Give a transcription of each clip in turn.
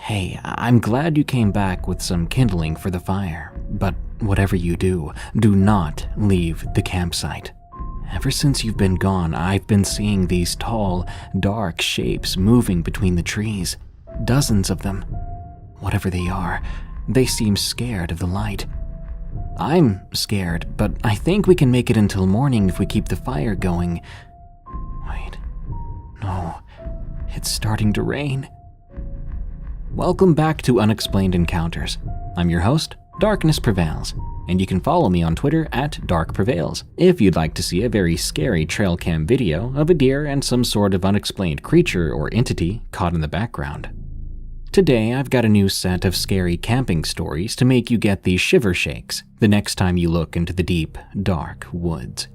Hey, I'm glad you came back with some kindling for the fire, but whatever you do, do not leave the campsite. Ever since you've been gone, I've been seeing these tall, dark shapes moving between the trees. Dozens of them. Whatever they are, they seem scared of the light. I'm scared, but I think we can make it until morning if we keep the fire going. Wait. No. It's starting to rain. Welcome back to Unexplained Encounters. I'm your host, Darkness Prevails, and you can follow me on Twitter at Dark Prevails if you'd like to see a very scary trail cam video of a deer and some sort of unexplained creature or entity caught in the background. Today, I've got a new set of scary camping stories to make you get the shiver shakes the next time you look into the deep, dark woods.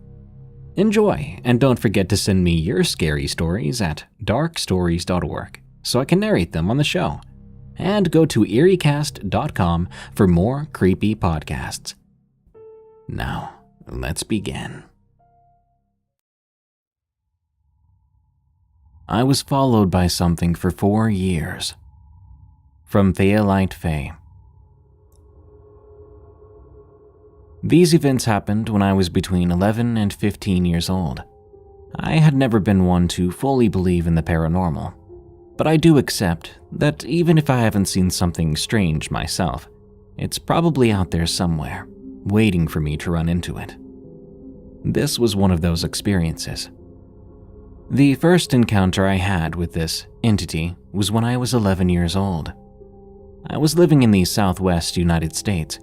Enjoy, and don't forget to send me your scary stories at darkstories.org so I can narrate them on the show. And go to eeriecast.com for more creepy podcasts. Now, let's begin. I was followed by something for 4 years. From Theolite Fae. These events happened when I was between 11 and 15 years old. I had never been one to fully believe in the paranormal, but I do accept that even if I haven't seen something strange myself, it's probably out there somewhere, waiting for me to run into it. This was one of those experiences. The first encounter I had with this entity was when I was 11 years old. I was living in the Southwest United States.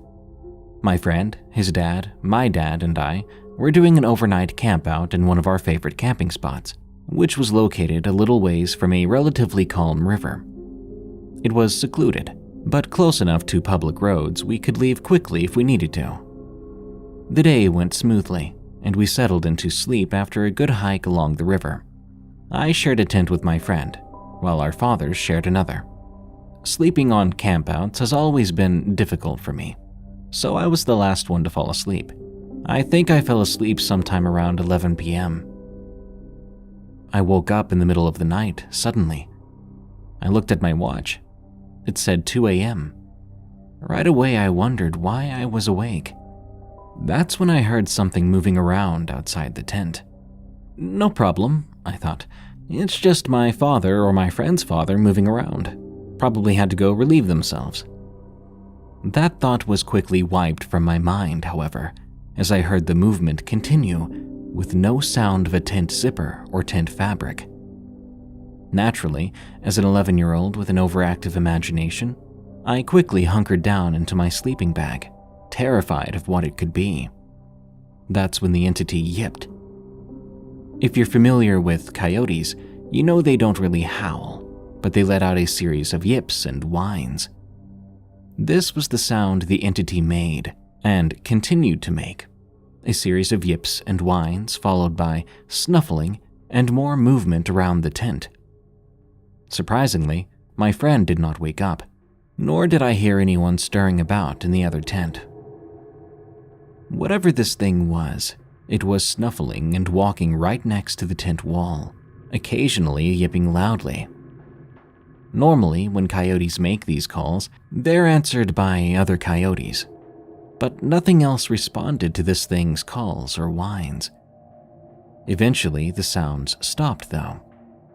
My friend, his dad, my dad, and I were doing an overnight campout in one of our favorite camping spots, which was located a little ways from a relatively calm river. It was secluded, but close enough to public roads we could leave quickly if we needed to. The day went smoothly, and we settled into sleep after a good hike along the river. I shared a tent with my friend, while our fathers shared another. Sleeping on campouts has always been difficult for me, so I was the last one to fall asleep. I think I fell asleep sometime around 11 p.m. I woke up in the middle of the night, suddenly. I looked at my watch. It said 2 a.m. Right away I wondered why I was awake. That's when I heard something moving around outside the tent. No problem, I thought. It's just my father or my friend's father moving around. Probably had to go relieve themselves. That thought was quickly wiped from my mind, however, as I heard the movement continue with no sound of a tent zipper or tent fabric. Naturally, as an 11-year-old with an overactive imagination, I quickly hunkered down into my sleeping bag, terrified of what it could be. That's when the entity yipped. If you're familiar with coyotes, you know they don't really howl, but they let out a series of yips and whines. This was the sound the entity made, and continued to make. A series of yips and whines followed by snuffling and more movement around the tent. Surprisingly, my friend did not wake up, nor did I hear anyone stirring about in the other tent. Whatever this thing was, it was snuffling and walking right next to the tent wall, occasionally yipping loudly. Normally, when coyotes make these calls, they're answered by other coyotes. But nothing else responded to this thing's calls or whines. Eventually, the sounds stopped though,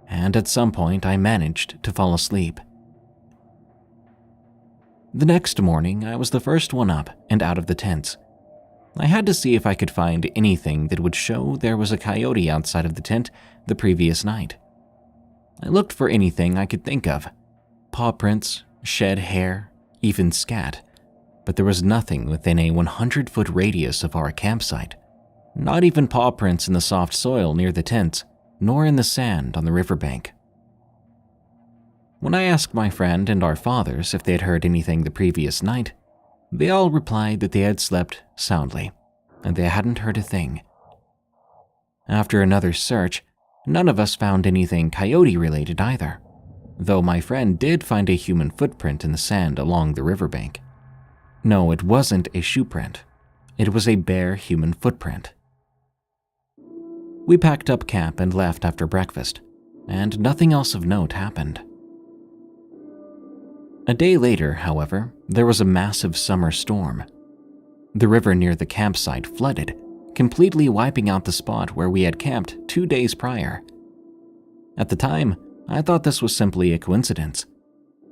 and at some point I managed to fall asleep. The next morning, I was the first one up and out of the tents. I had to see if I could find anything that would show there was a coyote outside of the tent the previous night. I looked for anything I could think of: paw prints, shed hair, even scat. But there was nothing within a 100-foot radius of our campsite. Not even paw prints in the soft soil near the tents, nor in the sand on the riverbank. When I asked my friend and our fathers if they had heard anything the previous night, they all replied that they had slept soundly, and they hadn't heard a thing. After another search, none of us found anything coyote-related either, though my friend did find a human footprint in the sand along the riverbank. No, it wasn't a shoe print. It was a bare human footprint. We packed up camp and left after breakfast, and nothing else of note happened. A day later, however, there was a massive summer storm. The river near the campsite flooded, completely wiping out the spot where we had camped 2 days prior. At the time, I thought this was simply a coincidence.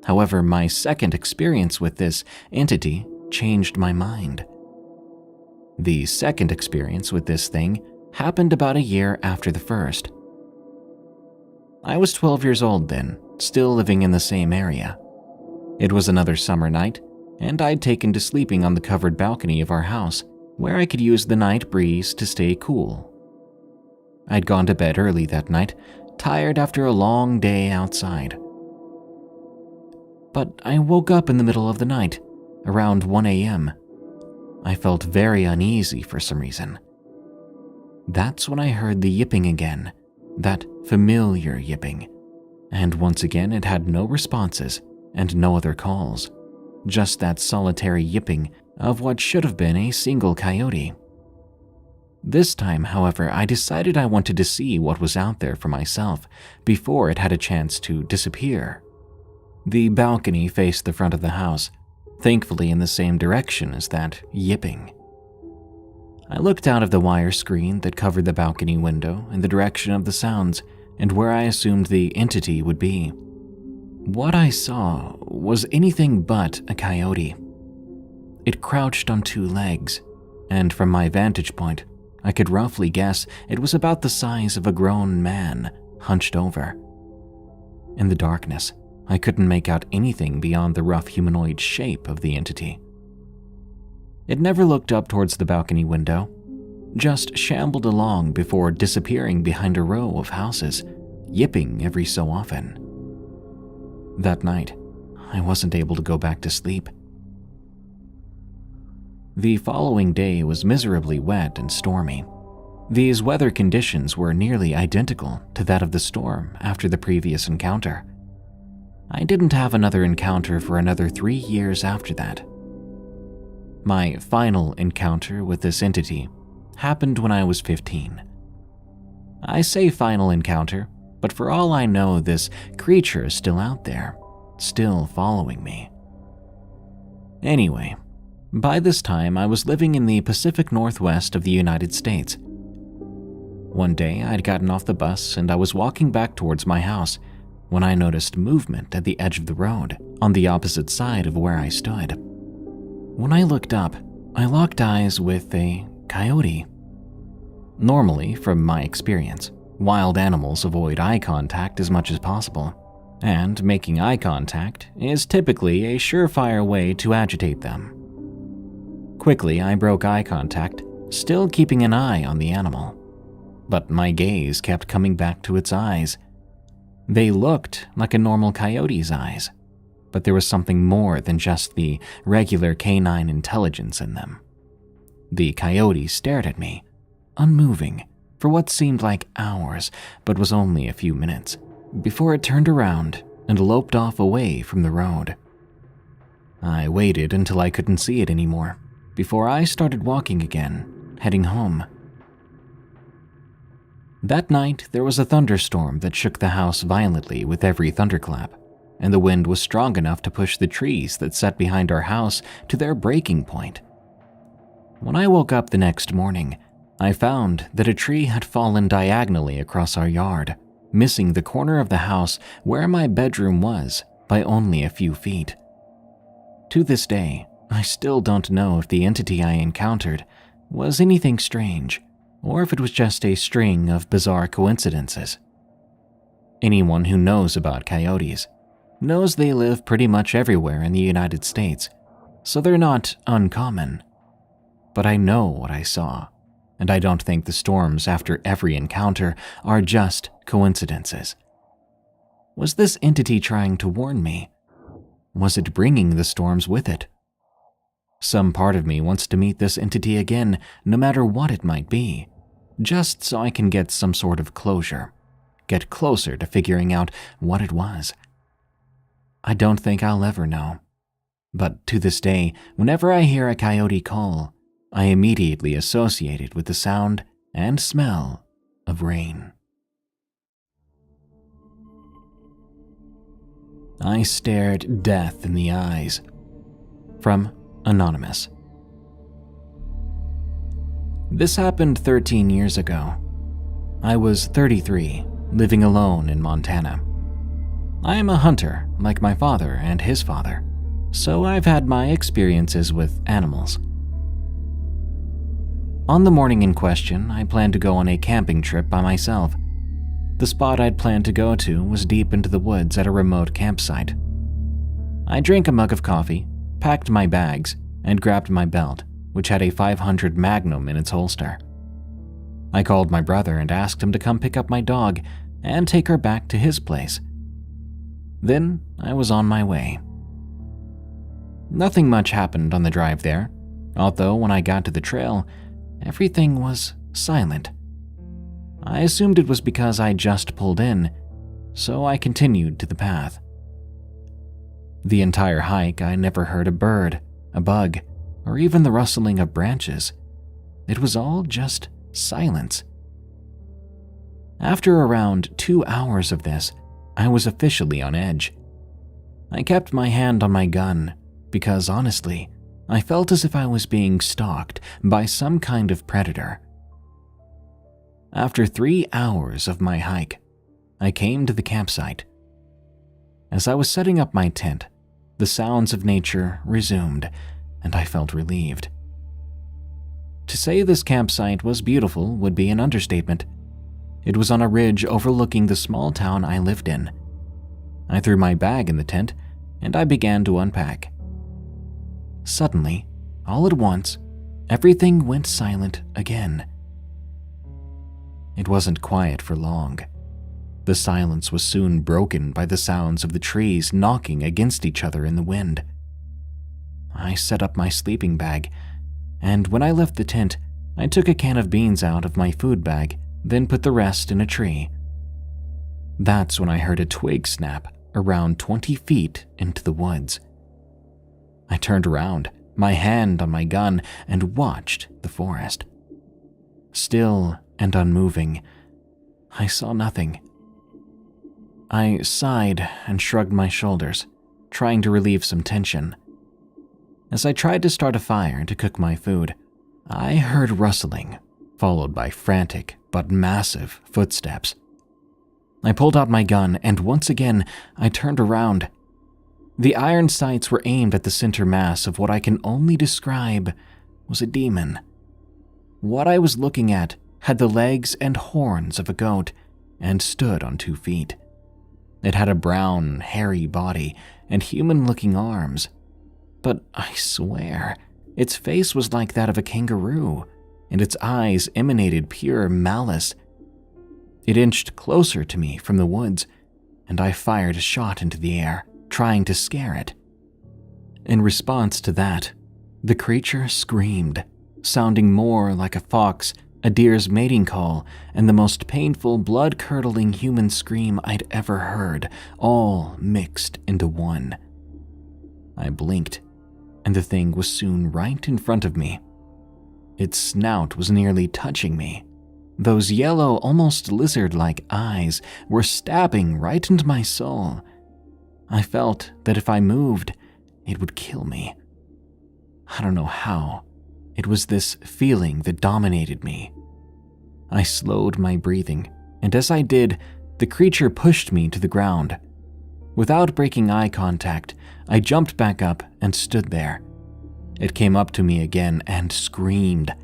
However, my second experience with this entity changed my mind. The second experience with this thing happened about a year after the first. I was 12 years old then, still living in the same area. It was another summer night, and I'd taken to sleeping on the covered balcony of our house, where I could use the night breeze to stay cool. I'd gone to bed early that night, tired after a long day outside. But I woke up in the middle of the night, around 1 a.m. I felt very uneasy for some reason. That's when I heard the yipping again, that familiar yipping, and once again it had no responses and no other calls, just that solitary yipping of what should have been a single coyote. This time, however, I decided I wanted to see what was out there for myself before it had a chance to disappear. The balcony faced the front of the house, thankfully in the same direction as that yipping. I looked out of the wire screen that covered the balcony window in the direction of the sounds and where I assumed the entity would be. What I saw was anything but a coyote. It crouched on 2 legs, and from my vantage point, I could roughly guess it was about the size of a grown man hunched over. In the darkness, I couldn't make out anything beyond the rough humanoid shape of the entity. It never looked up towards the balcony window, just shambled along before disappearing behind a row of houses, yipping every so often. That night, I wasn't able to go back to sleep. The following day was miserably wet and stormy. These weather conditions were nearly identical to that of the storm after the previous encounter. I didn't have another encounter for another 3 years after that. My final encounter with this entity happened when I was 15. I say final encounter, but for all I know, this creature is still out there, still following me. Anyway, by this time I was living in the Pacific Northwest of the United States. One day I'd gotten off the bus and I was walking back towards my house when I noticed movement at the edge of the road on the opposite side of where I stood. When I looked up, I locked eyes with a coyote. Normally, from my experience, wild animals avoid eye contact as much as possible, and making eye contact is typically a surefire way to agitate them. Quickly, I broke eye contact, still keeping an eye on the animal. But my gaze kept coming back to its eyes. They looked like a normal coyote's eyes, but there was something more than just the regular canine intelligence in them. The coyote stared at me, unmoving, for what seemed like hours, but was only a few minutes, before it turned around and loped off away from the road. I waited until I couldn't see it anymore, before I started walking again, heading home. That night, there was a thunderstorm that shook the house violently with every thunderclap, and the wind was strong enough to push the trees that sat behind our house to their breaking point. When I woke up the next morning, I found that a tree had fallen diagonally across our yard, missing the corner of the house where my bedroom was by only a few feet. To this day, I still don't know if the entity I encountered was anything strange, or if it was just a string of bizarre coincidences. Anyone who knows about coyotes knows they live pretty much everywhere in the United States, so they're not uncommon. But I know what I saw, and I don't think the storms after every encounter are just coincidences. Was this entity trying to warn me? Was it bringing the storms with it? Some part of me wants to meet this entity again, no matter what it might be, just so I can get some sort of closure, get closer to figuring out what it was. I don't think I'll ever know. But to this day, whenever I hear a coyote call, I immediately associate it with the sound and smell of rain. I stared death in the eyes. From Anonymous. This happened 13 years ago. I was 33, living alone in Montana. I am a hunter, like my father and his father, so I've had my experiences with animals. On the morning in question, I planned to go on a camping trip by myself. The spot I'd planned to go to was deep into the woods at a remote campsite. I drank a mug of coffee, packed my bags, and grabbed my belt, which had a .500 Magnum in its holster. I called my brother and asked him to come pick up my dog and take her back to his place. Then I was on my way. Nothing much happened on the drive there, although when I got to the trail, everything was silent. I assumed it was because I just pulled in, so I continued to the path. The entire hike, I never heard a bird, a bug, or even the rustling of branches. It was all just silence. After around 2 hours of this, I was officially on edge. I kept my hand on my gun because, honestly, I felt as if I was being stalked by some kind of predator. After 3 hours of my hike, I came to the campsite. As I was setting up my tent, the sounds of nature resumed, and I felt relieved. To say this campsite was beautiful would be an understatement. It was on a ridge overlooking the small town I lived in. I threw my bag in the tent, and I began to unpack. Suddenly, all at once, everything went silent again. It wasn't quiet for long. The silence was soon broken by the sounds of the trees knocking against each other in the wind. I set up my sleeping bag, and when I left the tent, I took a can of beans out of my food bag, then put the rest in a tree. That's when I heard a twig snap around 20 feet into the woods. I turned around, my hand on my gun, and watched the forest. Still and unmoving, I saw nothing. I sighed and shrugged my shoulders, trying to relieve some tension. As I tried to start a fire to cook my food, I heard rustling, followed by frantic but massive footsteps. I pulled out my gun, and once again, I turned around. The iron sights were aimed at the center mass of what I can only describe was a demon. What I was looking at had the legs and horns of a goat and stood on 2 feet. It had a brown, hairy body and human-looking arms. But I swear, its face was like that of a kangaroo, and its eyes emanated pure malice. It inched closer to me from the woods, and I fired a shot into the air, trying to scare it. In response to that, the creature screamed, sounding more like a fox, a deer's mating call, and the most painful, blood-curdling human scream I'd ever heard, all mixed into one. I blinked, and the thing was soon right in front of me. Its snout was nearly touching me. Those yellow, almost lizard-like eyes were stabbing right into my soul. I felt that if I moved, it would kill me. I don't know how. It was this feeling that dominated me. I slowed my breathing, and as I did, the creature pushed me to the ground. Without breaking eye contact, I jumped back up and stood there. It came up to me again and screamed.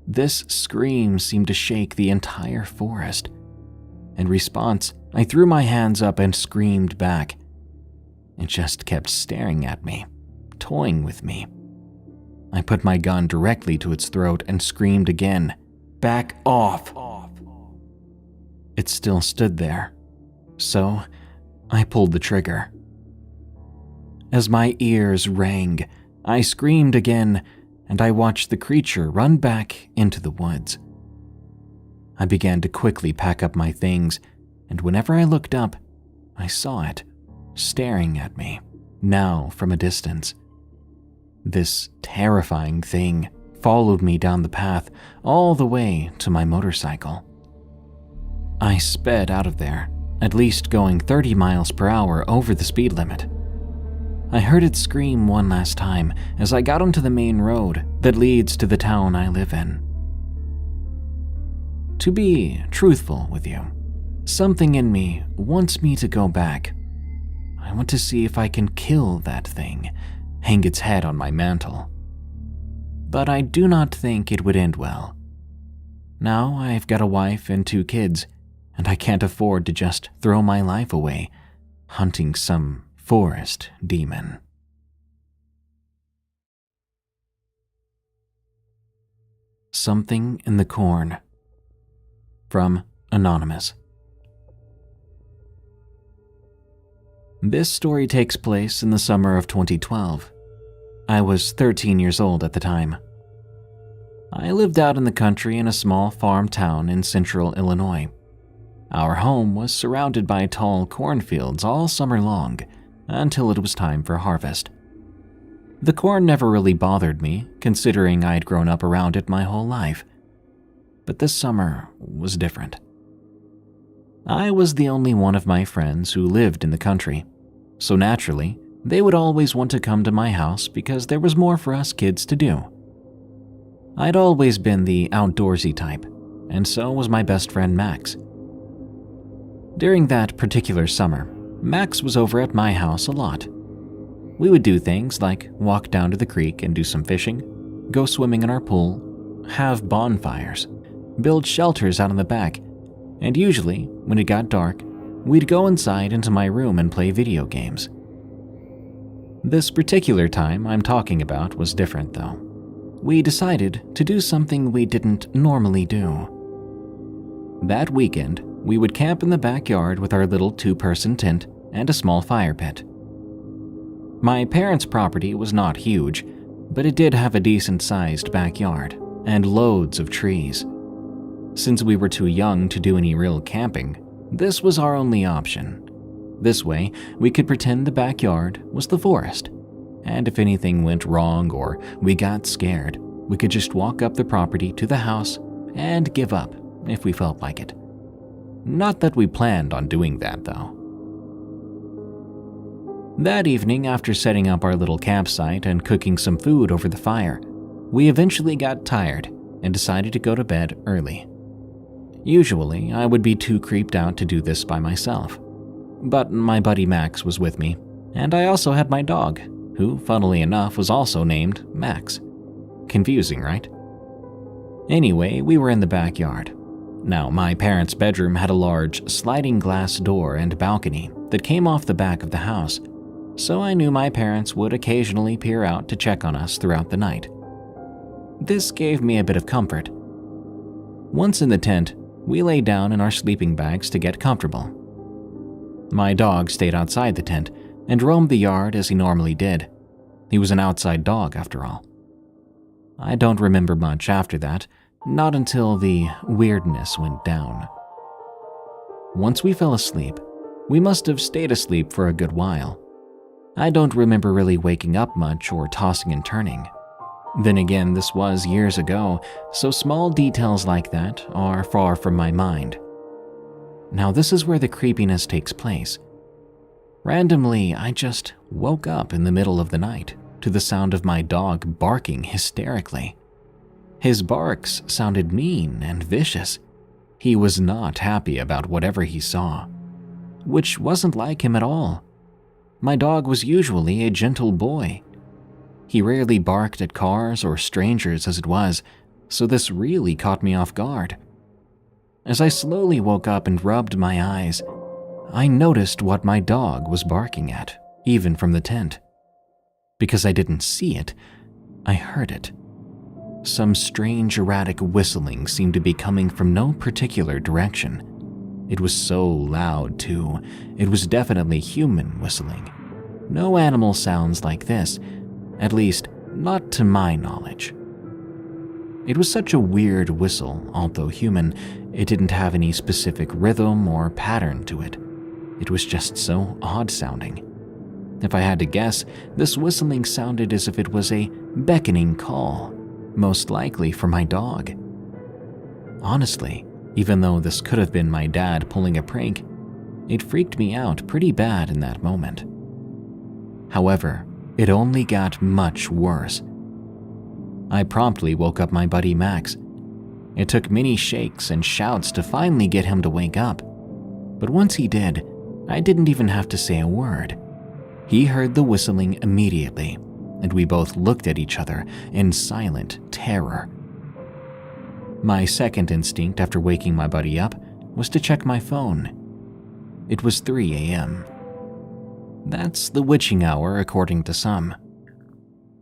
This scream seemed to shake the entire forest. In response, I threw my hands up and screamed back. It just kept staring at me, toying with me. I put my gun directly to its throat and screamed again, "Back off!" It still stood there, so I pulled the trigger. As my ears rang, I screamed again, and I watched the creature run back into the woods. I began to quickly pack up my things, and whenever I looked up, I saw it, staring at me, now from a distance. This terrifying thing followed me down the path all the way to my motorcycle. I sped out of there, at least going 30 miles per hour over the speed limit. I heard it scream one last time as I got onto the main road that leads to the town I live in. To be truthful with you, something in me wants me to go back. I want to see if I can kill that thing, hang its head on my mantle. But I do not think it would end well. Now I've got a wife and 2 kids, and I can't afford to just throw my life away hunting some forest demon. Something in the corn. From Anonymous. This story takes place in the summer of 2012. I was 13 years old at the time. I lived out in the country in a small farm town in central Illinois. Our home was surrounded by tall cornfields all summer long, until it was time for harvest. The corn never really bothered me, considering I'd grown up around it my whole life. But this summer was different. I was the only one of my friends who lived in the country, so naturally, they would always want to come to my house because there was more for us kids to do. I'd always been the outdoorsy type, and so was my best friend Max. During that particular summer, Max was over at my house a lot. We would do things like walk down to the creek and do some fishing, go swimming in our pool, have bonfires, build shelters out in the back, and usually, when it got dark, we'd go inside into my room and play video games. This particular time I'm talking about was different though. We decided to do something we didn't normally do. That weekend, we would camp in the backyard with our little 2-person tent and a small fire pit. My parents' property was not huge, but it did have a decent-sized backyard and loads of trees. Since we were too young to do any real camping, this was our only option. This way, we could pretend the backyard was the forest, and if anything went wrong or we got scared, we could just walk up the property to the house and give up if we felt like it. Not that we planned on doing that, though. That evening, after setting up our little campsite and cooking some food over the fire, we eventually got tired and decided to go to bed early. Usually, I would be too creeped out to do this by myself, but my buddy Max was with me, and I also had my dog, who, funnily enough, was also named Max. Confusing, right? Anyway, we were in the backyard. Now, my parents' bedroom had a large sliding glass door and balcony that came off the back of the house, so I knew my parents would occasionally peer out to check on us throughout the night. This gave me a bit of comfort. Once in the tent, we lay down in our sleeping bags to get comfortable. My dog stayed outside the tent and roamed the yard as he normally did. He was an outside dog, after all. I don't remember much after that, not until the weirdness went down. Once we fell asleep, we must have stayed asleep for a good while. I don't remember really waking up much or tossing and turning. Then again, this was years ago, so small details like that are far from my mind. Now this is where the creepiness takes place. Randomly, I just woke up in the middle of the night to the sound of my dog barking hysterically. His barks sounded mean and vicious. He was not happy about whatever he saw, which wasn't like him at all. My dog was usually a gentle boy. He rarely barked at cars or strangers as it was, so this really caught me off guard. As I slowly woke up and rubbed my eyes, I noticed what my dog was barking at, even from the tent. Because I didn't see it, I heard it. Some strange erratic whistling seemed to be coming from no particular direction. It was so loud, too. It was definitely human whistling. No animal sounds like this, at least not to my knowledge. It was such a weird whistle, although human, it didn't have any specific rhythm or pattern to it. It was just so odd sounding. If I had to guess, this whistling sounded as if it was a beckoning call, most likely for my dog. Honestly, even though this could have been my dad pulling a prank, It freaked me out pretty bad in that moment. However, it only got much worse. I promptly woke up my buddy Max. It took many shakes and shouts to finally get him to wake up. But once he did, I didn't even have to say a word. He heard the whistling immediately, and we both looked at each other in silent terror. My second instinct after waking my buddy up was to check my phone. It was 3 a.m. That's the witching hour according to some.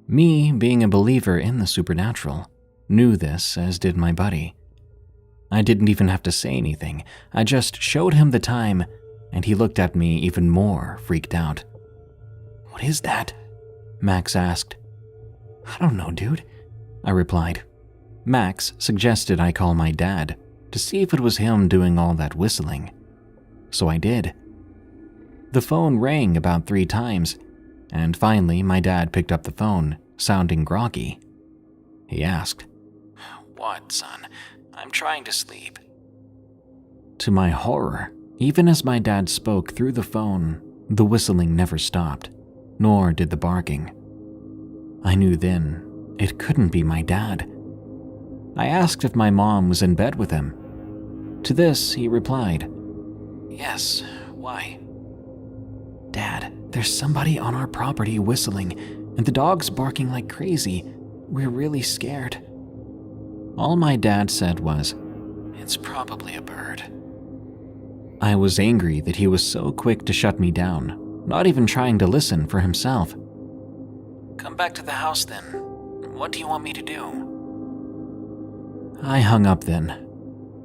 Me, being a believer in the supernatural, knew this, as did my buddy. I didn't even have to say anything. I just showed him the time, and he looked at me even more freaked out. "What is that?" Max asked. "I don't know, dude," I replied. Max suggested I call my dad to see if it was him doing all that whistling. So I did. The phone rang about 3 times, and finally my dad picked up the phone, sounding groggy. He asked, "What, son? I'm trying to sleep." To my horror, even as my dad spoke through the phone, the whistling never stopped, nor did the barking. I knew then it couldn't be my dad. I asked if my mom was in bed with him. To this, he replied, "Yes, why?" "Dad, there's somebody on our property whistling, and the dog's barking like crazy. We're really scared." All my dad said was, "It's probably a bird." I was angry that he was so quick to shut me down, not even trying to listen for himself. "Come back to the house then. What do you want me to do?" I hung up then.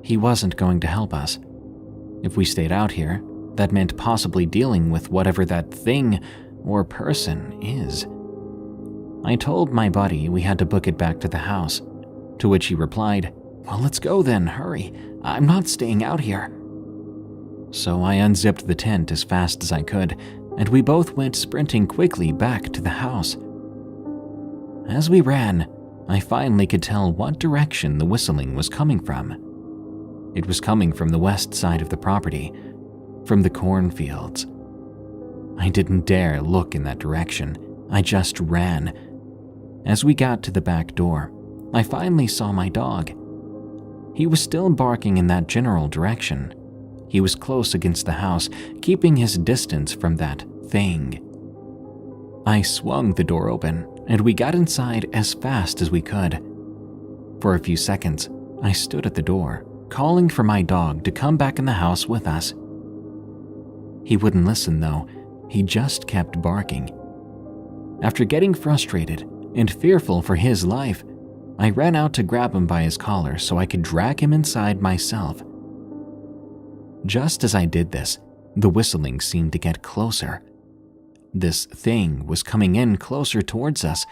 He wasn't going to help us. If we stayed out here, that meant possibly dealing with whatever that thing or person is. I told my buddy we had to book it back to the house, to which he replied, "Well, let's go then, hurry. I'm not staying out here." So I unzipped the tent as fast as I could, and we both went sprinting quickly back to the house. As we ran, I finally could tell what direction the whistling was coming from. It was coming from the west side of the property, from the cornfields. I didn't dare look in that direction. I just ran. As we got to the back door, I finally saw my dog. He was still barking in that general direction. He was close against the house, keeping his distance from that thing. I swung the door open, and we got inside as fast as we could. For a few seconds, I stood at the door, calling for my dog to come back in the house with us. He wouldn't listen though. He just kept barking. After getting frustrated and fearful for his life, I ran out to grab him by his collar so I could drag him inside myself. Just as I did this, the whistling seemed to get closer. This thing was coming in closer towards us.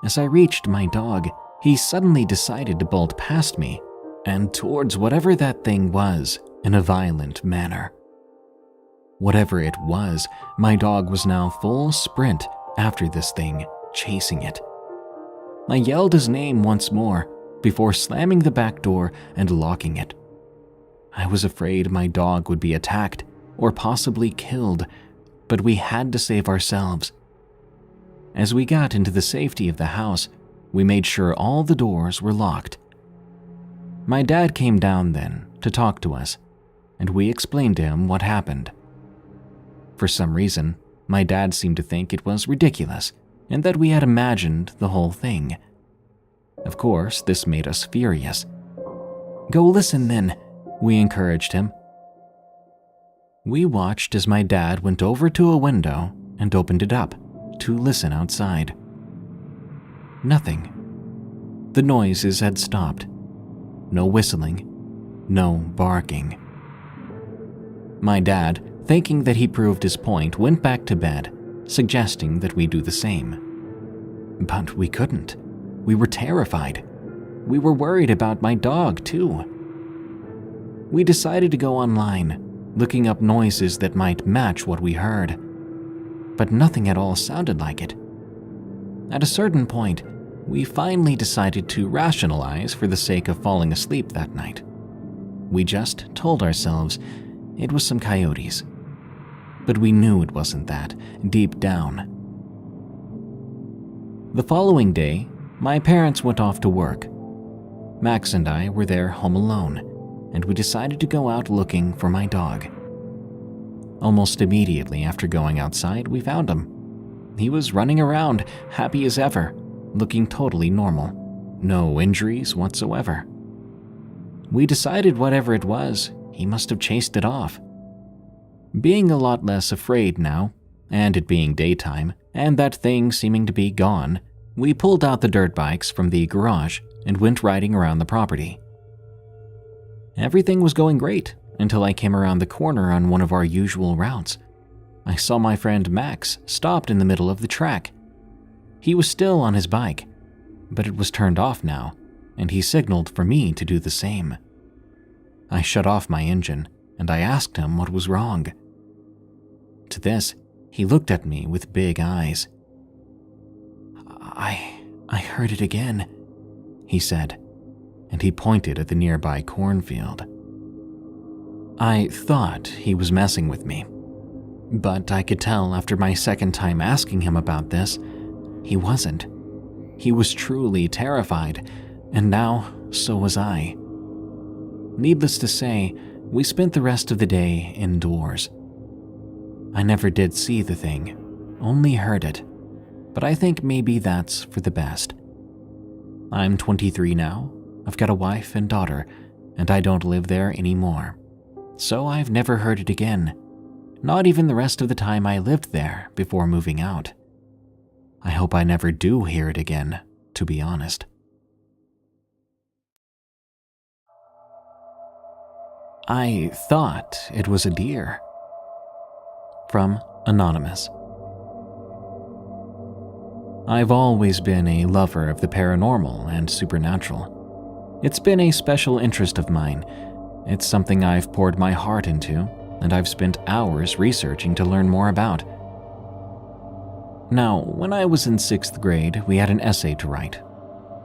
As I reached my dog, he suddenly decided to bolt past me and towards whatever that thing was in a violent manner. Whatever it was, my dog was now full sprint after this thing, chasing it. I yelled his name once more before slamming the back door and locking it. I was afraid my dog would be attacked or possibly killed, but we had to save ourselves. As we got into the safety of the house, we made sure all the doors were locked. My dad came down then to talk to us, and we explained to him what happened. For some reason, my dad seemed to think it was ridiculous and that we had imagined the whole thing. Of course, this made us furious. "Go listen then," we encouraged him. We watched as my dad went over to a window and opened it up to listen outside. Nothing. The noises had stopped. No whistling, no barking. My dad, thinking that he proved his point, went back to bed, suggesting that we do the same. But we couldn't. We were terrified. We were worried about my dog, too. We decided to go online, looking up noises that might match what we heard. But nothing at all sounded like it. At a certain point, we finally decided to rationalize for the sake of falling asleep that night. We just told ourselves it was some coyotes, but we knew it wasn't that, deep down. The following day, my parents went off to work. Max and I were there home alone, and we decided to go out looking for my dog. Almost immediately after going outside, we found him. He was running around, happy as ever, looking totally normal. No injuries whatsoever. We decided whatever it was, he must have chased it off. Being a lot less afraid now, and it being daytime, and that thing seeming to be gone, we pulled out the dirt bikes from the garage and went riding around the property. Everything was going great until I came around the corner on one of our usual routes. I saw my friend Max stopped in the middle of the track. He was still on his bike, but it was turned off now, and he signaled for me to do the same. I shut off my engine, and I asked him what was wrong. To this, he looked at me with big eyes. I heard it again, he said, and he pointed at the nearby cornfield. I thought he was messing with me, but I could tell after my second time asking him about this, he wasn't. He was truly terrified, and now so was I. Needless to say, we spent the rest of the day indoors. I never did see the thing, only heard it, but I think maybe that's for the best. I'm 23 now, I've got a wife and daughter, and I don't live there anymore. So I've never heard it again, not even the rest of the time I lived there before moving out. I hope I never do hear it again, to be honest. I thought it was a deer. From Anonymous. I've always been a lover of the paranormal and supernatural. It's been a special interest of mine. It's something I've poured my heart into, and I've spent hours researching to learn more about. Now, when I was in 6th grade, we had an essay to write.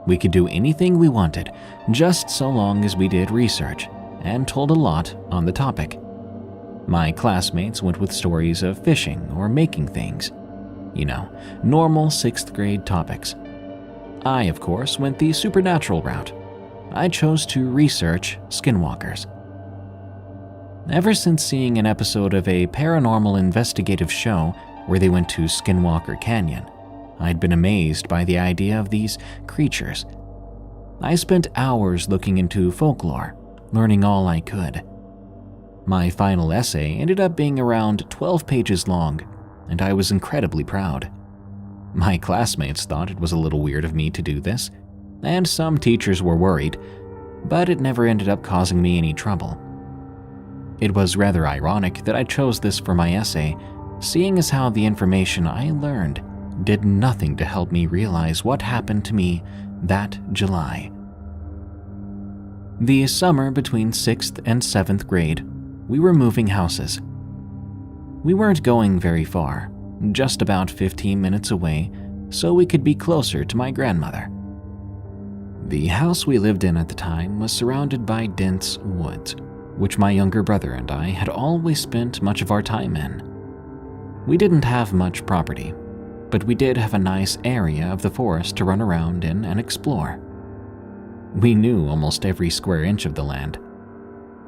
We could do anything we wanted, just so long as we did research, and told a lot on the topic. My classmates went with stories of fishing or making things. You know, normal 6th grade topics. I, of course, went the supernatural route. I chose to research skinwalkers. Ever since seeing an episode of a paranormal investigative show where they went to Skinwalker Canyon, I'd been amazed by the idea of these creatures. I spent hours looking into folklore, learning all I could. My final essay ended up being around 12 pages long, and I was incredibly proud. My classmates thought it was a little weird of me to do this, and some teachers were worried, but it never ended up causing me any trouble. It was rather ironic that I chose this for my essay, seeing as how the information I learned did nothing to help me realize what happened to me that July. The summer between 6th and 7th grade, we were moving houses. We weren't going very far, just about 15 minutes away, so we could be closer to my grandmother. The house we lived in at the time was surrounded by dense woods, which my younger brother and I had always spent much of our time in. We didn't have much property, but we did have a nice area of the forest to run around in and explore. We knew almost every square inch of the land.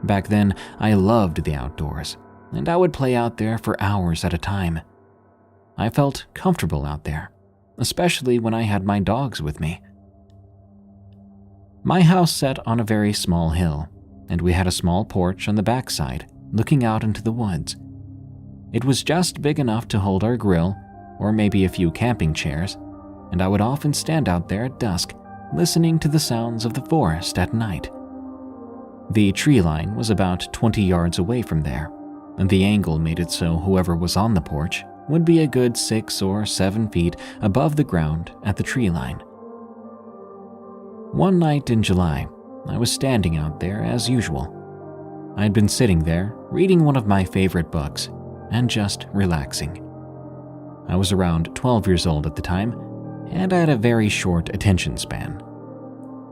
Back then, I loved the outdoors, and I would play out there for hours at a time. I felt comfortable out there, especially when I had my dogs with me. My house sat on a very small hill, and we had a small porch on the backside, looking out into the woods. It was just big enough to hold our grill, or maybe a few camping chairs, and I would often stand out there at dusk, listening to the sounds of the forest at night. The tree line was about 20 yards away from there, and the angle made it so whoever was on the porch would be a good 6 or 7 feet above the ground at the tree line. One night in July, I was standing out there as usual. I'd been sitting there, reading one of my favorite books, and just relaxing. I was around 12 years old at the time, and I had a very short attention span.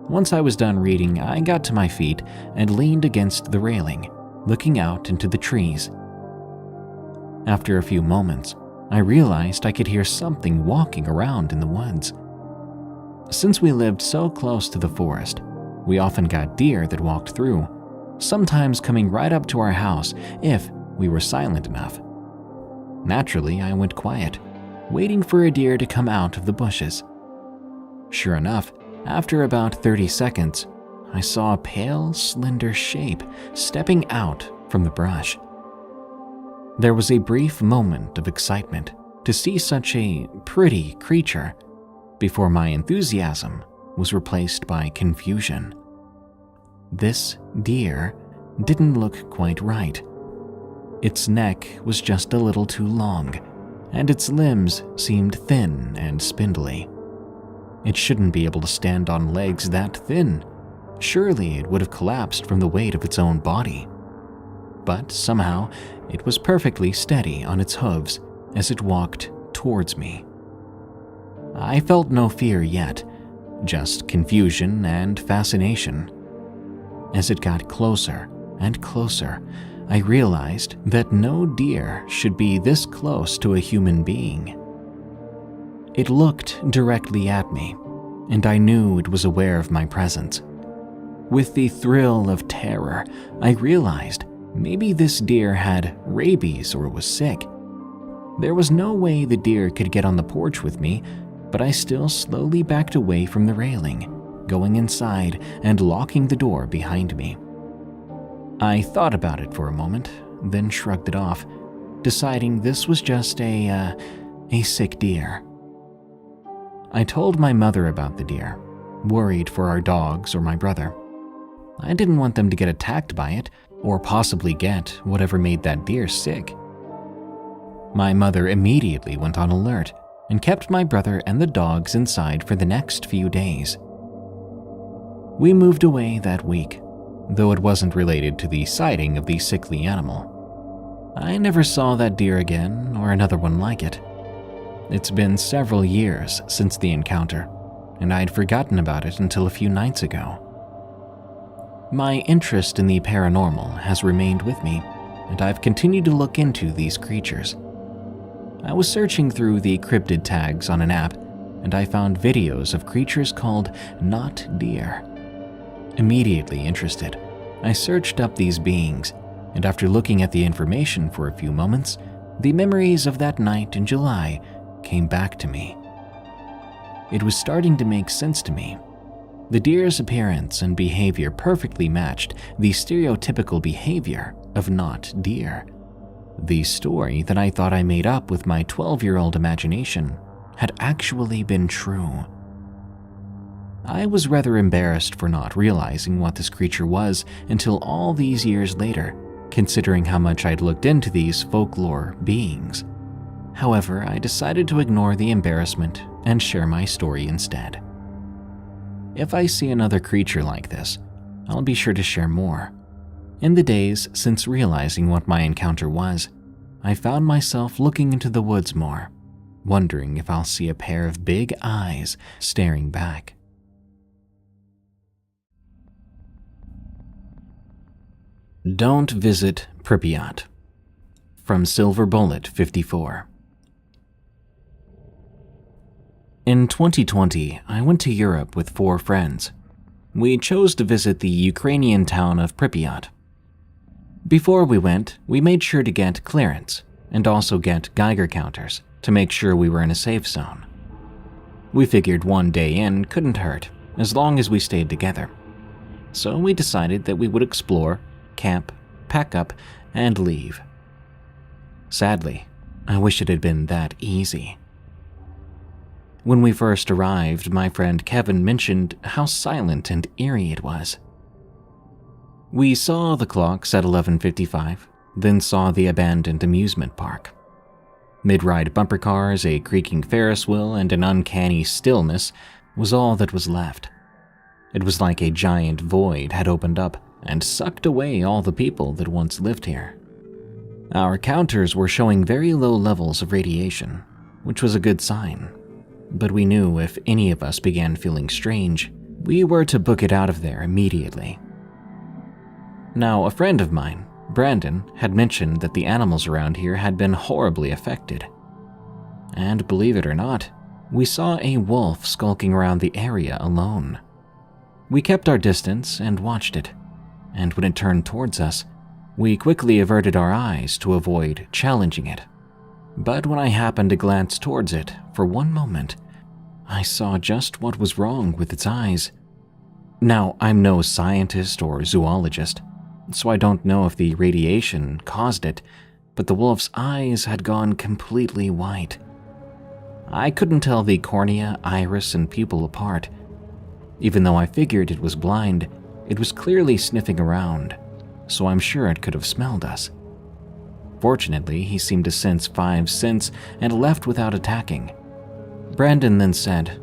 Once I was done reading, I got to my feet and leaned against the railing, looking out into the trees. After a few moments, I realized I could hear something walking around in the woods. Since we lived so close to the forest, we often got deer that walked through, sometimes coming right up to our house if we were silent enough. Naturally, I went quiet, waiting for a deer to come out of the bushes. Sure enough, after about 30 seconds, I saw a pale, slender shape stepping out from the brush. There was a brief moment of excitement to see such a pretty creature before my enthusiasm was replaced by confusion. This deer didn't look quite right. Its neck was just a little too long, and its limbs seemed thin and spindly. It shouldn't be able to stand on legs that thin. Surely it would have collapsed from the weight of its own body. But somehow, it was perfectly steady on its hooves as it walked towards me. I felt no fear yet, just confusion and fascination. As it got closer and closer, I realized that no deer should be this close to a human being. It looked directly at me, and I knew it was aware of my presence. With the thrill of terror, I realized maybe this deer had rabies or was sick. There was no way the deer could get on the porch with me, but I still slowly backed away from the railing, going inside and locking the door behind me. I thought about it for a moment, then shrugged it off, deciding this was just a sick deer. I told my mother about the deer, worried for our dogs or my brother. I didn't want them to get attacked by it or possibly get whatever made that deer sick. My mother immediately went on alert and kept my brother and the dogs inside for the next few days. We moved away that week, though it wasn't related to the sighting of the sickly animal. I never saw that deer again or another one like it. It's been several years since the encounter, and I'd forgotten about it until a few nights ago. My interest in the paranormal has remained with me, and I've continued to look into these creatures. I was searching through the cryptid tags on an app, and I found videos of creatures called not deer. Immediately interested, I searched up these beings, and after looking at the information for a few moments, the memories of that night in July came back to me. It was starting to make sense to me. The deer's appearance and behavior perfectly matched the stereotypical behavior of not deer. The story that I thought I made up with my 12-year-old imagination had actually been true. I was rather embarrassed for not realizing what this creature was until all these years later, considering how much I'd looked into these folklore beings. However, I decided to ignore the embarrassment and share my story instead. If I see another creature like this, I'll be sure to share more. In the days since realizing what my encounter was, I found myself looking into the woods more, wondering if I'll see a pair of big eyes staring back. Don't visit Pripyat. From Silver Bullet 54. In 2020, I went to Europe with 4 friends. We chose to visit the Ukrainian town of Pripyat. Before we went, we made sure to get clearance and also get Geiger counters to make sure we were in a safe zone. We figured one day in couldn't hurt as long as we stayed together. So we decided that we would explore, camp, pack up, and leave. Sadly, I wish it had been that easy. When we first arrived, my friend Kevin mentioned how silent and eerie it was. We saw the clocks at 11:55, then saw the abandoned amusement park. Mid-ride bumper cars, a creaking Ferris wheel, and an uncanny stillness was all that was left. It was like a giant void had opened up and sucked away all the people that once lived here. Our counters were showing very low levels of radiation, which was a good sign. But we knew if any of us began feeling strange, we were to book it out of there immediately. Now, a friend of mine, Brandon had mentioned that the animals around here had been horribly affected. And believe it or not, we saw a wolf skulking around the area alone. We kept our distance and watched it, and when it turned towards us, we quickly averted our eyes to avoid challenging it. But when I happened to glance towards it for one moment, I saw just what was wrong with its eyes. Now, I'm no scientist or zoologist, so I don't know if the radiation caused it, but the wolf's eyes had gone completely white. I couldn't tell the cornea, iris, and pupil apart. Even though I figured it was blind, it was clearly sniffing around, so I'm sure it could have smelled us. Fortunately, he seemed to sense 5 scents and left without attacking. Brandon then said,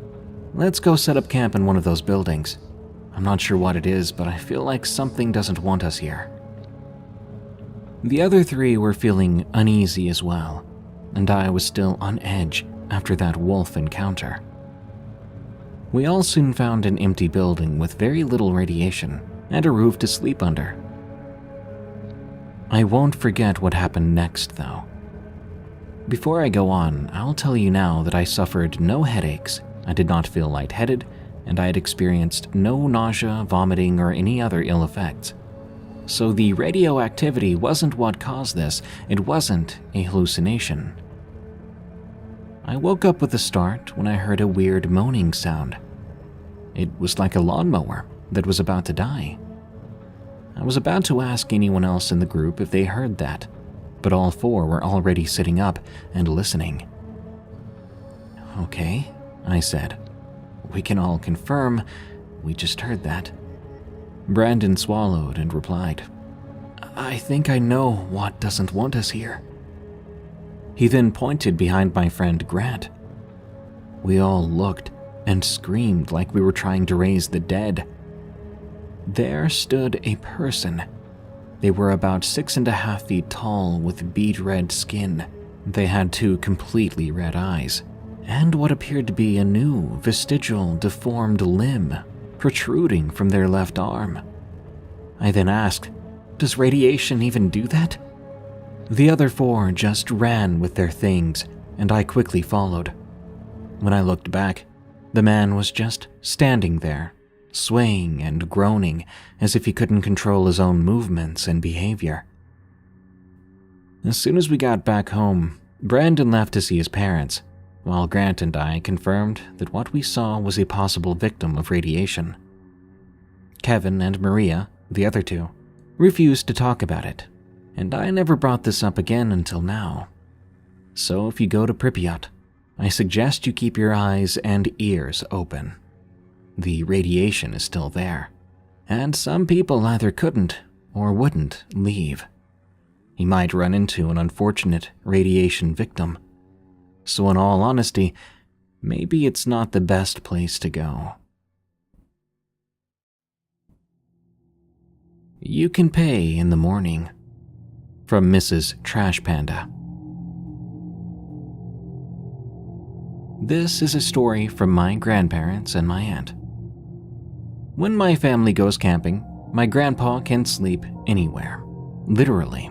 "Let's go set up camp in one of those buildings. I'm not sure what it is, but I feel like something doesn't want us here." The other 3 were feeling uneasy as well, and I was still on edge after that wolf encounter. We all soon found an empty building with very little radiation and a roof to sleep under. I won't forget what happened next, though. Before I go on, I'll tell you now that I suffered no headaches, I did not feel lightheaded, and I had experienced no nausea, vomiting, or any other ill effects. So the radioactivity wasn't what caused this, it wasn't a hallucination. I woke up with a start when I heard a weird moaning sound. It was like a lawnmower that was about to die. I was about to ask anyone else in the group if they heard that, but all 4 were already sitting up and listening. "Okay," I said. "We can all confirm we just heard that." Brandon swallowed and replied, "I think I know what doesn't want us here." He then pointed behind my friend Grant. We all looked and screamed like we were trying to raise the dead. There stood a person. They were about 6.5 feet tall with beet red skin. They had 2 completely red eyes, and what appeared to be a new, vestigial, deformed limb protruding from their left arm. I then asked, "Does radiation even do that?" The other 4 just ran with their things, and I quickly followed. When I looked back, the man was just standing there, swaying and groaning as if he couldn't control his own movements and behavior. As soon as we got back home, Brandon left to see his parents, while Grant and I confirmed that what we saw was a possible victim of radiation. Kevin and Maria, the other 2, refused to talk about it, and I never brought this up again until now. So if you go to Pripyat, I suggest you keep your eyes and ears open. The radiation is still there, and some people either couldn't or wouldn't leave. You might run into an unfortunate radiation victim. So in all honesty, maybe it's not the best place to go. You can pay in the morning. From Mrs. Trash Panda. This is a story from my grandparents and my aunt. When my family goes camping, my grandpa can sleep anywhere, literally.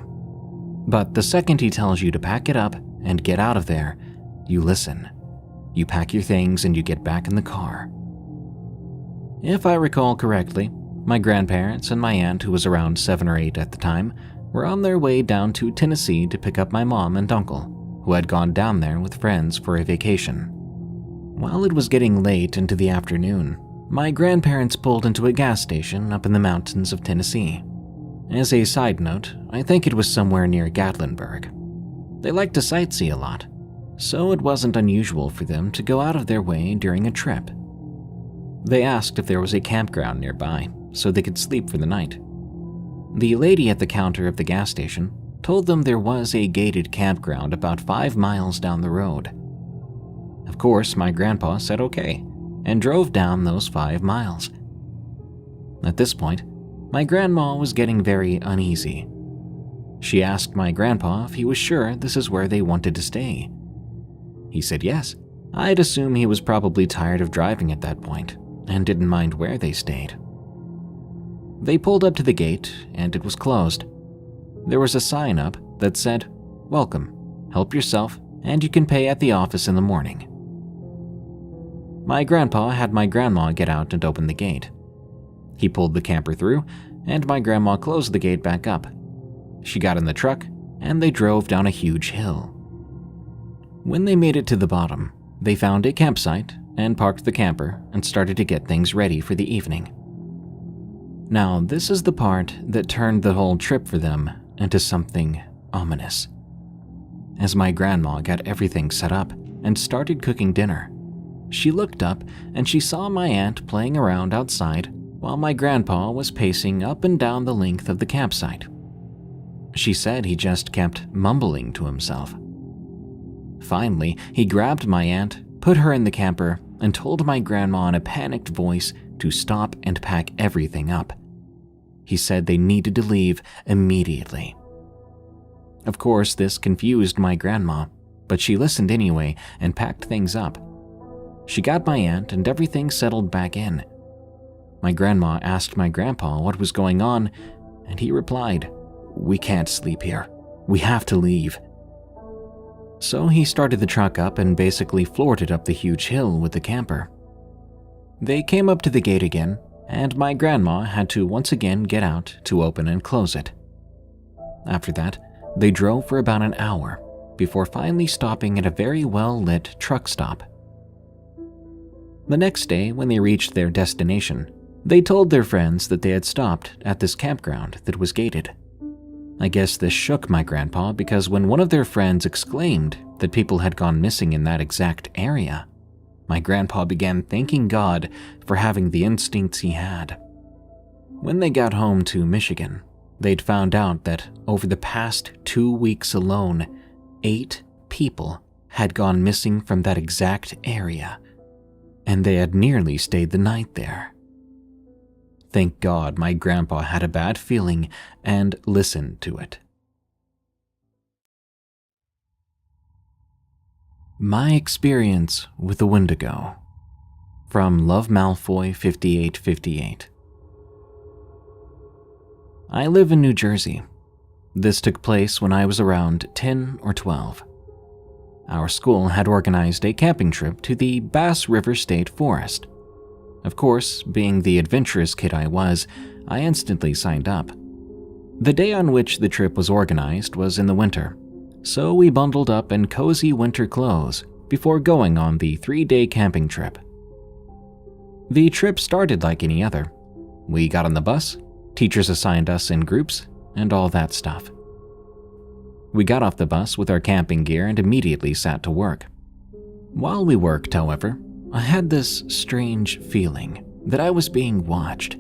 But the second he tells you to pack it up and get out of there, you listen. You pack your things and you get back in the car. If I recall correctly, my grandparents and my aunt, who was around 7 or 8 at the time, were on their way down to Tennessee to pick up my mom and uncle, who had gone down there with friends for a vacation. While it was getting late into the afternoon, my grandparents pulled into a gas station up in the mountains of Tennessee. As a side note, I think it was somewhere near Gatlinburg. They like to sightsee a lot, so it wasn't unusual for them to go out of their way during a trip. They asked if there was a campground nearby, so they could sleep for the night. The lady at the counter of the gas station told them there was a gated campground about 5 miles down the road. Of course, my grandpa said okay, and drove down those 5 miles. At this point, my grandma was getting very uneasy. She asked my grandpa if he was sure this is where they wanted to stay. He said yes. I'd assume he was probably tired of driving at that point, and didn't mind where they stayed. They pulled up to the gate, and it was closed. there was a sign up that said, "Welcome, help yourself, and you can pay at the office in the morning." My grandpa had my grandma get out and open the gate. He pulled the camper through, and my grandma closed the gate back up. She got in the truck, and they drove down a huge hill. When they made it to the bottom, they found a campsite and parked the camper and started to get things ready for the evening. Now, this is the part that turned the whole trip for them into something ominous. As my grandma got everything set up and started cooking dinner, she looked up and she saw my aunt playing around outside while my grandpa was pacing up and down the length of the campsite. She said he just kept mumbling to himself. Finally, he grabbed my aunt, put her in the camper, and told my grandma in a panicked voice to stop and pack everything up. He said they needed to leave immediately. Of course, this confused my grandma, but she listened anyway and packed things up. She got my aunt and everything settled back in. My grandma asked my grandpa what was going on, and he replied, "We can't sleep here. We have to leave." So he started the truck up and basically floored it up the huge hill with the camper. They came up to the gate again, and my grandma had to once again get out to open and close it. After that, they drove for about an hour before finally stopping at a very well-lit truck stop. The next day, when they reached their destination, they told their friends that they had stopped at this campground that was gated. I guess this shook my grandpa because when one of their friends exclaimed that people had gone missing in that exact area, my grandpa began thanking God for having the instincts he had. When they got home to Michigan, they'd found out that over the past 2 weeks alone, 8 people had gone missing from that exact area, and they had nearly stayed the night there. Thank God my grandpa had a bad feeling and listened to it. My experience with the Wendigo, from Love Malfoy 5858. I live in New Jersey. This took place when I was around 10 or 12. Our school had organized a camping trip to the Bass River State Forest. Of course, being the adventurous kid I was, I instantly signed up. The day on which the trip was organized was in the winter, so we bundled up in cozy winter clothes before going on the 3-day camping trip. The trip started like any other. We got on the bus, teachers assigned us in groups, and all that stuff. We got off the bus with our camping gear and immediately sat to work. While we worked, however, I had this strange feeling that I was being watched.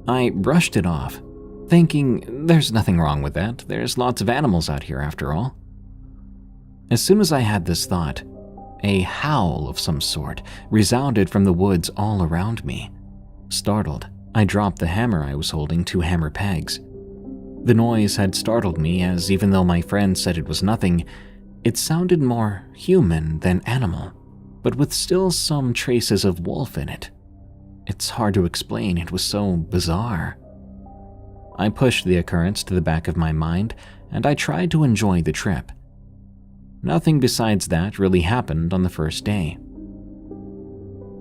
I brushed it off, thinking there's nothing wrong with that. There's lots of animals out here after all. As soon as I had this thought, a howl of some sort resounded from the woods all around me. Startled, I dropped the hammer I was holding 2 hammer pegs. The noise had startled me as even though my friend said it was nothing, it sounded more human than animal, but with still some traces of wolf in it. It's hard to explain, it was so bizarre. I pushed the occurrence to the back of my mind, and I tried to enjoy the trip. Nothing besides that really happened on the first day.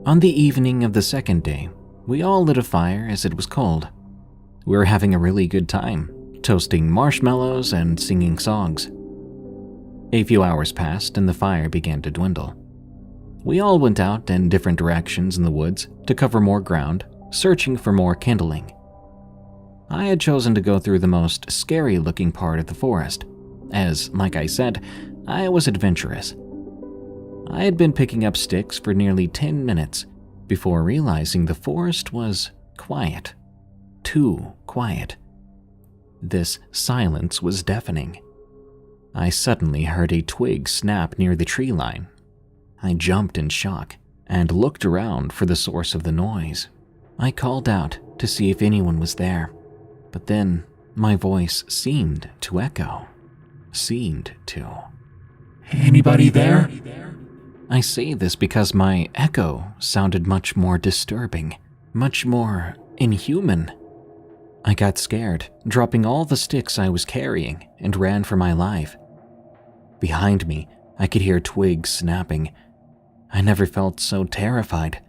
On the evening of the second day, we all lit a fire as it was cold. We were having a really good time, toasting marshmallows and singing songs. A few hours passed and the fire began to dwindle. We all went out in different directions in the woods to cover more ground, searching for more kindling. I had chosen to go through the most scary-looking part of the forest, as, like I said, I was adventurous. I had been picking up sticks for nearly 10 minutes before realizing the forest was quiet. Too quiet. This silence was deafening. I suddenly heard a twig snap near the tree line. I jumped in shock and looked around for the source of the noise. I called out to see if anyone was there, but then my voice seemed to echo. Seemed to. Anybody there? I say this because my echo sounded much more disturbing, much more inhuman. I got scared, dropping all the sticks I was carrying, and ran for my life. Behind me, I could hear twigs snapping. I never felt so terrified.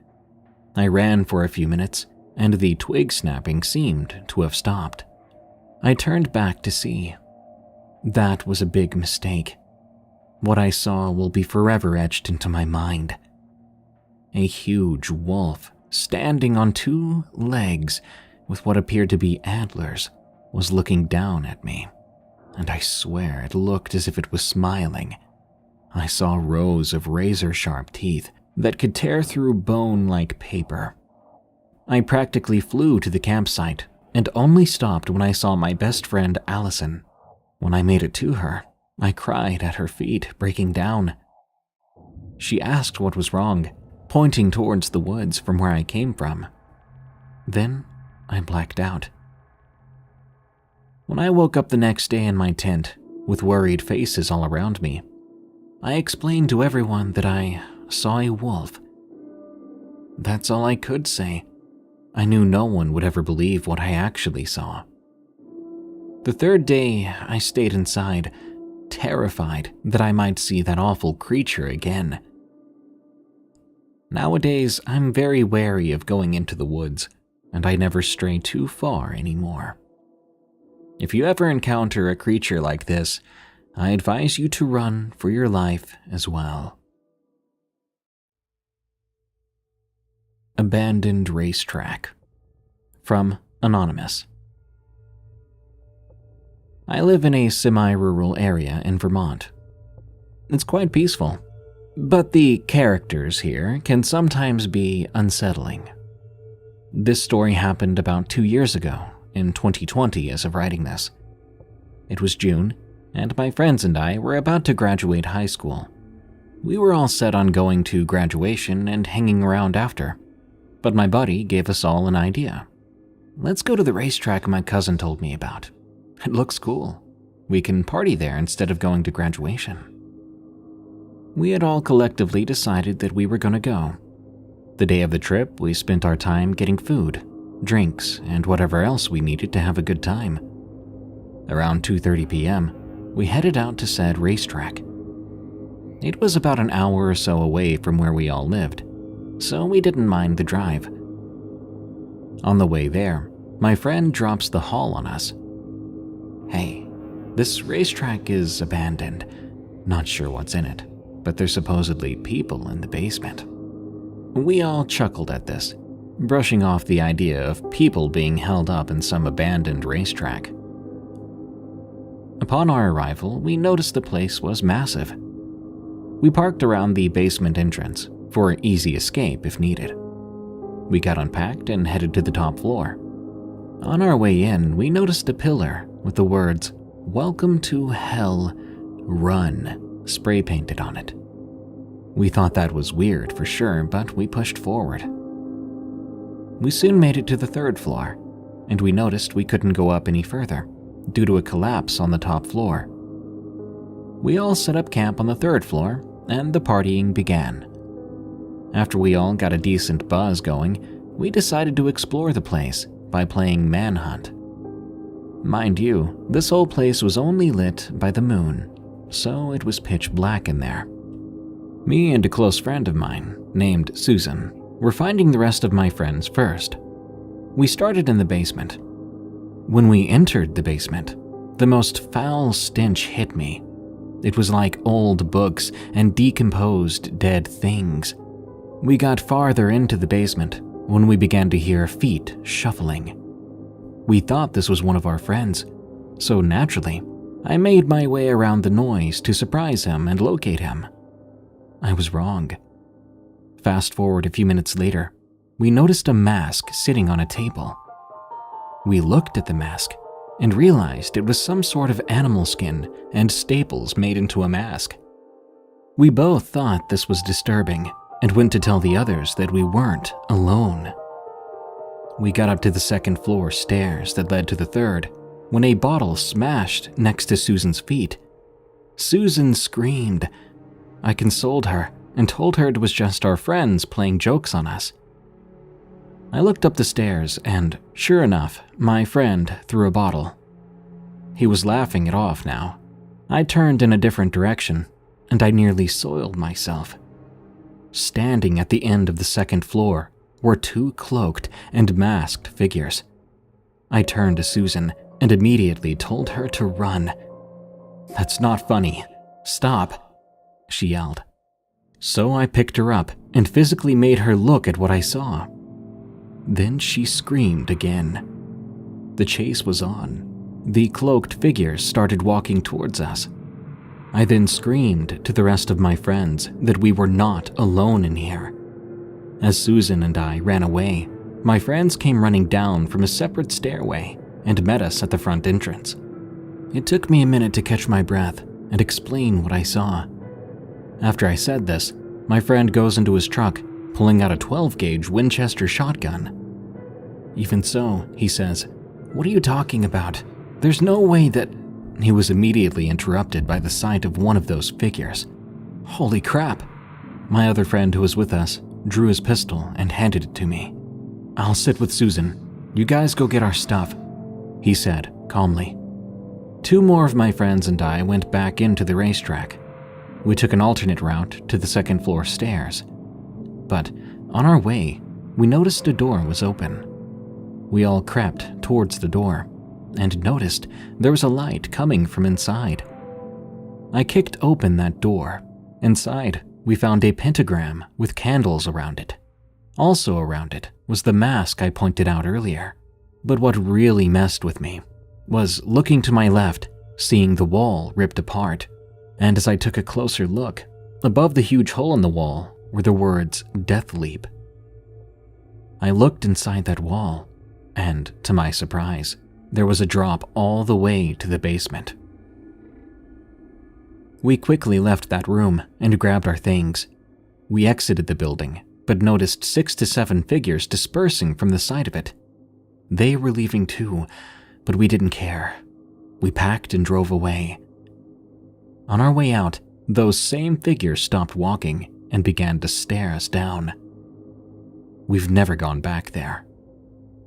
I ran for a few minutes, and the twig snapping seemed to have stopped. I turned back to see. That was a big mistake. What I saw will be forever etched into my mind. A huge wolf, standing on 2 legs with what appeared to be antlers, was looking down at me, and I swear it looked as if it was smiling. I saw rows of razor-sharp teeth that could tear through bone like paper. I practically flew to the campsite and only stopped when I saw my best friend Allison. When I made it to her, I cried at her feet, breaking down. She asked what was wrong, pointing towards the woods from where I came from. Then I blacked out. When I woke up the next day in my tent, with worried faces all around me, I explained to everyone that I saw a wolf. That's all I could say. I knew no one would ever believe what I actually saw. The 3rd day, I stayed inside, terrified that I might see that awful creature again. Nowadays, I'm very wary of going into the woods, and I never stray too far anymore. If you ever encounter a creature like this, I advise you to run for your life as well. Abandoned racetrack. From Anonymous. I live in a semi-rural area in Vermont. It's quite peaceful, but the characters here can sometimes be unsettling. This story happened about 2 years ago, in 2020 as of writing this. It was June, and my friends and I were about to graduate high school. We were all set on going to graduation and hanging around after, but my buddy gave us all an idea. Let's go to the racetrack my cousin told me about. It looks cool. We can party there instead of going to graduation. We had all collectively decided that we were going to go. The day of the trip, we spent our time getting food, drinks, and whatever else we needed to have a good time. Around 2:30 p.m., we headed out to said racetrack. It was about an hour or so away from where we all lived, so we didn't mind the drive. On the way there, my friend drops the haul on us. Hey, this racetrack is abandoned. Not sure what's in it, but there's supposedly people in the basement. We all chuckled at this, brushing off the idea of people being held up in some abandoned racetrack. Upon our arrival, we noticed the place was massive. We parked around the basement entrance for easy escape if needed. We got unpacked and headed to the top floor. On our way in, we noticed a pillar with the words, "Welcome to Hell, Run," spray painted on it. We thought that was weird for sure, but we pushed forward. We soon made it to the 3rd floor, and we noticed we couldn't go up any further due to a collapse on the top floor. We all set up camp on the 3rd floor, and the partying began. After we all got a decent buzz going, we decided to explore the place by playing Manhunt. Mind you, this whole place was only lit by the moon, so it was pitch black in there. Me and a close friend of mine, named Susan, were finding the rest of my friends first. We started in the basement. When we entered the basement, the most foul stench hit me. It was like old books and decomposed dead things. We got farther into the basement when we began to hear feet shuffling. We thought this was one of our friends, so naturally, I made my way around the noise to surprise him and locate him. I was wrong. Fast forward a few minutes later, we noticed a mask sitting on a table. We looked at the mask and realized it was some sort of animal skin and staples made into a mask. We both thought this was disturbing and went to tell the others that we weren't alone. We got up to the 2nd floor stairs that led to the 3rd when a bottle smashed next to Susan's feet. Susan screamed. I consoled her and told her it was just our friends playing jokes on us. I looked up the stairs and, sure enough, my friend threw a bottle. He was laughing it off now. I turned in a different direction, and I nearly soiled myself. Standing at the end of the second floor were two cloaked and masked figures. I turned to Susan and immediately told her to run. "That's not funny. Stop," she yelled. So I picked her up and physically made her look at what I saw. Then she screamed again. The chase was on. The cloaked figures started walking towards us. I then screamed to the rest of my friends that we were not alone in here. As Susan and I ran away, my friends came running down from a separate stairway and met us at the front entrance. It took me a minute to catch my breath and explain what I saw. After I said this, my friend goes into his truck, pulling out a 12-gauge Winchester shotgun. "Even so," he says, "what are you talking about? There's no way that—" He was immediately interrupted by the sight of one of those figures. Holy crap! My other friend who was with us drew his pistol and handed it to me. "I'll sit with Susan. You guys go get our stuff," he said calmly. Two more of my friends and I went back into the racetrack. We took an alternate route to the second floor stairs. But on our way, we noticed a door was open. We all crept towards the door and noticed there was a light coming from inside. I kicked open that door. Inside, we found a pentagram with candles around it. Also around it was the mask I pointed out earlier. But what really messed with me was looking to my left, seeing the wall ripped apart, and as I took a closer look, above the huge hole in the wall were the words "Death Leap." I looked inside that wall, and to my surprise, there was a drop all the way to the basement. We quickly left that room and grabbed our things. We exited the building, but noticed 6 to 7 figures dispersing from the side of it. They were leaving too, but we didn't care. We packed and drove away. On our way out, those same figures stopped walking and began to stare us down. We've never gone back there.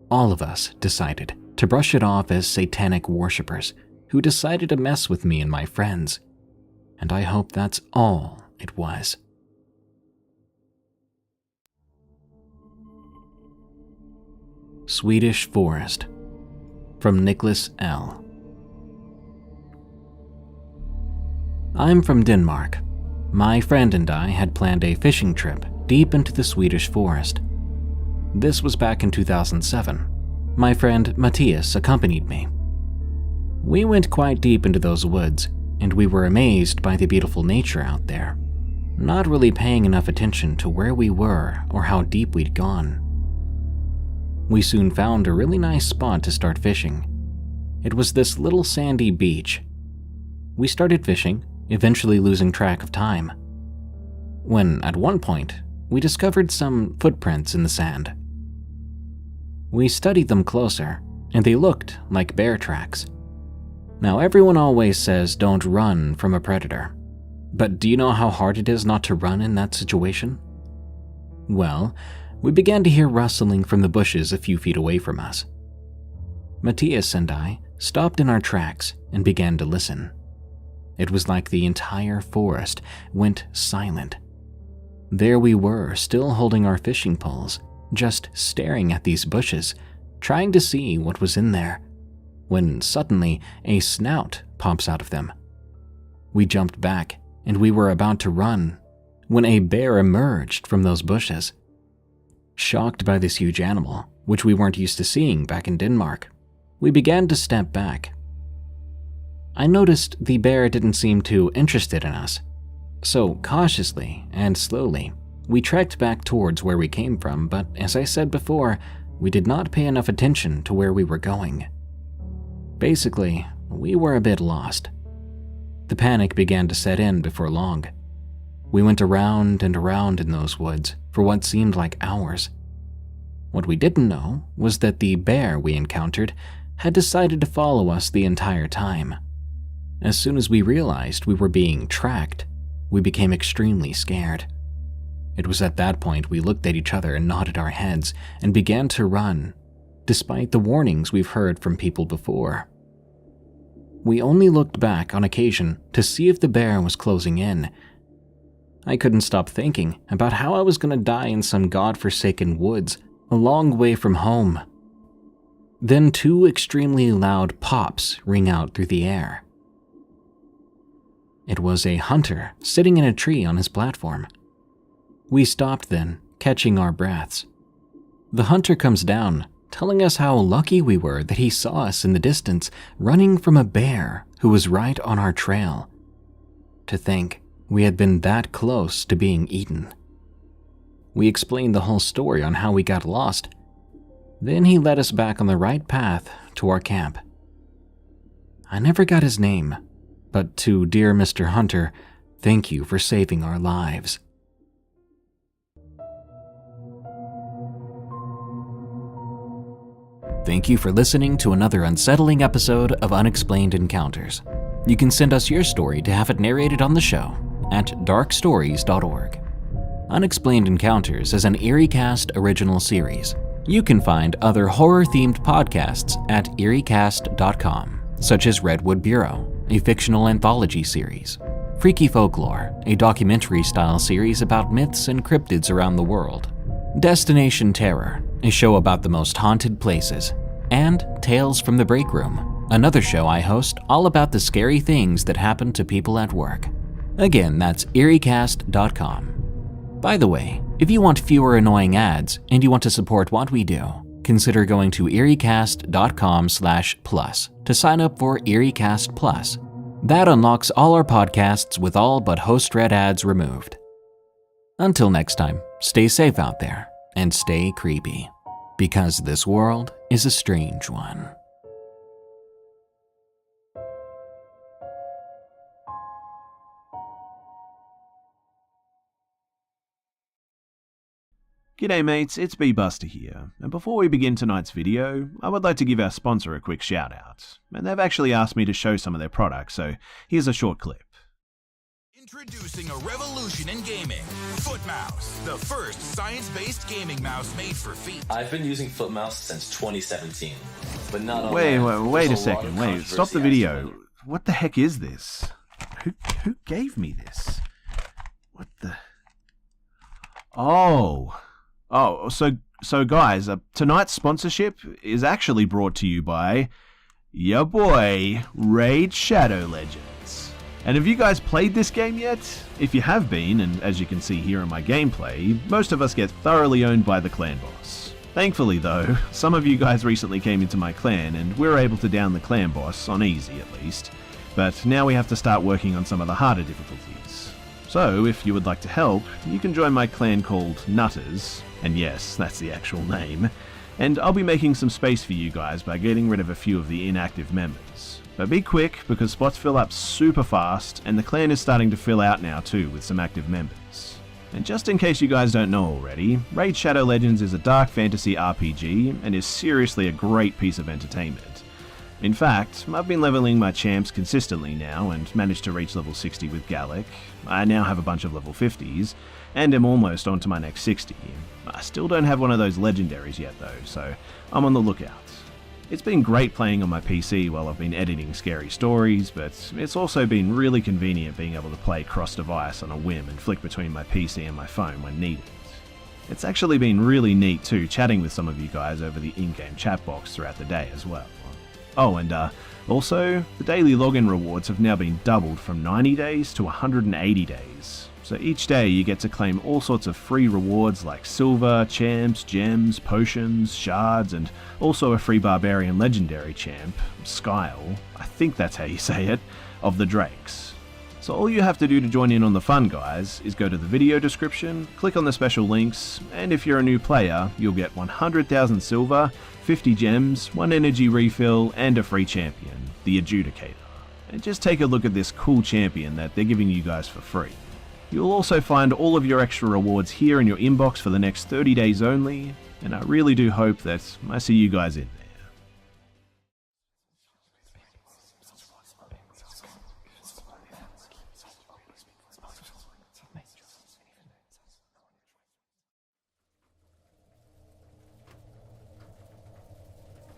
All of us decided to brush it off as satanic worshippers who decided to mess with me and my friends. And I hope that's all it was. Swedish Forest, from Nicholas L. I'm from Denmark. My friend and I had planned a fishing trip deep into the Swedish forest. This was back in 2007. My friend Matthias accompanied me. We went quite deep into those woods, and we were amazed by the beautiful nature out there, not really paying enough attention to where we were or how deep we'd gone. We soon found a really nice spot to start fishing. It was this little sandy beach. We started fishing, eventually losing track of time, when at one point we discovered some footprints in the sand. We studied them closer, and they looked like bear tracks. Now, everyone always says don't run from a predator, but do you know how hard it is not to run in that situation? Well, we began to hear rustling from the bushes a few feet away from us. Matthias and I stopped in our tracks and began to listen. It was like the entire forest went silent. There we were, still holding our fishing poles, just staring at these bushes, trying to see what was in there, when suddenly a snout pops out of them. We jumped back, and we were about to run, when a bear emerged from those bushes. Shocked by this huge animal, which we weren't used to seeing back in Denmark, we began to step back. I noticed the bear didn't seem too interested in us, so cautiously and slowly, we trekked back towards where we came from, but as I said before, we did not pay enough attention to where we were going. Basically, we were a bit lost. The panic began to set in before long. We went around and around in those woods for what seemed like hours. What we didn't know was that the bear we encountered had decided to follow us the entire time. As soon as we realized we were being tracked, we became extremely scared. It was at that point we looked at each other and nodded our heads and began to run, despite the warnings we've heard from people before. We only looked back on occasion to see if the bear was closing in. I couldn't stop thinking about how I was going to die in some godforsaken woods a long way from home. Then two extremely loud pops ring out through the air. It was a hunter sitting in a tree on his platform. We stopped then, catching our breaths. The hunter comes down, telling us how lucky we were that he saw us in the distance running from a bear who was right on our trail. To think we had been that close to being eaten. We explained the whole story on how we got lost. Then he led us back on the right path to our camp. I never got his name, but to dear Mr. Hunter, thank you for saving our lives. Thank you for listening to another unsettling episode of Unexplained Encounters. You can send us your story to have it narrated on the show at darkstories.org. Unexplained Encounters is an EerieCast original series. You can find other horror-themed podcasts at eeriecast.com, such as Redwood Bureau, a fictional anthology series, Freaky Folklore, a documentary-style series about myths and cryptids around the world, Destination Terror, a show about the most haunted places, and Tales from the Break Room, another show I host all about the scary things that happen to people at work. Again, that's eeriecast.com. By the way, if you want fewer annoying ads and you want to support what we do, consider going to eeriecast.com/plus to sign up for EerieCast Plus. That unlocks all our podcasts with all but host-read ads removed. Until next time, stay safe out there and stay creepy, because this world is a strange one. G'day mates, it's B-Buster here, and before we begin tonight's video, I would like to give our sponsor a quick shout out, and they've actually asked me to show some of their products, so here's a short clip. Introducing a revolution in gaming, FootMouse, the first science-based gaming mouse made for feet. I've been using FootMouse since 2017, but not on Wait a second, stop the video. What the heck is this? Who gave me this? What the... So guys, tonight's sponsorship is actually brought to you by your boy, Raid Shadow Legends. And have you guys played this game yet? If you have been, and as you can see here in my gameplay, most of us get thoroughly owned by the clan boss. Thankfully though, some of you guys recently came into my clan and we were able to down the clan boss, on easy at least. But now we have to start working on some of the harder difficulties. So, if you would like to help, you can join my clan called Nutters, and yes, that's the actual name, and I'll be making some space for you guys by getting rid of a few of the inactive members. But be quick, because spots fill up super fast, and the clan is starting to fill out now too with some active members. And just in case you guys don't know already, Raid Shadow Legends is a dark fantasy RPG, and is seriously a great piece of entertainment. In fact, I've been leveling my champs consistently now and managed to reach level 60 with Gallic. I now have a bunch of level 50s, and am almost on to my next 60. I still don't have one of those legendaries yet though, so I'm on the lookout. It's been great playing on my PC while I've been editing scary stories, but it's also been really convenient being able to play cross-device on a whim and flick between my PC and my phone when needed. It's actually been really neat too, chatting with some of you guys over the in-game chat box throughout the day as well. Oh, and also, the daily login rewards have now been doubled from 90 days to 180 days. So each day you get to claim all sorts of free rewards like silver, champs, gems, potions, shards, and also a free barbarian legendary champ, Skyle, I think that's how you say it, of the Drakes. So all you have to do to join in on the fun, guys, is go to the video description, click on the special links, and if you're a new player, you'll get 100,000 silver, 50 gems, 1 energy refill, and a free champion, the Adjudicator. And just take a look at this cool champion that they're giving you guys for free. You'll also find all of your extra rewards here in your inbox for the next 30 days only, and I really do hope that I see you guys in there.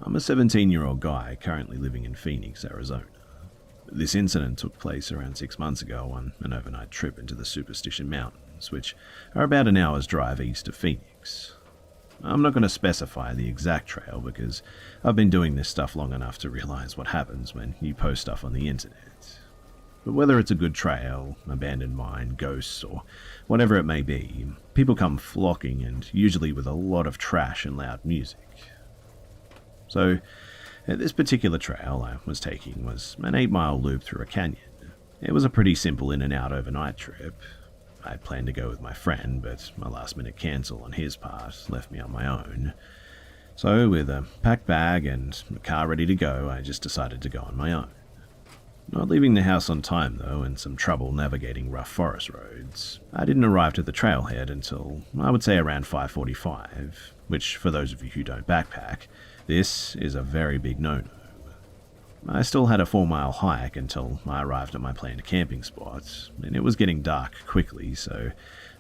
I'm a 17-year-old guy currently living in Phoenix, Arizona. This incident took place around 6 months ago on an overnight trip into the Superstition Mountains, which are about an hour's drive east of Phoenix. I'm not going to specify the exact trail because I've been doing this stuff long enough to realize what happens when you post stuff on the internet. But whether it's a good trail, abandoned mine, ghosts, or whatever it may be, people come flocking and usually with a lot of trash and loud music. So, this particular trail I was taking was an 8-mile loop through a canyon. It was a pretty simple in and out overnight trip. I planned to go with my friend, but a last-minute cancel on his part left me on my own. So, with a packed bag and a car ready to go, I just decided to go on my own. Not leaving the house on time, though, and some trouble navigating rough forest roads. I didn't arrive to the trailhead until, I would say, around 5:45, which, for those of you who don't backpack, this is a very big no-no. I still had a 4-mile hike until I arrived at my planned camping spot, and it was getting dark quickly, so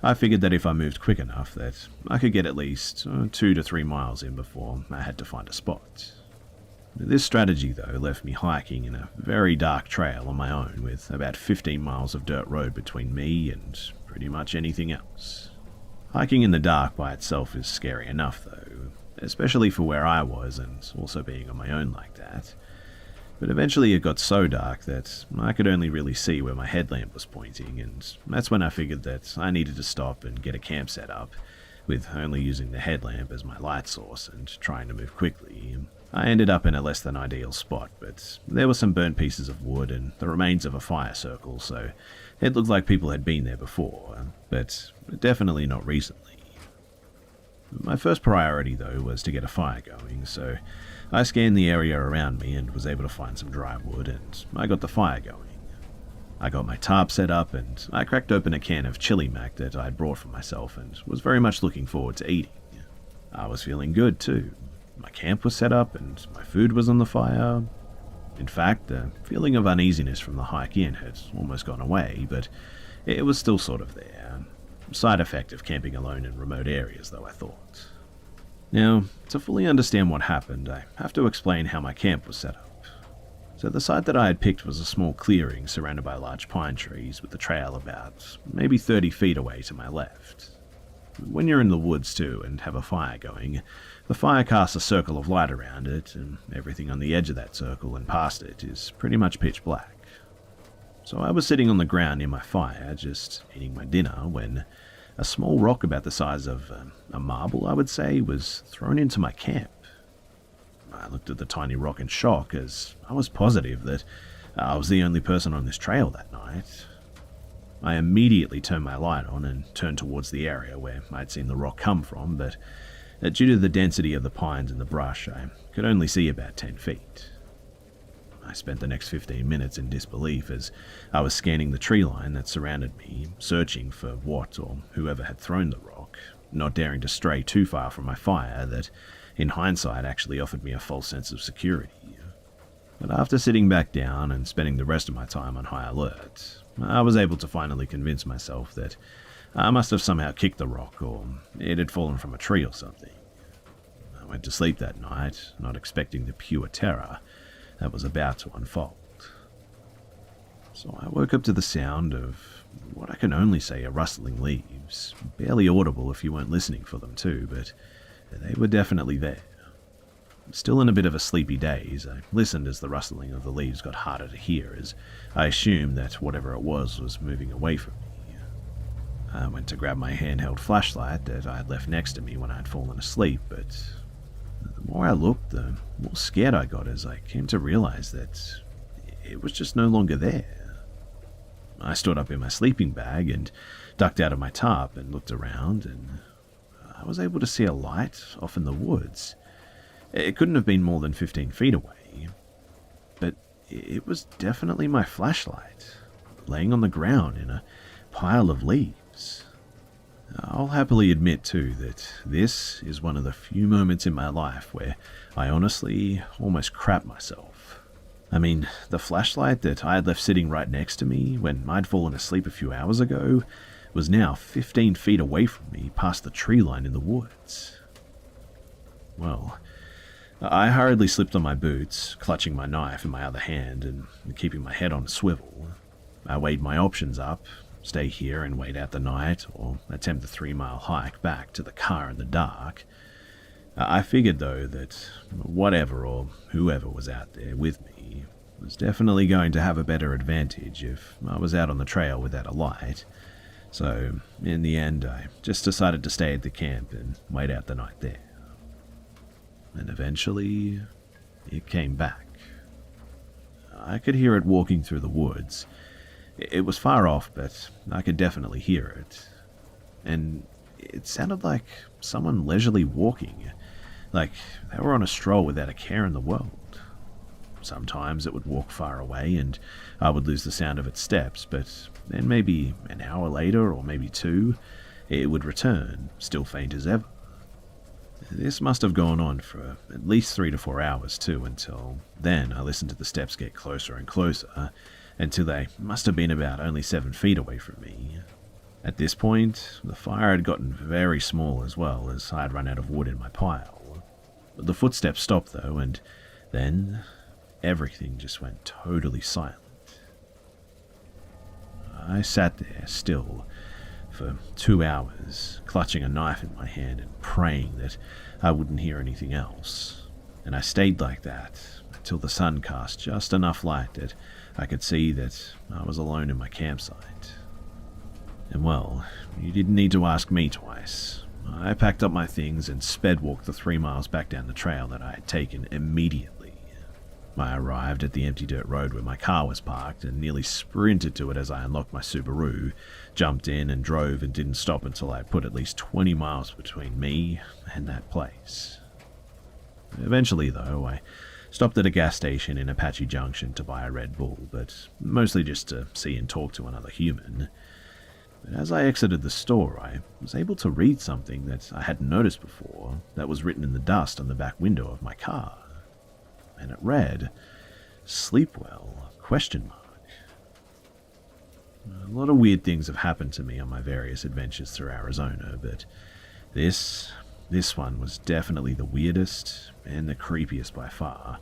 I figured that if I moved quick enough that I could get at least 2 to 3 miles in before I had to find a spot. This strategy, though, left me hiking in a very dark trail on my own with about 15 miles of dirt road between me and pretty much anything else. Hiking in the dark by itself is scary enough, though, especially for where I was and also being on my own like that. But eventually it got so dark that I could only really see where my headlamp was pointing, and that's when I figured that I needed to stop and get a camp set up, with only using the headlamp as my light source and trying to move quickly. I ended up in a less than ideal spot, but there were some burnt pieces of wood and the remains of a fire circle, so it looked like people had been there before, but definitely not recently. My first priority, though, was to get a fire going, so I scanned the area around me and was able to find some dry wood, and I got the fire going. I got my tarp set up, and I cracked open a can of chili mac that I'd brought for myself and was very much looking forward to eating. I was feeling good, too. My camp was set up, and my food was on the fire. In fact, the feeling of uneasiness from the hike in had almost gone away, but it was still sort of there. Side effect of camping alone in remote areas, though, I thought. Now, to fully understand what happened, I have to explain how my camp was set up. So the site that I had picked was a small clearing surrounded by large pine trees with the trail about maybe 30 feet away to my left. When you're in the woods too and have a fire going, the fire casts a circle of light around it, and everything on the edge of that circle and past it is pretty much pitch black. So I was sitting on the ground near my fire, just eating my dinner, when a small rock about the size of a marble, I would say, was thrown into my camp. I looked at the tiny rock in shock, as I was positive that I was the only person on this trail that night. I immediately turned my light on and turned towards the area where I'd seen the rock come from, but due to the density of the pines and the brush, I could only see about 10 feet. I spent the next 15 minutes in disbelief as I was scanning the tree line that surrounded me, searching for what or whoever had thrown the rock, not daring to stray too far from my fire that, in hindsight, actually offered me a false sense of security. But after sitting back down and spending the rest of my time on high alert, I was able to finally convince myself that I must have somehow kicked the rock, or it had fallen from a tree or something. I went to sleep that night, not expecting the pure terror that was about to unfold. So I woke up to the sound of what I can only say are rustling leaves, barely audible if you weren't listening for them too, but they were definitely there. Still in a bit of a sleepy daze, I listened as the rustling of the leaves got harder to hear, as I assumed that whatever it was moving away from me. I went to grab my handheld flashlight that I had left next to me when I had fallen asleep, but the more I looked, the more scared I got as I came to realize that it was just no longer there. I stood up in my sleeping bag and ducked out of my tarp and looked around, and I was able to see a light off in the woods. It couldn't have been more than 15 feet away, but it was definitely my flashlight, laying on the ground in a pile of leaves. I'll happily admit, too, that this is one of the few moments in my life where I honestly almost crapped myself. I mean, the flashlight that I had left sitting right next to me when I'd fallen asleep a few hours ago was now 15 feet away from me past the tree line in the woods. Well, I hurriedly slipped on my boots, clutching my knife in my other hand and keeping my head on a swivel. I weighed my options up, stay here and wait out the night, or attempt the 3-mile hike back to the car in the dark. I figured, though, that whatever or whoever was out there with me was definitely going to have a better advantage if I was out on the trail without a light. So, in the end, I just decided to stay at the camp and wait out the night there. And eventually, it came back. I could hear it walking through the woods. It was far off, but I could definitely hear it. And it sounded like someone leisurely walking, like they were on a stroll without a care in the world. Sometimes it would walk far away and I would lose the sound of its steps, but then maybe an hour later, or maybe 2, it would return, still faint as ever. This must have gone on for at least 3 to 4 hours too, until then I listened to the steps get closer and closer, until they must have been about only 7 feet away from me. At this point, the fire had gotten very small as well, as I had run out of wood in my pile. The footsteps stopped though, and then everything just went totally silent. I sat there still for 2 hours, clutching a knife in my hand and praying that I wouldn't hear anything else. And I stayed like that until the sun cast just enough light that I could see that I was alone in my campsite. And well, you didn't need to ask me twice. I packed up my things and sped walked the 3 miles back down the trail that I had taken immediately. I arrived at the empty dirt road where my car was parked and nearly sprinted to it as I unlocked my Subaru, jumped in and drove and didn't stop until I had put at least 20 miles between me and that place. Eventually, though, I stopped at a gas station in Apache Junction to buy a Red Bull, but mostly just to see and talk to another human. But as I exited the store, I was able to read something that I hadn't noticed before that was written in the dust on the back window of my car. And it read, "Sleep well?" A lot of weird things have happened to me on my various adventures through Arizona, but this one was definitely the weirdest and the creepiest by far.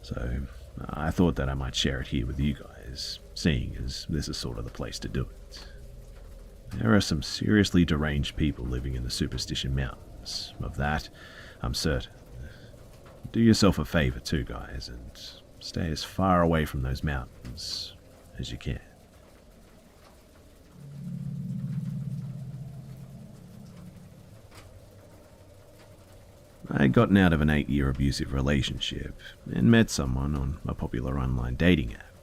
So I thought that I might share it here with you guys, seeing as this is sort of the place to do it. There are some seriously deranged people living in the Superstition Mountains. Of that, I'm certain. Do yourself a favor too, guys, and stay as far away from those mountains as you can. I had gotten out of an 8-year abusive relationship and met someone on a popular online dating app.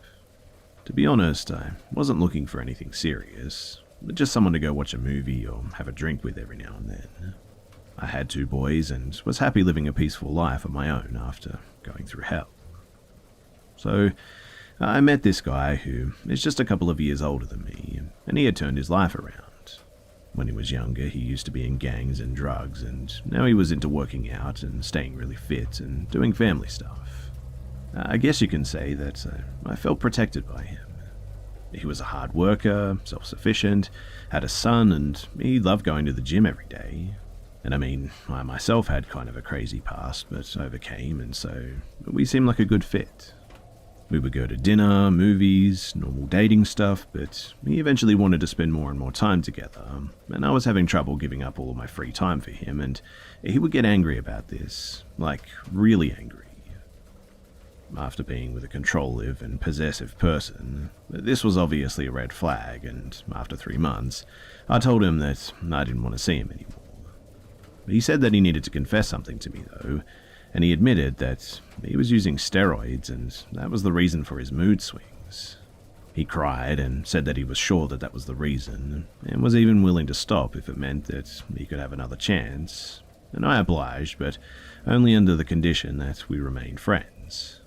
To be honest, I wasn't looking for anything serious, but just someone to go watch a movie or have a drink with every now and then. I had 2 boys and was happy living a peaceful life of my own after going through hell. So I met this guy who is just a couple of years older than me, and he had turned his life around. When he was younger, he used to be in gangs and drugs, and now he was into working out and staying really fit and doing family stuff. I guess you can say that I felt protected by him. He was a hard worker, self-sufficient, had a son, and he loved going to the gym every day. And I mean, I myself had kind of a crazy past, but overcame, and so we seemed like a good fit. We would go to dinner, movies, normal dating stuff, but he eventually wanted to spend more and more time together, and I was having trouble giving up all of my free time for him, and he would get angry about this, like really angry. After being with a controlling and possessive person, this was obviously a red flag, and after 3 months, I told him that I didn't want to see him anymore. He said that he needed to confess something to me, though, and he admitted that he was using steroids, and that was the reason for his mood swings. He cried and said that he was sure that that was the reason, and was even willing to stop if it meant that he could have another chance, and I obliged, but only under the condition that we remained friends.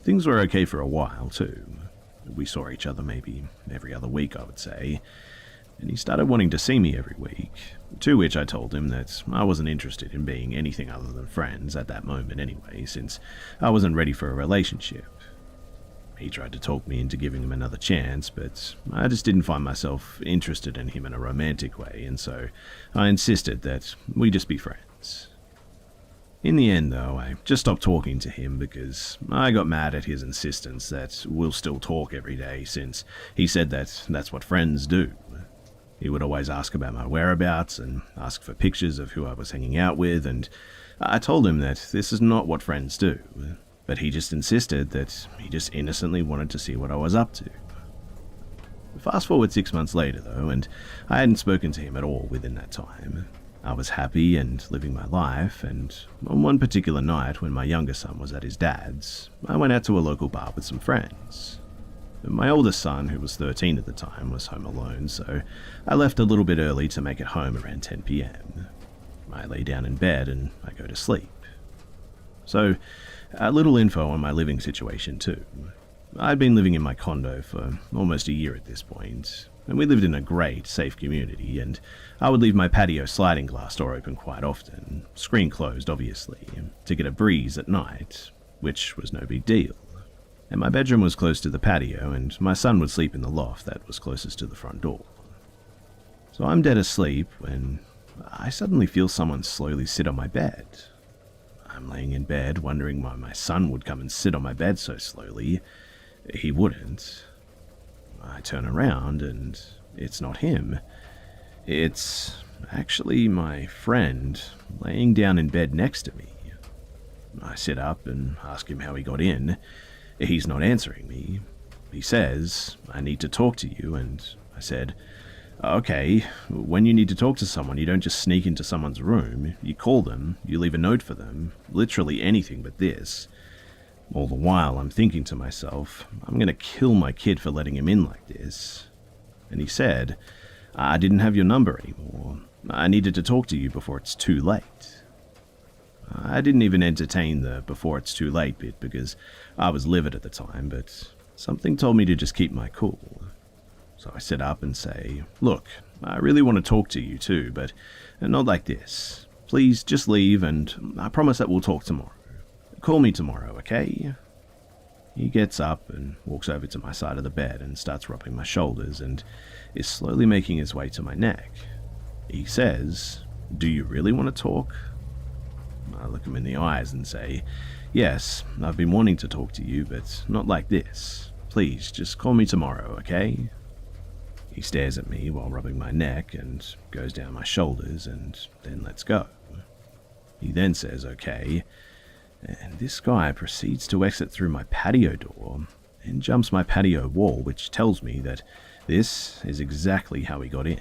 Things were okay for a while, too. We saw each other maybe every other week, I would say, and he started wanting to see me every week, to which I told him that I wasn't interested in being anything other than friends at that moment anyway, since I wasn't ready for a relationship. He tried to talk me into giving him another chance, but I just didn't find myself interested in him in a romantic way, and so I insisted that we just be friends. In the end, though, I just stopped talking to him because I got mad at his insistence that we'll still talk every day, since he said that that's what friends do. He would always ask about my whereabouts and ask for pictures of who I was hanging out with, and I told him that this is not what friends do, but he just insisted that he just innocently wanted to see what I was up to. Fast forward 6 months later, though, and I hadn't spoken to him at all within that time. I was happy and living my life, and on one particular night when my younger son was at his dad's, I went out to a local bar with some friends. My oldest son, who was 13 at the time, was home alone, so I left a little bit early to make it home around 10 p.m. I lay down in bed and I go to sleep. So, a little info on my living situation too. I'd been living in my condo for almost a year at this point, and we lived in a great, safe community, and I would leave my patio sliding glass door open quite often, screen closed obviously, to get a breeze at night, which was no big deal. And my bedroom was close to the patio, and my son would sleep in the loft that was closest to the front door. So I'm dead asleep when I suddenly feel someone slowly sit on my bed. I'm laying in bed wondering why my son would come and sit on my bed so slowly. He wouldn't. I turn around and it's not him. It's actually my friend laying down in bed next to me. I sit up and ask him how he got in. He's not answering me. He says, "I need to talk to you," and I said, "Okay, when you need to talk to someone, you don't just sneak into someone's room. You call them, you leave a note for them, literally anything but this." All the while, I'm thinking to myself, I'm going to kill my kid for letting him in like this. And he said, "I didn't have your number anymore. I needed to talk to you before it's too late." I didn't even entertain the "before it's too late" bit because I was livid at the time, but something told me to just keep my cool. So I sit up and say, "Look, I really want to talk to you too, but not like this. Please just leave, and I promise that we'll talk tomorrow. Call me tomorrow, okay?" He gets up and walks over to my side of the bed and starts rubbing my shoulders and is slowly making his way to my neck. He says, "Do you really want to talk?" I look him in the eyes and say, "Yes, I've been wanting to talk to you, but not like this. Please, just call me tomorrow, okay?" He stares at me while rubbing my neck and goes down my shoulders and then lets go. He then says, "Okay," and this guy proceeds to exit through my patio door and jumps my patio wall, which tells me that this is exactly how he got in.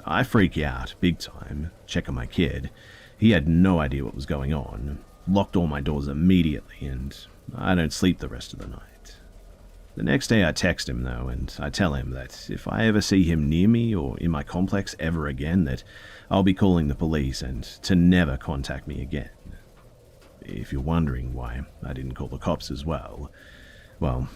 I freak out big time, check on my kid. He had no idea what was going on, locked all my doors immediately, and I don't sleep the rest of the night. The next day I text him though, and I tell him that if I ever see him near me or in my complex ever again, that I'll be calling the police and to never contact me again. If you're wondering why I didn't call the cops as well,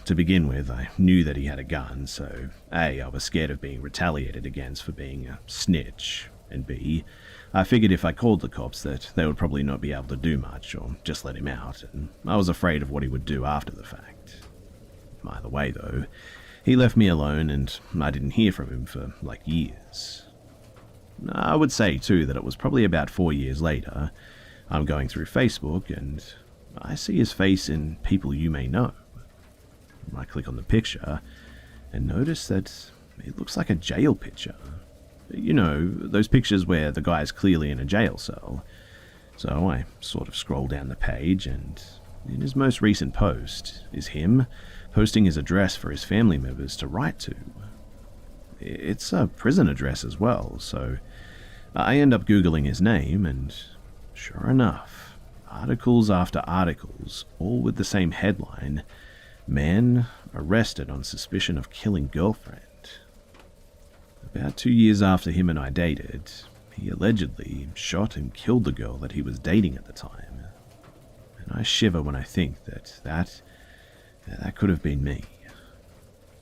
to begin with, I knew that he had a gun, so A, I was scared of being retaliated against for being a snitch, and B, I figured if I called the cops that they would probably not be able to do much or just let him out, and I was afraid of what he would do after the fact. Either way though, he left me alone and I didn't hear from him for like years. I would say too that it was probably about 4 years later. I'm going through Facebook and I see his face in People You May Know. I click on the picture and notice that it looks like a jail picture. You know, those pictures where the guy is clearly in a jail cell. So I sort of scroll down the page and in his most recent post is him posting his address for his family members to write to. It's a prison address as well, so I end up Googling his name and sure enough, articles after articles, all with the same headline, "Man arrested on suspicion of killing girlfriend." About 2 years after him and I dated, he allegedly shot and killed the girl that he was dating at the time. And I shiver when I think that could have been me.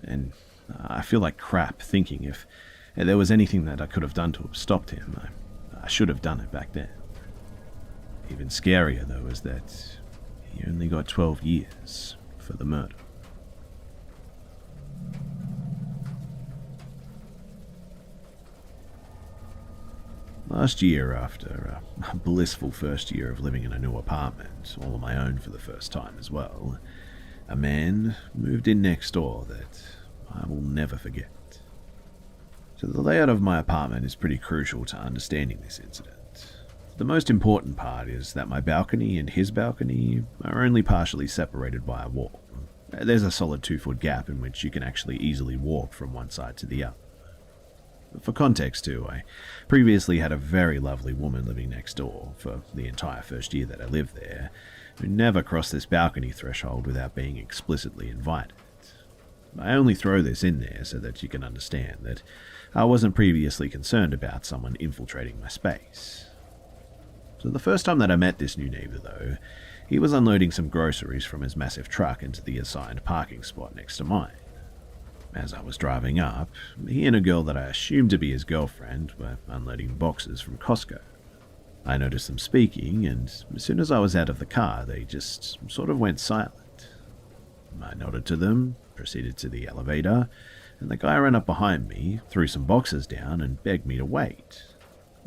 And I feel like crap thinking if there was anything that I could have done to have stopped him, I should have done it back then. Even scarier, though, is that he only got 12 years for the murder. Last year, after a blissful first year of living in a new apartment, all on my own for the first time as well, a man moved in next door that I will never forget. So the layout of my apartment is pretty crucial to understanding this incident. The most important part is that my balcony and his balcony are only partially separated by a wall. There's a solid 2-foot gap in which you can actually easily walk from one side to the other. For context too, I previously had a very lovely woman living next door for the entire first year that I lived there, who never crossed this balcony threshold without being explicitly invited. I only throw this in there so that you can understand that I wasn't previously concerned about someone infiltrating my space. So the first time that I met this new neighbor though, he was unloading some groceries from his massive truck into the assigned parking spot next to mine. As I was driving up, he and a girl that I assumed to be his girlfriend were unloading boxes from Costco. I noticed them speaking, and as soon as I was out of the car, they just sort of went silent. I nodded to them, proceeded to the elevator, and the guy ran up behind me, threw some boxes down, and begged me to wait.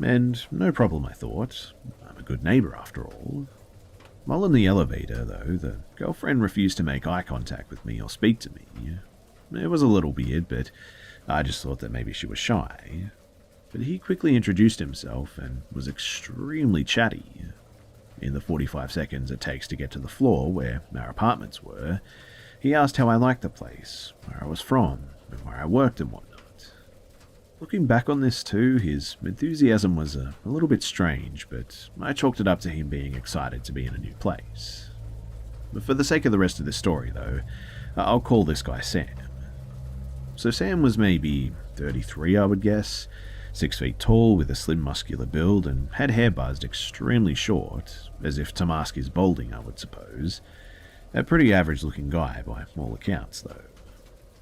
And no problem, I thought. I'm a good neighbor after all. While in the elevator, though, the girlfriend refused to make eye contact with me or speak to me. It was a little weird, but I just thought that maybe she was shy. But he quickly introduced himself and was extremely chatty. In the 45 seconds it takes to get to the floor where our apartments were, he asked how I liked the place, where I was from, and where I worked and whatnot. Looking back on this too, his enthusiasm was a little bit strange, but I chalked it up to him being excited to be in a new place. But for the sake of the rest of this story though, I'll call this guy Sam. So Sam was maybe 33, I would guess, 6 feet tall with a slim muscular build and had hair buzzed extremely short, as if to mask his balding, I would suppose. A pretty average looking guy by all accounts though.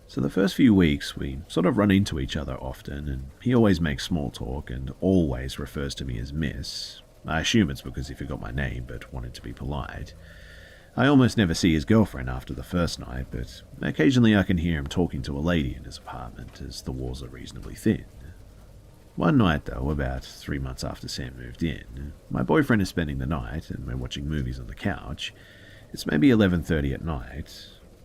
So the first few weeks we sort of run into each other often, and he always makes small talk and always refers to me as Miss. I assume it's because he forgot my name but wanted to be polite. I almost never see his girlfriend after the first night, but occasionally I can hear him talking to a lady in his apartment as the walls are reasonably thin. One night though, about 3 months after Sam moved in, my boyfriend is spending the night and we're watching movies on the couch. It's maybe 11:30 at night.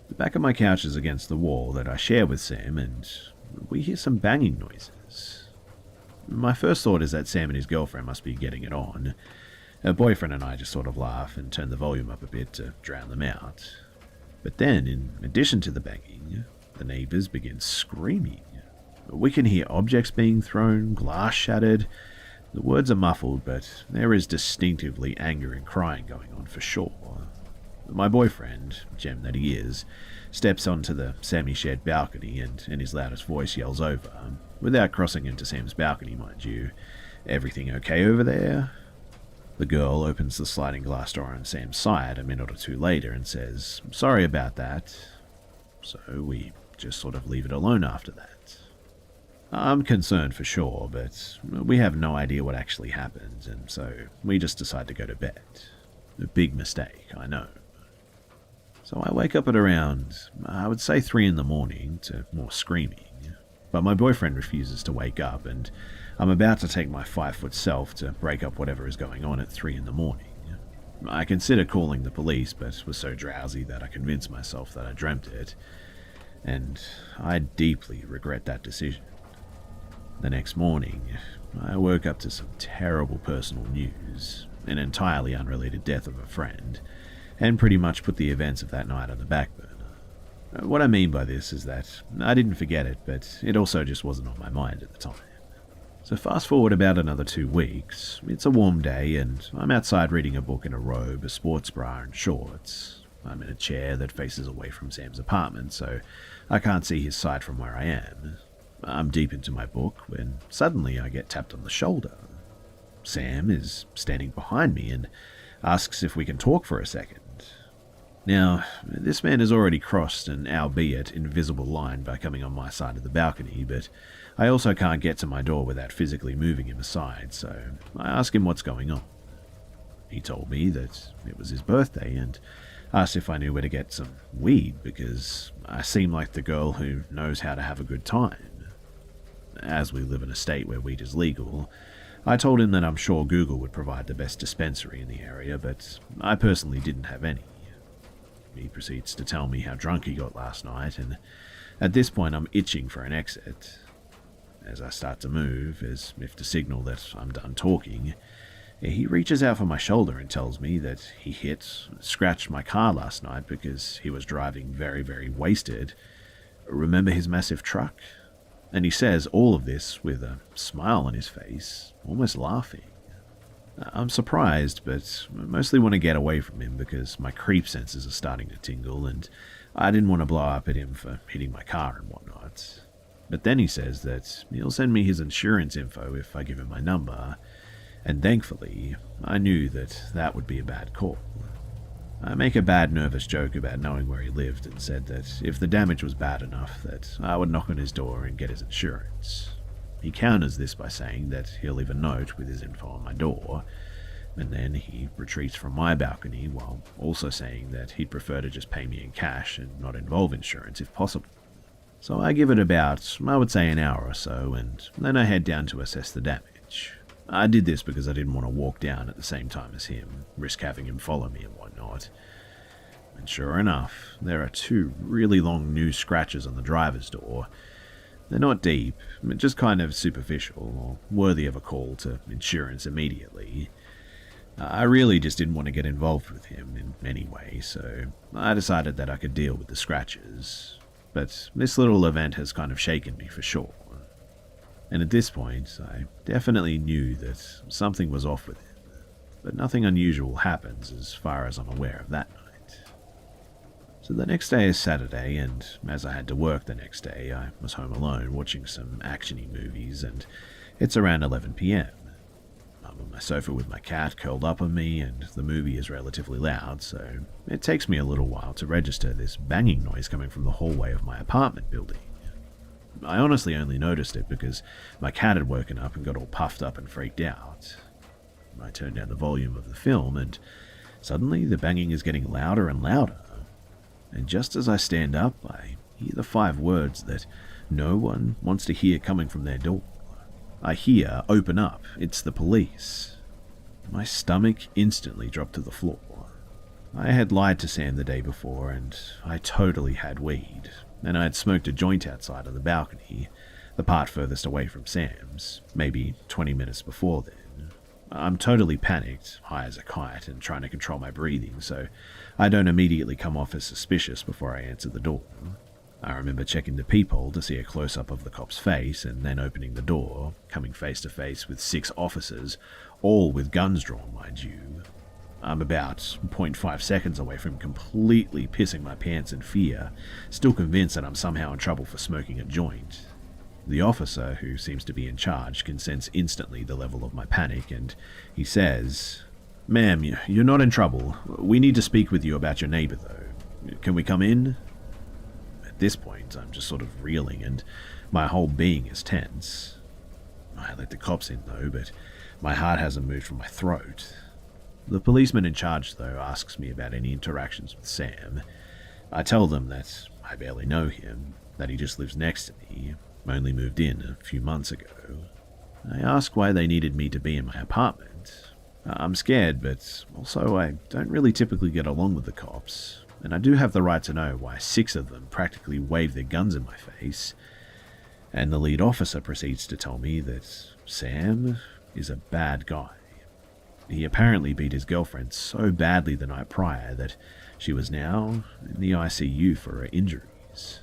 The back of my couch is against the wall that I share with Sam, and we hear some banging noises. My first thought is that Sam and his girlfriend must be getting it on. Her boyfriend and I just sort of laugh and turn the volume up a bit to drown them out. But then, in addition to the banging, the neighbors begin screaming. We can hear objects being thrown, glass shattered. The words are muffled, but there is distinctively anger and crying going on for sure. My boyfriend, gem that he is, steps onto the semi-shared balcony and in his loudest voice yells over, without crossing into Sam's balcony, mind you, "Everything okay over there?" The girl opens the sliding glass door on Sam's side a minute or two later and says, "Sorry about that." So we just sort of leave it alone after that. I'm concerned for sure, but we have no idea what actually happened, and so we just decide to go to bed. A big mistake, I know. So I wake up at around, I would say 3 in the morning to more screaming. But my boyfriend refuses to wake up, and I'm about to take my 5-foot self to break up whatever is going on at 3 in the morning. I considered calling the police, but was so drowsy that I convinced myself that I dreamt it, and I deeply regret that decision. The next morning, I woke up to some terrible personal news, an entirely unrelated death of a friend, and pretty much put the events of that night on the back burner. What I mean by this is that I didn't forget it, but it also just wasn't on my mind at the time. So fast forward about another 2 weeks, it's a warm day and I'm outside reading a book in a robe, a sports bra and shorts. I'm in a chair that faces away from Sam's apartment, so I can't see his side from where I am. I'm deep into my book when suddenly I get tapped on the shoulder. Sam is standing behind me and asks if we can talk for a second. Now, this man has already crossed an albeit invisible line by coming on my side of the balcony, but I also can't get to my door without physically moving him aside, so I ask him what's going on. He told me that it was his birthday and asked if I knew where to get some weed because I seem like the girl who knows how to have a good time. As we live in a state where weed is legal, I told him that I'm sure Google would provide the best dispensary in the area, but I personally didn't have any. He proceeds to tell me how drunk he got last night, and at this point I'm itching for an exit. As I start to move, as if to signal that I'm done talking, he reaches out for my shoulder and tells me that he scratched my car last night because he was driving very, very wasted. Remember his massive truck? And he says all of this with a smile on his face, almost laughing. I'm surprised, but mostly want to get away from him because my creep senses are starting to tingle, and I didn't want to blow up at him for hitting my car and whatnot. But then he says that he'll send me his insurance info if I give him my number, and thankfully, I knew that that would be a bad call. I make a bad nervous joke about knowing where he lived and said that if the damage was bad enough that I would knock on his door and get his insurance. He counters this by saying that he'll leave a note with his info on my door, and then he retreats from my balcony while also saying that he'd prefer to just pay me in cash and not involve insurance if possible. So I give it about, I would say, an hour or so, and then I head down to assess the damage. I did this because I didn't want to walk down at the same time as him, risk having him follow me and whatnot. And sure enough, there are 2 really long new scratches on the driver's door. They're not deep, just kind of superficial, or worthy of a call to insurance immediately. I really just didn't want to get involved with him in any way, so I decided that I could deal with the scratches. But this little event has kind of shaken me for sure. And at this point, I definitely knew that something was off with him, but nothing unusual happens as far as I'm aware of that night. So the next day is Saturday, and as I had to work the next day, I was home alone watching some action-y movies, and it's around 11 p.m. I'm on my sofa with my cat curled up on me, and the movie is relatively loud, so it takes me a little while to register this banging noise coming from the hallway of my apartment building. I honestly only noticed it because my cat had woken up and got all puffed up and freaked out. I turned down the volume of the film, and suddenly the banging is getting louder and louder. And just as I stand up, I hear the 5 words that no one wants to hear coming from their door. I hear, "Open up, it's the police." My stomach instantly dropped to the floor. I had lied to Sam the day before, and I totally had weed, and I had smoked a joint outside on the balcony, the part furthest away from Sam's, maybe 20 minutes before then. I'm totally panicked, high as a kite, and trying to control my breathing, so I don't immediately come off as suspicious before I answer the door. I remember checking the peephole to see a close-up of the cop's face, and then opening the door, coming face to face with 6 officers, all with guns drawn, mind you. I'm about 0.5 seconds away from completely pissing my pants in fear, still convinced that I'm somehow in trouble for smoking a joint. The officer, who seems to be in charge, can sense instantly the level of my panic, and he says, "Ma'am, you're not in trouble. We need to speak with you about your neighbor, though. Can we come in?" At this point, I'm just sort of reeling, and my whole being is tense. I let the cops in, though, but my heart hasn't moved from my throat. The policeman in charge, though, asks me about any interactions with Sam. I tell them that I barely know him, that he just lives next to me, only moved in a few months ago. I ask why they needed me to be in my apartment. I'm scared, but also I don't really typically get along with the cops, and I do have the right to know why 6 of them practically wave their guns in my face. And the lead officer proceeds to tell me that Sam is a bad guy. He apparently beat his girlfriend so badly the night prior that she was now in the ICU for her injuries.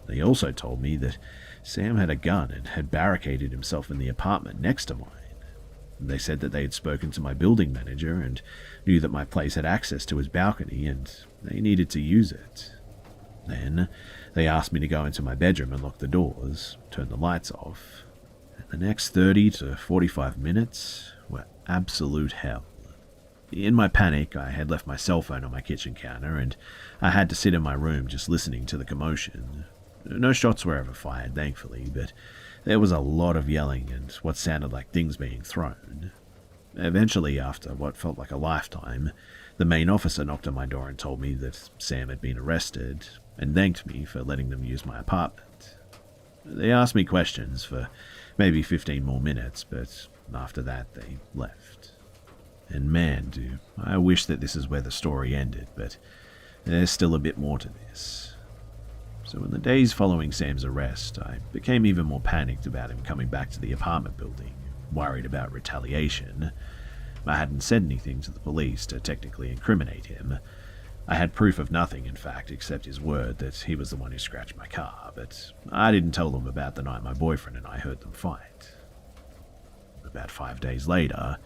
They also told me that Sam had a gun and had barricaded himself in the apartment next to mine. They said that they had spoken to my building manager and knew that my place had access to his balcony and they needed to use it. Then they asked me to go into my bedroom and lock the doors, turn the lights off. And the next 30 to 45 minutes were absolute hell. In my panic, I had left my cell phone on my kitchen counter and I had to sit in my room just listening to the commotion. No shots were ever fired, thankfully, but there was a lot of yelling and what sounded like things being thrown. Eventually, after what felt like a lifetime, the main officer knocked on my door and told me that Sam had been arrested and thanked me for letting them use my apartment. They asked me questions for maybe 15 more minutes, but after that, they left. And man, do I wish that this is where the story ended, but there's still a bit more to this. So in the days following Sam's arrest, I became even more panicked about him coming back to the apartment building, worried about retaliation. I hadn't said anything to the police to technically incriminate him. I had proof of nothing, in fact, except his word that he was the one who scratched my car, but I didn't tell them about the night my boyfriend and I heard them fight. About 5 days later,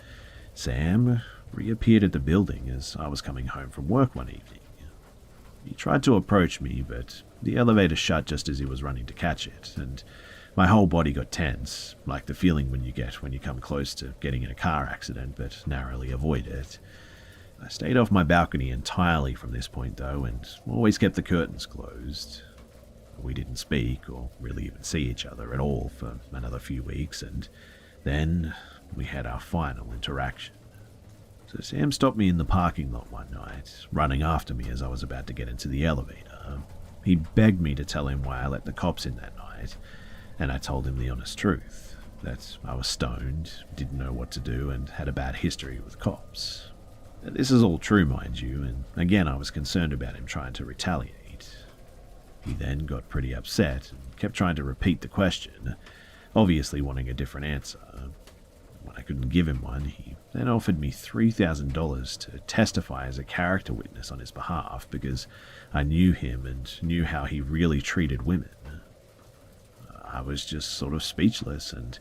Sam reappeared at the building as I was coming home from work one evening. He tried to approach me, but the elevator shut just as he was running to catch it, and my whole body got tense, like the feeling when you get when you come close to getting in a car accident but narrowly avoid it. I stayed off my balcony entirely from this point though, and always kept the curtains closed. We didn't speak or really even see each other at all for another few weeks, and then we had our final interaction. So Sam stopped me in the parking lot one night, running after me as I was about to get into the elevator. He begged me to tell him why I let the cops in that night, and I told him the honest truth, that I was stoned, didn't know what to do, and had a bad history with cops. This is all true, mind you, and again I was concerned about him trying to retaliate. He then got pretty upset and kept trying to repeat the question, obviously wanting a different answer. When I couldn't give him one, he then offered me $3,000 to testify as a character witness on his behalf because I knew him and knew how he really treated women. I was just sort of speechless and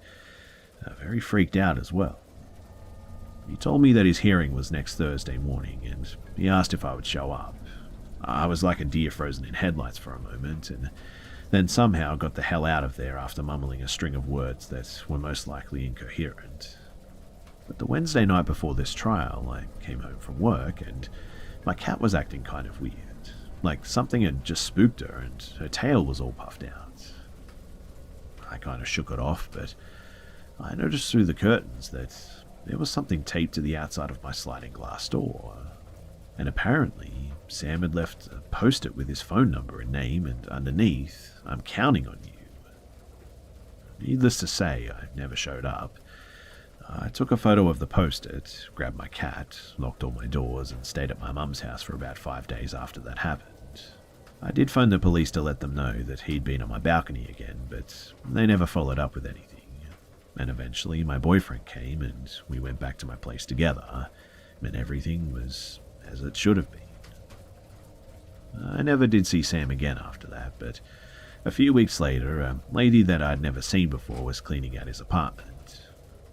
very freaked out as well. He told me that his hearing was next Thursday morning, and he asked if I would show up. I was like a deer frozen in headlights for a moment, and then somehow got the hell out of there after mumbling a string of words that were most likely incoherent. But the Wednesday night before this trial, I came home from work, and my cat was acting kind of weird, like something had just spooked her, and her tail was all puffed out. I kind of shook it off, but I noticed through the curtains that there was something taped to the outside of my sliding glass door, and apparently Sam had left a post-it with his phone number and name, and underneath, "I'm counting on you." Needless to say, I never showed up. I took a photo of the post-it, grabbed my cat, locked all my doors, and stayed at my mum's house for about 5 days after that happened. I did phone the police to let them know that he'd been on my balcony again, but they never followed up with anything. And eventually my boyfriend came and we went back to my place together, and everything was as it should have been. I never did see Sam again after that, but a few weeks later, a lady that I'd never seen before was cleaning out his apartment.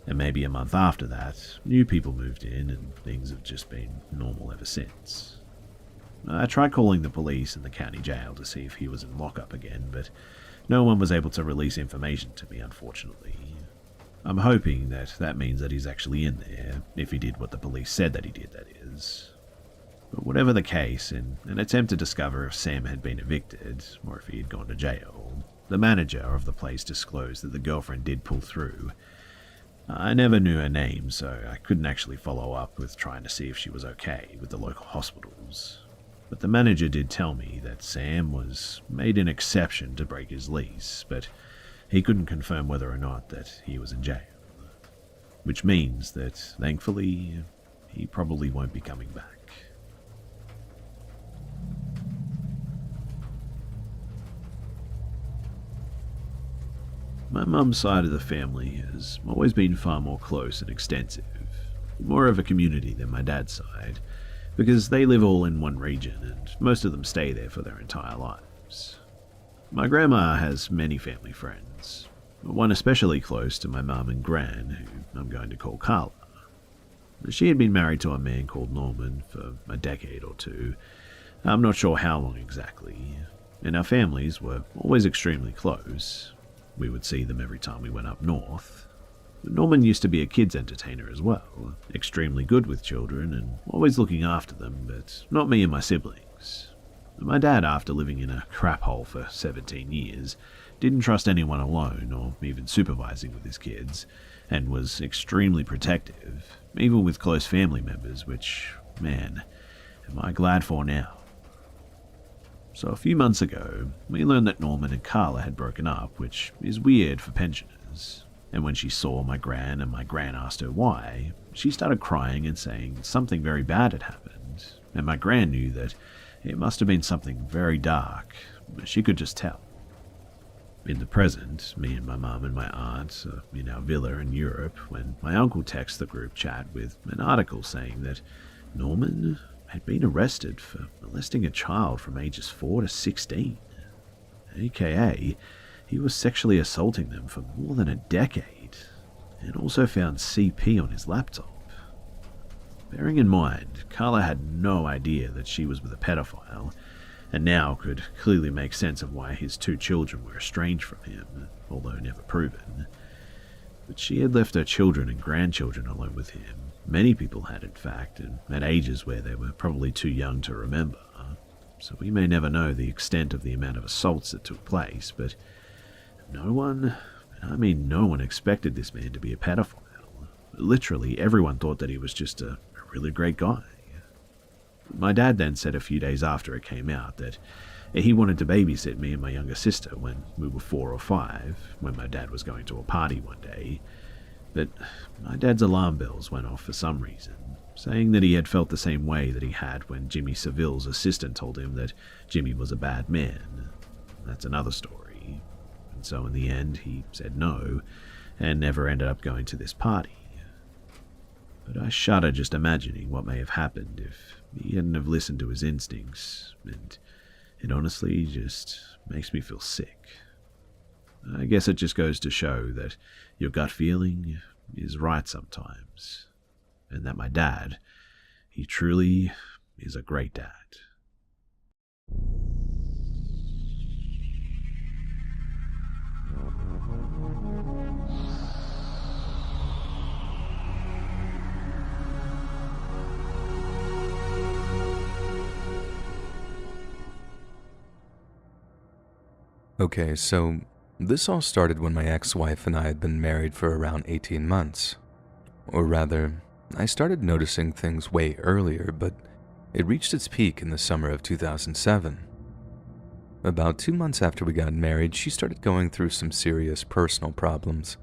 And maybe a month after that, new people moved in and things have just been normal ever since. I tried calling the police and the county jail to see if he was in lockup again, but no one was able to release information to me, unfortunately. I'm hoping that that means that he's actually in there, if he did what the police said that he did, that is. But whatever the case, in an attempt to discover if Sam had been evicted, or if he had gone to jail, the manager of the place disclosed that the girlfriend did pull through. I never knew her name, so I couldn't actually follow up with trying to see if she was okay with the local hospitals. But the manager did tell me that Sam was made an exception to break his lease, but he couldn't confirm whether or not that he was in jail. Which means that, thankfully, he probably won't be coming back. My mum's side of the family has always been far more close and extensive, more of a community than my dad's side, because they live all in one region and most of them stay there for their entire lives. My grandma has many family friends, one especially close to my mum and gran, who I'm going to call Carla. She had been married to a man called Norman for a decade or two. I'm not sure how long exactly, and our families were always extremely close. We would see them every time we went up north. Norman used to be a kids' entertainer as well, extremely good with children and always looking after them, but not me and my siblings. My dad, after living in a crap hole for 17 years, didn't trust anyone alone or even supervising with his kids, and was extremely protective, even with close family members, which, man, am I glad for now. So a few months ago, we learned that Norman and Carla had broken up, which is weird for pensioners. And when she saw my gran and my gran asked her why, she started crying and saying something very bad had happened. And my gran knew that it must have been something very dark. She could just tell. In the present, me and my mum and my aunt are in our villa in Europe when my uncle texts the group chat with an article saying that Norman had been arrested for molesting a child from ages 4 to 16. AKA, he was sexually assaulting them for more than a decade, and also found CP on his laptop. Bearing in mind, Carla had no idea that she was with a pedophile, and now could clearly make sense of why his 2 children were estranged from him, although never proven. But she had left her children and grandchildren alone with him. Many people had, in fact, and at ages where they were probably too young to remember. So we may never know the extent of the amount of assaults that took place, but no one, and I mean no one, expected this man to be a pedophile. Literally, everyone thought that he was just a really great guy. My dad then said a few days after it came out that he wanted to babysit me and my younger sister when we were 4 or 5, when my dad was going to a party one day. But my dad's alarm bells went off for some reason, saying that he had felt the same way that he had when Jimmy Seville's assistant told him that Jimmy was a bad man. That's another story. And so in the end, he said no, and never ended up going to this party. But I shudder just imagining what may have happened if he hadn't have listened to his instincts, and it honestly just makes me feel sick. I guess it just goes to show that your gut feeling is right sometimes, and that my dad, he truly is a great dad. Okay, so this all started when my ex-wife and I had been married for around 18 months. Or rather, I started noticing things way earlier, but it reached its peak in the summer of 2007. About 2 months after we got married, she started going through some serious personal problems.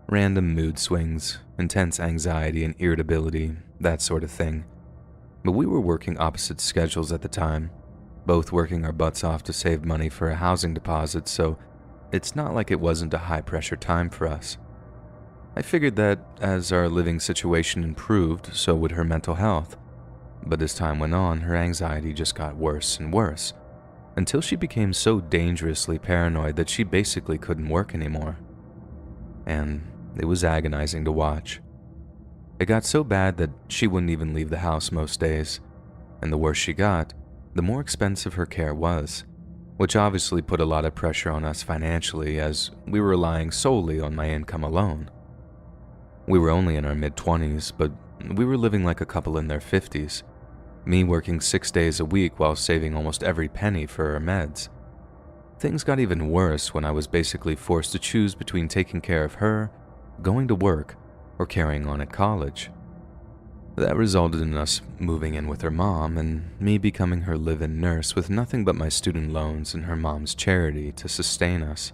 Random mood swings, intense anxiety and irritability, that sort of thing. But we were working opposite schedules at the time, both working our butts off to save money for a housing deposit, so it's not like it wasn't a high-pressure time for us. I figured that as our living situation improved, so would her mental health. But as time went on, her anxiety just got worse and worse, until she became so dangerously paranoid that she basically couldn't work anymore. And it was agonizing to watch. It got so bad that she wouldn't even leave the house most days, and the worse she got, the more expensive her care was, which obviously put a lot of pressure on us financially as we were relying solely on my income alone. We were only in our mid-20s, but we were living like a couple in their 50s, me working 6 days a week while saving almost every penny for our meds. Things got even worse when I was basically forced to choose between taking care of her, going to work, or carrying on at college. That resulted in us moving in with her mom and me becoming her live-in nurse with nothing but my student loans and her mom's charity to sustain us.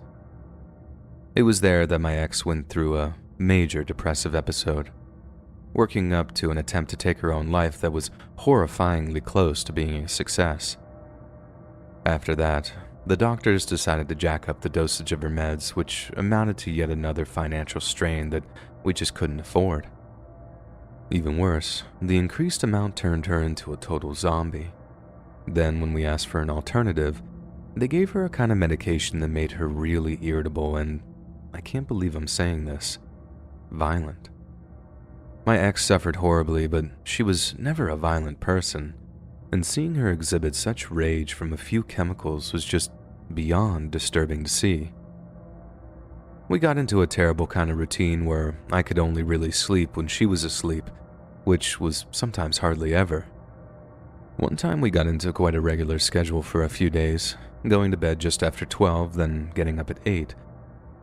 It was there that my ex went through a major depressive episode, working up to an attempt to take her own life that was horrifyingly close to being a success. After that, the doctors decided to jack up the dosage of her meds, which amounted to yet another financial strain that we just couldn't afford. Even worse, the increased amount turned her into a total zombie. Then, when we asked for an alternative, they gave her a kind of medication that made her really irritable and, I can't believe I'm saying this, violent. My ex suffered horribly, but she was never a violent person, and seeing her exhibit such rage from a few chemicals was just beyond disturbing to see. We got into a terrible kind of routine where I could only really sleep when she was asleep, which was sometimes hardly ever. One time we got into quite a regular schedule for a few days, going to bed just after 12, then getting up at 8.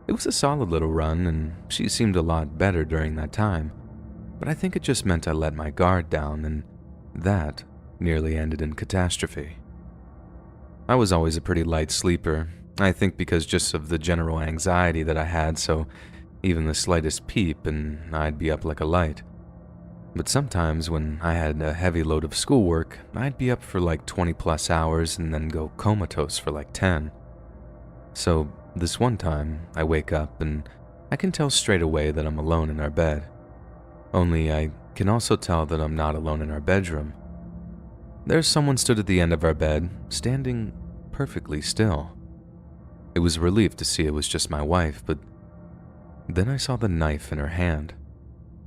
It was a solid little run, and she seemed a lot better during that time, but I think it just meant I let my guard down, and that nearly ended in catastrophe. I was always a pretty light sleeper, I think because just of the general anxiety that I had, so Even the slightest peep and I'd be up like a light. But sometimes when I had a heavy load of schoolwork, I'd be up for like 20 plus hours and then go comatose for like 10. So this one time, I wake up and I can tell straight away that I'm alone in our bed. Only I can also tell that I'm not alone in our bedroom. There's someone stood at the end of our bed, standing perfectly still. It was a relief to see it was just my wife, but then I saw the knife in her hand,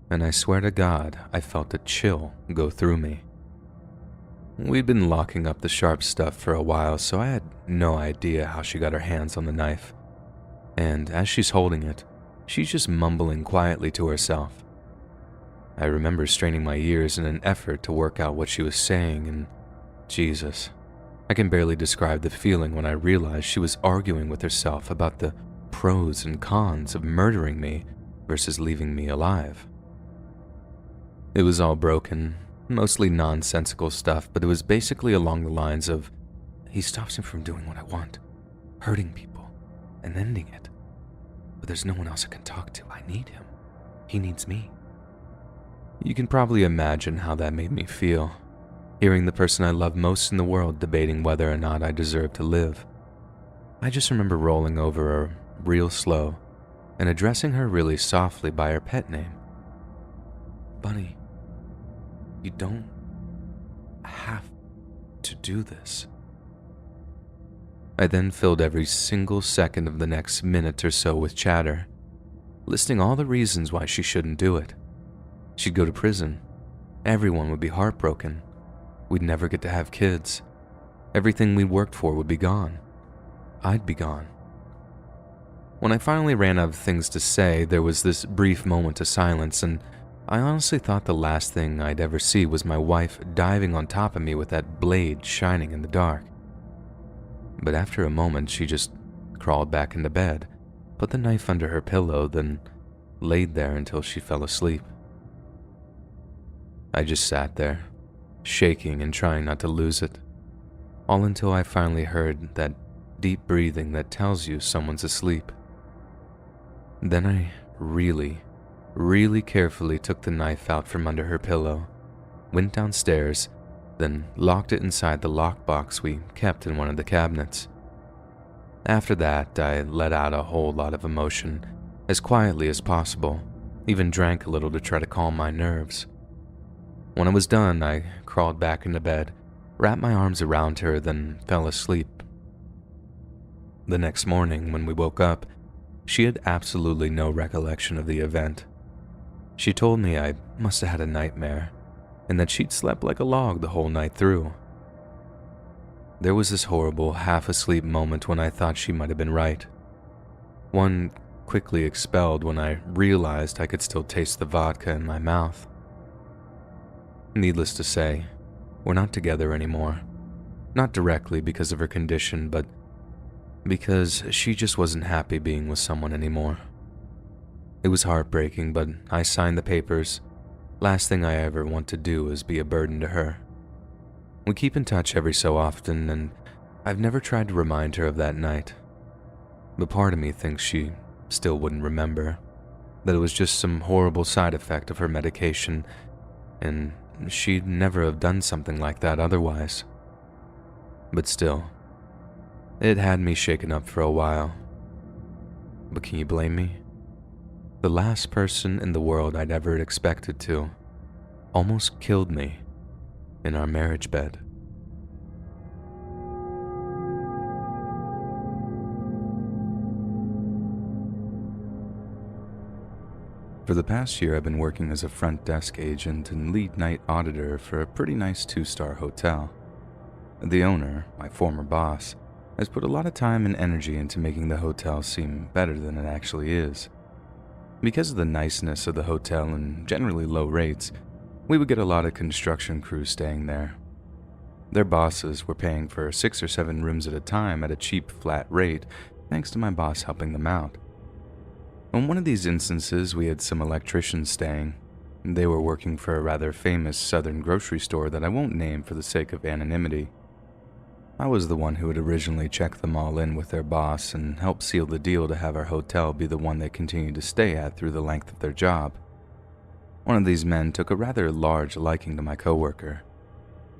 and I swear to God, I felt a chill go through me. We'd been locking up the sharp stuff for a while, so I had no idea how she got her hands on the knife. And as she's holding it, she's just mumbling quietly to herself. I remember straining my ears in an effort to work out what she was saying, and Jesus, I can barely describe the feeling when I realized she was arguing with herself about the pros and cons of murdering me versus leaving me alive. It was all broken, mostly nonsensical stuff, but it was basically along the lines of, he stops me from doing what I want, hurting people, and ending it. But there's no one else I can talk to. I need him. He needs me. You can probably imagine how that made me feel, hearing the person I love most in the world debating whether or not I deserve to live. I just remember rolling over her real slow and addressing her really softly by her pet name. Bunny, you don't have to do this. I then filled every single second of the next minute or so with chatter, listing all the reasons why she shouldn't do it. She'd go to prison. Everyone would be heartbroken. We'd never get to have kids. Everything we'd worked for would be gone. I'd be gone. When I finally ran out of things to say, there was this brief moment of silence, and I honestly thought the last thing I'd ever see was my wife diving on top of me with that blade shining in the dark. But after a moment, she just crawled back into bed, put the knife under her pillow, then laid there until she fell asleep. I just sat there, shaking and trying not to lose it, all until I finally heard that deep breathing that tells you someone's asleep. Then I really carefully took the knife out from under her pillow, went downstairs, then locked it inside the lockbox we kept in one of the cabinets. After that, I let out a whole lot of emotion, as quietly as possible, even drank a little to try to calm my nerves. When I was done, I crawled back into bed, wrapped my arms around her, then fell asleep. The next morning, when we woke up, she had absolutely no recollection of the event. She told me I must have had a nightmare, and that she'd slept like a log the whole night through. There was this horrible half-asleep moment when I thought she might have been right. One quickly expelled when I realized I could still taste the vodka in my mouth. Needless to say, we're not together anymore. Not directly because of her condition, but because she just wasn't happy being with someone anymore. It was heartbreaking, but I signed the papers. Last thing I ever want to do is be a burden to her. We keep in touch every so often, and I've never tried to remind her of that night. But part of me thinks she still wouldn't remember, that it was just some horrible side effect of her medication, and she'd never have done something like that otherwise. But still, it had me shaken up for a while. But can you blame me? The last person in the world I'd ever expected to almost killed me in our marriage bed. For the past year, I've been working as a front desk agent and lead night auditor for a pretty nice 2-star hotel. The owner, my former boss, has put a lot of time and energy into making the hotel seem better than it actually is. Because of the niceness of the hotel and generally low rates, we would get a lot of construction crews staying there. Their bosses were paying for 6 or 7 rooms at a time at a cheap flat rate, thanks to my boss helping them out. On one of these instances, we had some electricians staying. They were working for a rather famous southern grocery store that I won't name for the sake of anonymity. I was the one who had originally checked them all in with their boss and helped seal the deal to have our hotel be the one they continued to stay at through the length of their job. One of these men took a rather large liking to my coworker.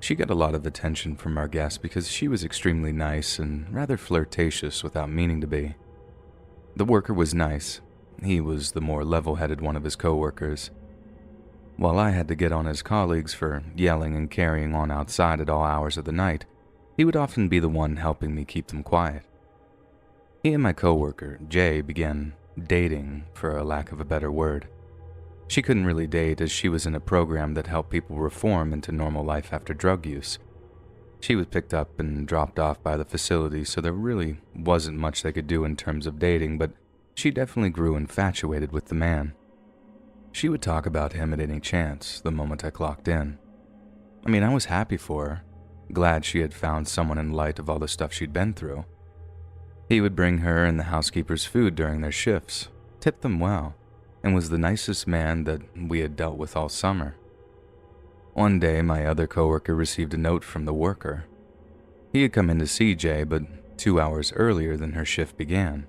She got a lot of attention from our guests because she was extremely nice and rather flirtatious without meaning to be. The worker was nice. He was the more level-headed one of his coworkers. While I had to get on his colleagues for yelling and carrying on outside at all hours of the night, he would often be the one helping me keep them quiet. He and my coworker, Jay, began dating, for a lack of a better word. She couldn't really date as she was in a program that helped people reform into normal life after drug use. She was picked up and dropped off by the facility, so there really wasn't much they could do in terms of dating, but she definitely grew infatuated with the man. She would talk about him at any chance the moment I clocked in. I mean, I was happy for her, glad she had found someone in light of all the stuff she'd been through. He would bring her and the housekeepers food during their shifts, tipped them well, and was the nicest man that we had dealt with all summer. One day, my other coworker received a note from the worker. He had come in to see Jay, but 2 hours earlier than her shift began.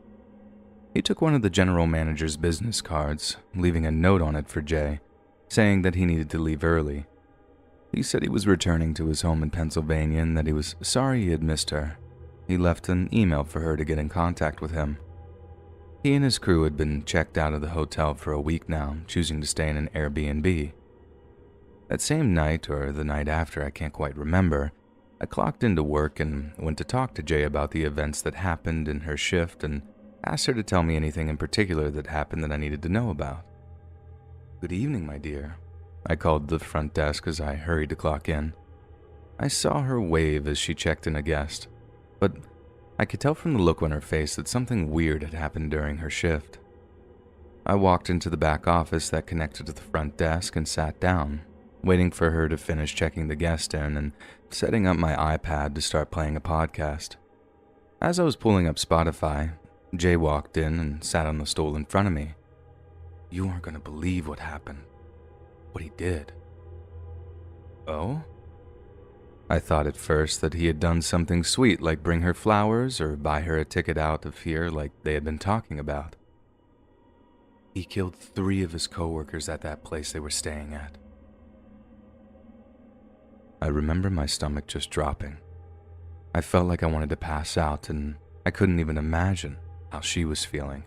He took one of the general manager's business cards, leaving a note on it for Jay, saying that he needed to leave early. He said he was returning to his home in Pennsylvania and that he was sorry he had missed her. He left an email for her to get in contact with him. He and his crew had been checked out of the hotel for a week now, choosing to stay in an Airbnb. That same night, or the night after, I can't quite remember, I clocked into work and went to talk to Jay about the events that happened in her shift and asked her to tell me anything in particular that happened that I needed to know about. "Good evening, my dear," I called the front desk as I hurried to clock in. I saw her wave as she checked in a guest, but I could tell from the look on her face that something weird had happened during her shift. I walked into the back office that connected to the front desk and sat down, waiting for her to finish checking the guest in and setting up my iPad to start playing a podcast. As I was pulling up Spotify, Jay walked in and sat on the stool in front of me. "You aren't going to believe what happened. What he did." "Oh?" I thought at first that he had done something sweet like bring her flowers or buy her a ticket out of here like they had been talking about. "He killed 3 of his coworkers at that place they were staying at." I remember my stomach just dropping. I felt like I wanted to pass out, and I couldn't even imagine how she was feeling.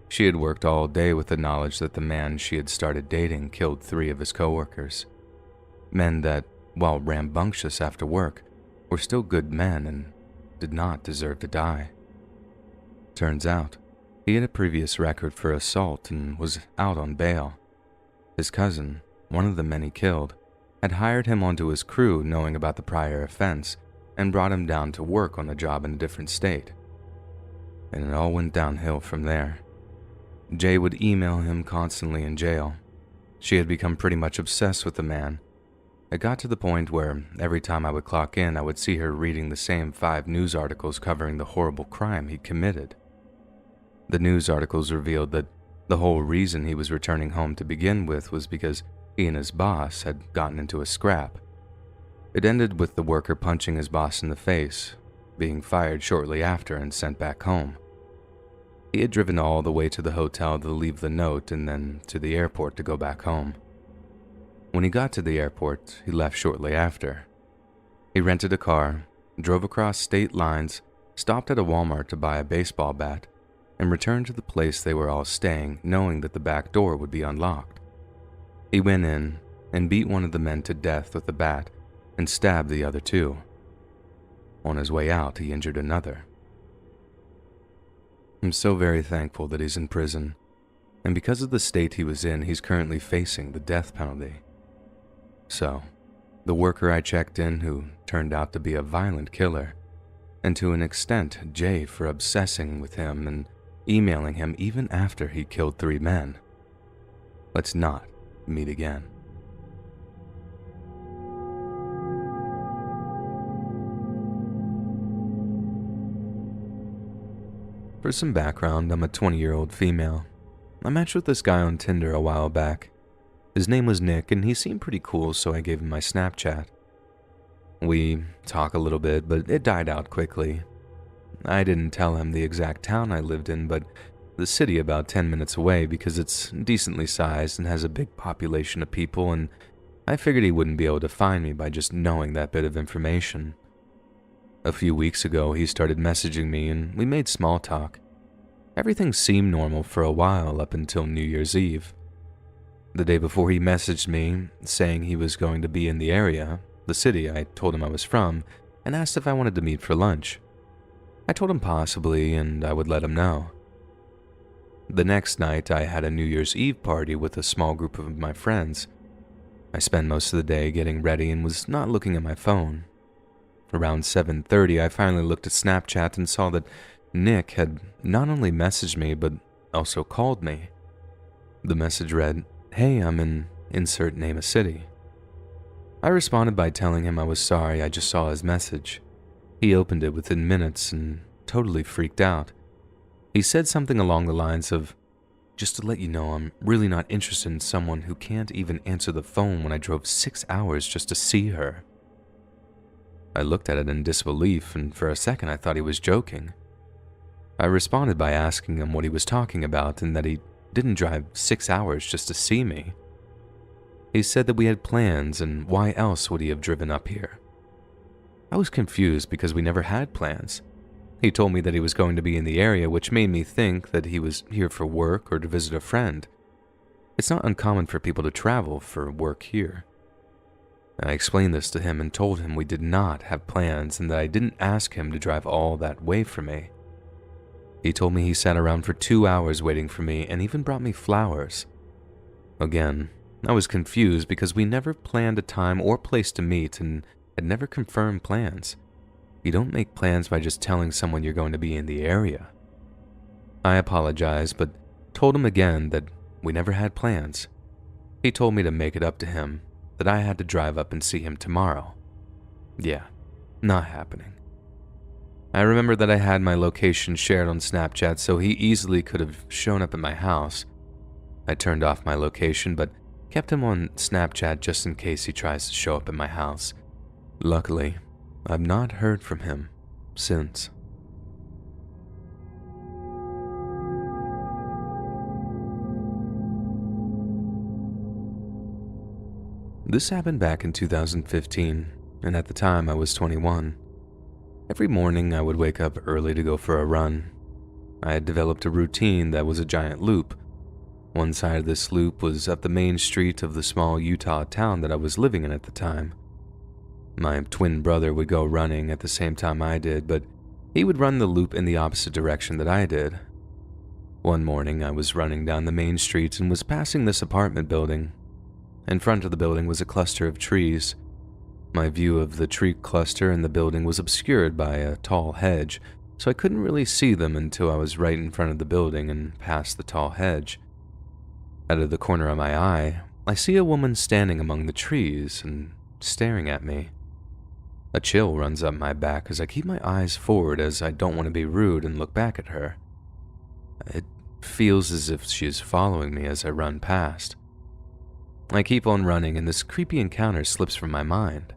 She had worked all day with the knowledge that the man she had started dating killed 3 of his coworkers. Men that, while rambunctious after work, were still good men and did not deserve to die. Turns out, he had a previous record for assault and was out on bail. His cousin, one of the men he killed, had hired him onto his crew knowing about the prior offense and brought him down to work on the job in a different state. And it all went downhill from there. Jay would email him constantly in jail. She had become pretty much obsessed with the man. It got to the point where every time I would clock in, I would see her reading the same 5 news articles covering the horrible crime he'd committed. The news articles revealed that the whole reason he was returning home to begin with was because he and his boss had gotten into a scrap. It ended with the worker punching his boss in the face, being fired shortly after and sent back home. He had driven all the way to the hotel to leave the note and then to the airport to go back home. When he got to the airport, he left shortly after. He rented a car, drove across state lines, stopped at a Walmart to buy a baseball bat, and returned to the place they were all staying, knowing that the back door would be unlocked. He went in and beat one of the men to death with a bat and stabbed the other 2. On his way out, he injured another. I'm so very thankful that he's in prison, and because of the state he was in, he's currently facing the death penalty. So, the worker I checked in who turned out to be a violent killer, and to an extent Jay for obsessing with him and emailing him even after he killed 3 men. Let's not meet again. For some background, I'm a 20-year-old female. I matched with this guy on Tinder a while back. His name was Nick, and he seemed pretty cool, so I gave him my Snapchat. We talk a little bit, but it died out quickly. I didn't tell him the exact town I lived in, but the city about 10 minutes away because it's decently sized and has a big population of people, and I figured he wouldn't be able to find me by just knowing that bit of information. A few weeks ago, he started messaging me and we made small talk. Everything seemed normal for a while up until New Year's Eve. The day before, he messaged me saying he was going to be in the area, the city I told him I was from, and asked if I wanted to meet for lunch. I told him possibly and I would let him know. The next night, I had a New Year's Eve party with a small group of my friends. I spent most of the day getting ready and was not looking at my phone. Around 7:30, I finally looked at Snapchat and saw that Nick had not only messaged me, but also called me. The message read, "Hey, I'm in insert name a city." I responded by telling him I was sorry I just saw his message. He opened it within minutes and totally freaked out. He said something along the lines of, "Just to let you know, I'm really not interested in someone who can't even answer the phone when I drove 6 hours just to see her." I looked at it in disbelief, and for a second I thought he was joking. I responded by asking him what he was talking about and that he didn't drive 6 hours just to see me. He said that we had plans, and why else would he have driven up here? I was confused because we never had plans. He told me that he was going to be in the area, which made me think that he was here for work or to visit a friend. It's not uncommon for people to travel for work here. I explained this to him and told him we did not have plans and that I didn't ask him to drive all that way for me. He told me he sat around for 2 hours waiting for me and even brought me flowers. Again, I was confused because we never planned a time or place to meet and had never confirmed plans. You don't make plans by just telling someone you're going to be in the area. I apologized, but told him again that we never had plans. He told me to make it up to him, that I had to drive up and see him tomorrow. Yeah, not happening. I remember that I had my location shared on Snapchat, so he easily could have shown up at my house. I turned off my location, but kept him on Snapchat just in case he tries to show up at my house. Luckily, I've not heard from him since. This happened back in 2015, and at the time I was 21. Every morning I would wake up early to go for a run. I had developed a routine that was a giant loop. One side of this loop was up the main street of the small Utah town that I was living in at the time. My twin brother would go running at the same time I did, but he would run the loop in the opposite direction that I did. One morning I was running down the main street and was passing this apartment building. In front of the building was a cluster of trees. My view of the tree cluster and the building was obscured by a tall hedge, so I couldn't really see them until I was right in front of the building and past the tall hedge. Out of the corner of my eye, I see a woman standing among the trees and staring at me. A chill runs up my back as I keep my eyes forward as I don't want to be rude and look back at her. It feels as if she is following me as I run past. I keep on running and this creepy encounter slips from my mind.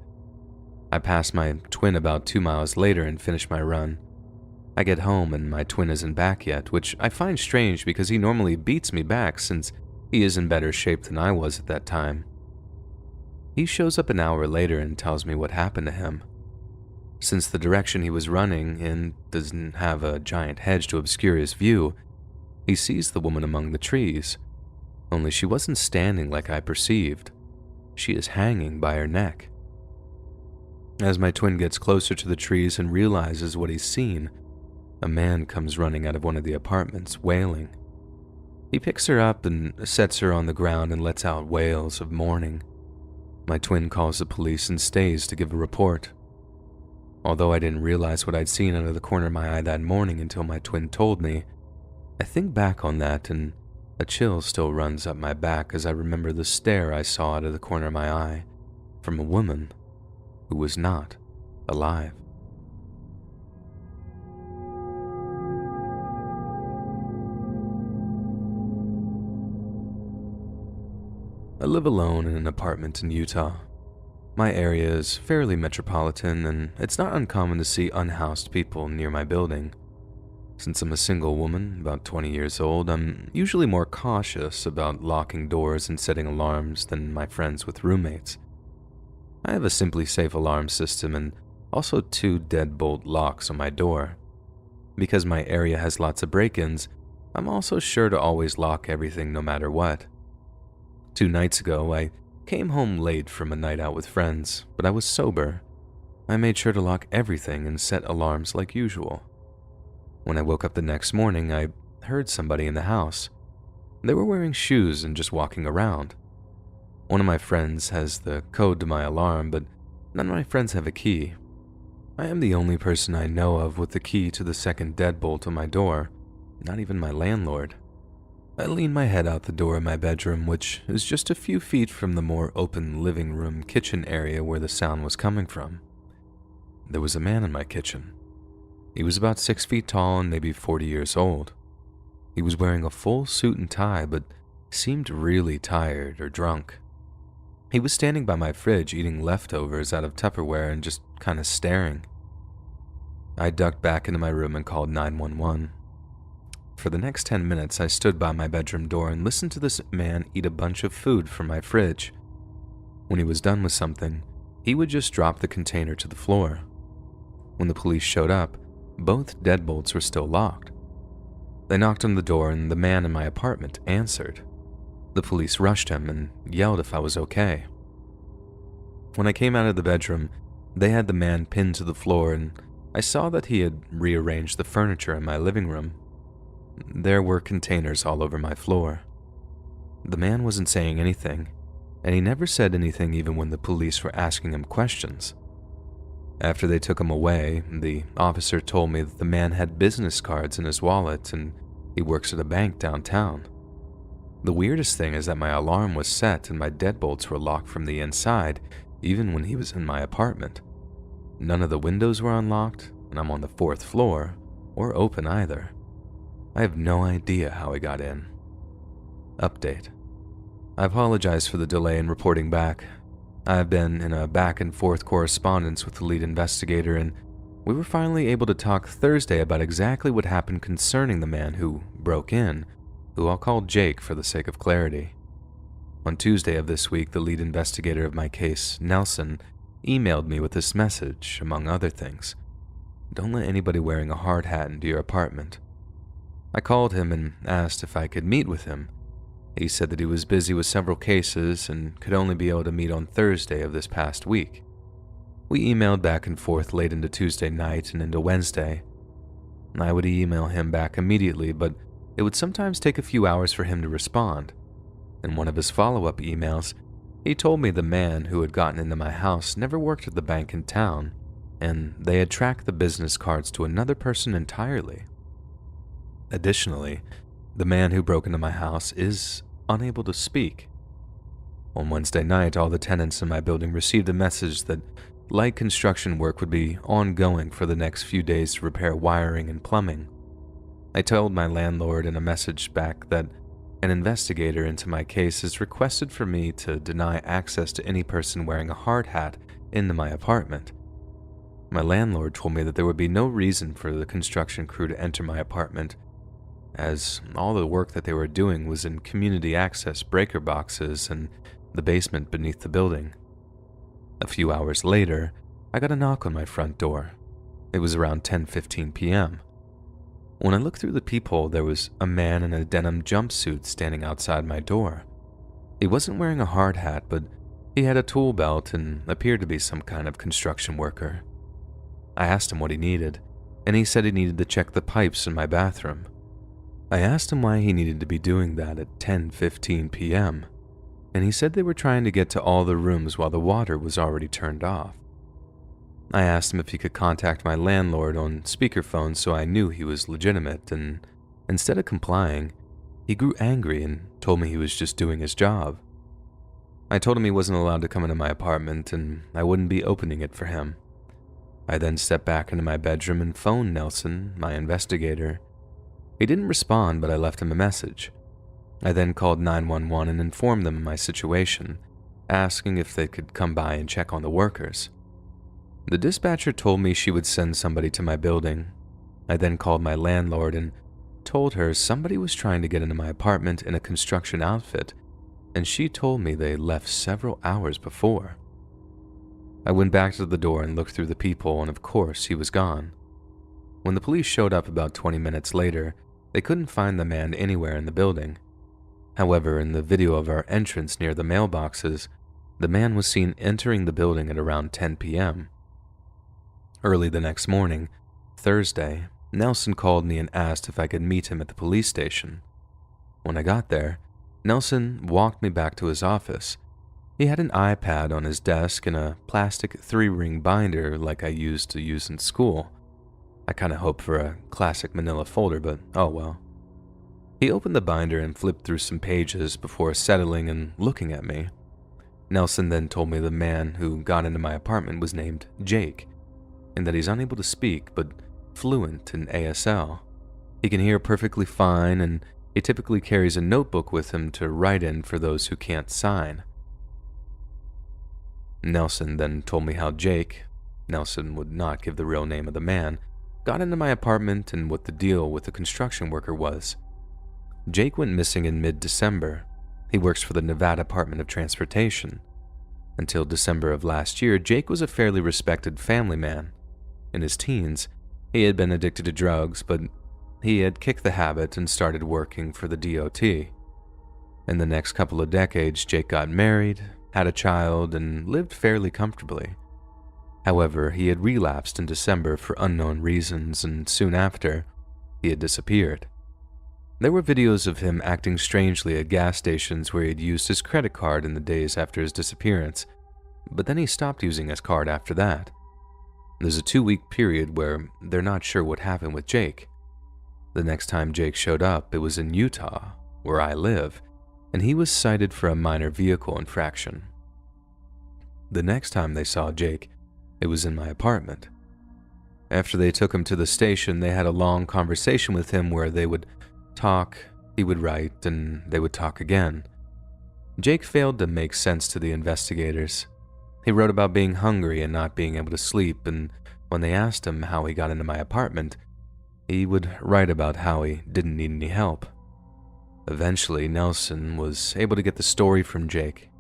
I pass my twin about 2 miles later and finish my run. I get home and my twin isn't back yet, which I find strange because he normally beats me back since he is in better shape than I was at that time. He shows up an hour later and tells me what happened to him. Since the direction he was running in doesn't have a giant hedge to obscure his view, he sees the woman among the trees. Only she wasn't standing like I perceived. She is hanging by her neck. As my twin gets closer to the trees and realizes what he's seen, a man comes running out of one of the apartments, wailing. He picks her up and sets her on the ground and lets out wails of mourning. My twin calls the police and stays to give a report. Although I didn't realize what I'd seen out of the corner of my eye that morning until my twin told me, I think back on that and a chill still runs up my back as I remember the stare I saw out of the corner of my eye from a woman who was not alive. I live alone in an apartment in Utah. My area is fairly metropolitan, and it's not uncommon to see unhoused people near my building. Since I'm a single woman, about 20 years old, I'm usually more cautious about locking doors and setting alarms than my friends with roommates. I have a Simply Safe alarm system and also 2 deadbolt locks on my door. Because my area has lots of break-ins, I'm also sure to always lock everything no matter what. 2 nights ago, I came home late from a night out with friends, but I was sober. I made sure to lock everything and set alarms like usual. When I woke up the next morning, I heard somebody in the house. They were wearing shoes and just walking around. One of my friends has the code to my alarm, but none of my friends have a key. I am the only person I know of with the key to the second deadbolt on my door, not even my landlord. I leaned my head out the door of my bedroom, which is just a few feet from the more open living room kitchen area where the sound was coming from. There was a man in my kitchen. He was about 6 feet tall and maybe 40 years old. He was wearing a full suit and tie, but seemed really tired or drunk. He was standing by my fridge eating leftovers out of Tupperware and just kind of staring. I ducked back into my room and called 911. For the next 10 minutes, I stood by my bedroom door and listened to this man eat a bunch of food from my fridge. When he was done with something, he would just drop the container to the floor. When the police showed up, both deadbolts were still locked. They knocked on the door and the man in my apartment answered. The police rushed him and yelled if I was okay. When I came out of the bedroom, they had the man pinned to the floor and I saw that he had rearranged the furniture in my living room. There were containers all over my floor. The man wasn't saying anything, and he never said anything even when the police were asking him questions. After they took him away, the officer told me that the man had business cards in his wallet and he works at a bank downtown. The weirdest thing is that my alarm was set and my deadbolts were locked from the inside, even when he was in my apartment. None of the windows were unlocked, and I'm on the 4th floor, or open either. I have no idea how he got in. Update. I apologize for the delay in reporting back. I have been in a back and forth correspondence with the lead investigator, and we were finally able to talk Thursday about exactly what happened concerning the man who broke in, who I'll call Jake for the sake of clarity. On Tuesday of this week, the lead investigator of my case, Nelson, emailed me with this message, among other things. Don't let anybody wearing a hard hat into your apartment. I called him and asked if I could meet with him. He said that he was busy with several cases and could only be able to meet on Thursday of this past week. We emailed back and forth late into Tuesday night and into Wednesday. I would email him back immediately, but it would sometimes take a few hours for him to respond. In one of his follow-up emails, he told me the man who had gotten into my house never worked at the bank in town, and they had tracked the business cards to another person entirely. Additionally, the man who broke into my house is unable to speak. On Wednesday night, all the tenants in my building received a message that light construction work would be ongoing for the next few days to repair wiring and plumbing. I told my landlord in a message back that an investigator into my case has requested for me to deny access to any person wearing a hard hat into my apartment. My landlord told me that there would be no reason for the construction crew to enter my apartment, as all the work that they were doing was in community access breaker boxes and the basement beneath the building. A few hours later, I got a knock on my front door. It was around 10:15 p.m. When I looked through the peephole, there was a man in a denim jumpsuit standing outside my door. He wasn't wearing a hard hat, but he had a tool belt and appeared to be some kind of construction worker. I asked him what he needed, and he said he needed to check the pipes in my bathroom. I asked him why he needed to be doing that at 10:15 p.m., and he said they were trying to get to all the rooms while the water was already turned off. I asked him if he could contact my landlord on speakerphone so I knew he was legitimate, and instead of complying, he grew angry and told me he was just doing his job. I told him he wasn't allowed to come into my apartment and I wouldn't be opening it for him. I then stepped back into my bedroom and phoned Nelson, my investigator. He didn't respond, but I left him a message. I then called 911 and informed them of my situation, asking if they could come by and check on the workers. The dispatcher told me she would send somebody to my building. I then called my landlord and told her somebody was trying to get into my apartment in a construction outfit, and she told me they left several hours before. I went back to the door and looked through the people, and of course he was gone. When the police showed up about 20 minutes later, they couldn't find the man anywhere in the building. However, in the video of our entrance near the mailboxes, the man was seen entering the building at around 10 p.m. Early the next morning, Thursday, Nelson called me and asked if I could meet him at the police station. When I got there, Nelson walked me back to his office. He had an iPad on his desk and a plastic 3-ring binder like I used to use in school. I kinda hoped for a classic manila folder, but oh well. He opened the binder and flipped through some pages before settling and looking at me. Nelson then told me the man who got into my apartment was named Jake, and that he's unable to speak but fluent in ASL. He can hear perfectly fine, and he typically carries a notebook with him to write in for those who can't sign. Nelson then told me how Jake, Nelson would not give the real name of the man, got into my apartment and what the deal with the construction worker was. Jake went missing in mid-December. He works for the Nevada Department of Transportation. Until December of last year, Jake was a fairly respected family man. In his teens, he had been addicted to drugs, but he had kicked the habit and started working for the DOT. In the next couple of decades, Jake got married, had a child, and lived fairly comfortably. However, he had relapsed in December for unknown reasons, and soon after, he had disappeared. There were videos of him acting strangely at gas stations where he had used his credit card in the days after his disappearance, but then he stopped using his card after that. There's a 2-week period where they're not sure what happened with Jake. The next time Jake showed up, it was in Utah, where I live, and he was cited for a minor vehicle infraction. The next time they saw Jake, it was in my apartment. After they took him to the station, they had a long conversation with him where they would talk, he would write, and they would talk again. Jake failed to make sense to the investigators. He wrote about being hungry and not being able to sleep, and when they asked him how he got into my apartment, he would write about how he didn't need any help. Eventually, Nelson was able to get the story from Jake.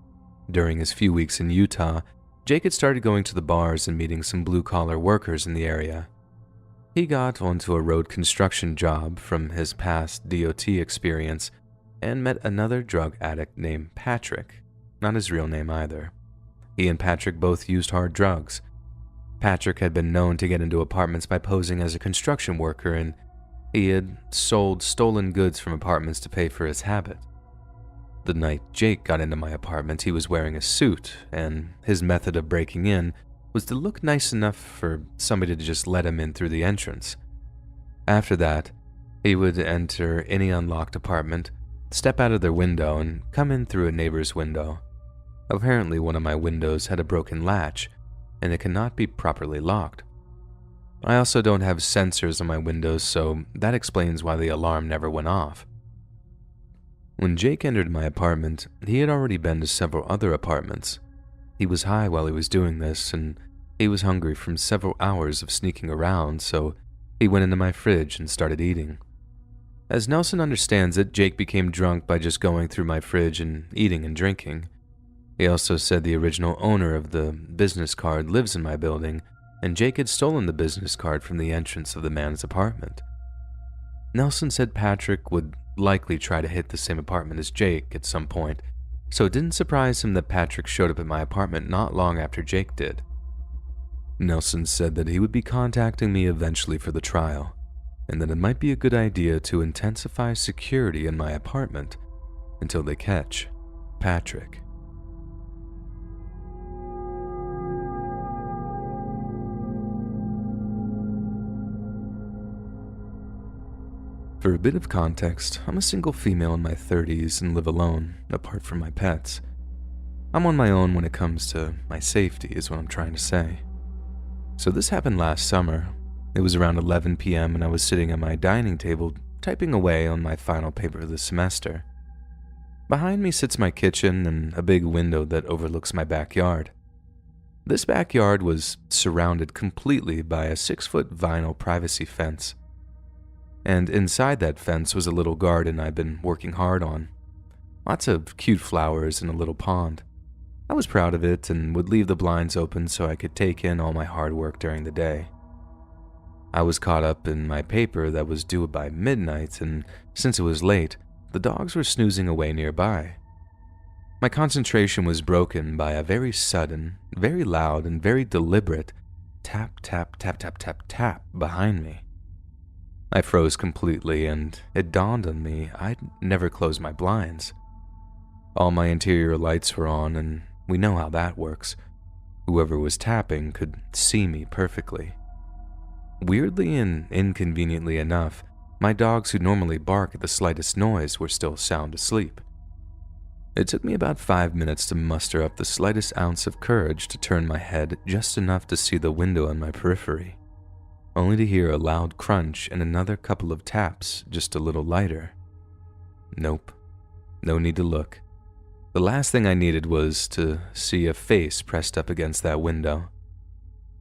During his few weeks in Utah, Jake had started going to the bars and meeting some blue-collar workers in the area. He got onto a road construction job from his past DOT experience and met another drug addict named Patrick, not his real name either. He and Patrick both used hard drugs. Patrick had been known to get into apartments by posing as a construction worker, and he had sold stolen goods from apartments to pay for his habit. The night Jake got into my apartment, he was wearing a suit, and his method of breaking in was to look nice enough for somebody to just let him in through the entrance. After that, he would enter any unlocked apartment, step out of their window, and come in through a neighbor's window. Apparently, one of my windows had a broken latch, and it cannot be properly locked. I also don't have sensors on my windows, so that explains why the alarm never went off. When Jake entered my apartment, he had already been to several other apartments. He was high while he was doing this, and he was hungry from several hours of sneaking around, so he went into my fridge and started eating. As Nelson understands it, Jake became drunk by just going through my fridge and eating and drinking. He also said the original owner of the business card lives in my building, and Jake had stolen the business card from the entrance of the man's apartment. Nelson said Patrick would likely try to hit the same apartment as Jake at some point, so it didn't surprise him that Patrick showed up at my apartment not long after Jake did. Nelson said that he would be contacting me eventually for the trial, and that it might be a good idea to intensify security in my apartment until they catch Patrick. For a bit of context, I'm a single female in my 30s and live alone, apart from my pets. I'm on my own when it comes to my safety, is what I'm trying to say. So this happened last summer. It was around 11 p.m. and I was sitting at my dining table, typing away on my final paper of the semester. Behind me sits my kitchen and a big window that overlooks my backyard. This backyard was surrounded completely by a 6-foot vinyl privacy fence. And inside that fence was a little garden I'd been working hard on. Lots of cute flowers and a little pond. I was proud of it and would leave the blinds open so I could take in all my hard work during the day. I was caught up in my paper that was due by midnight, and since it was late, the dogs were snoozing away nearby. My concentration was broken by a very sudden, very loud, and very deliberate tap, tap, tap, tap, tap, tap behind me. I froze completely, and it dawned on me I'd never closed my blinds. All my interior lights were on, and we know how that works. Whoever was tapping could see me perfectly. Weirdly and inconveniently enough, my dogs who normally bark at the slightest noise were still sound asleep. It took me about 5 minutes to muster up the slightest ounce of courage to turn my head just enough to see the window on my periphery, only to hear a loud crunch and another couple of taps just a little lighter. Nope, no need to look. The last thing I needed was to see a face pressed up against that window.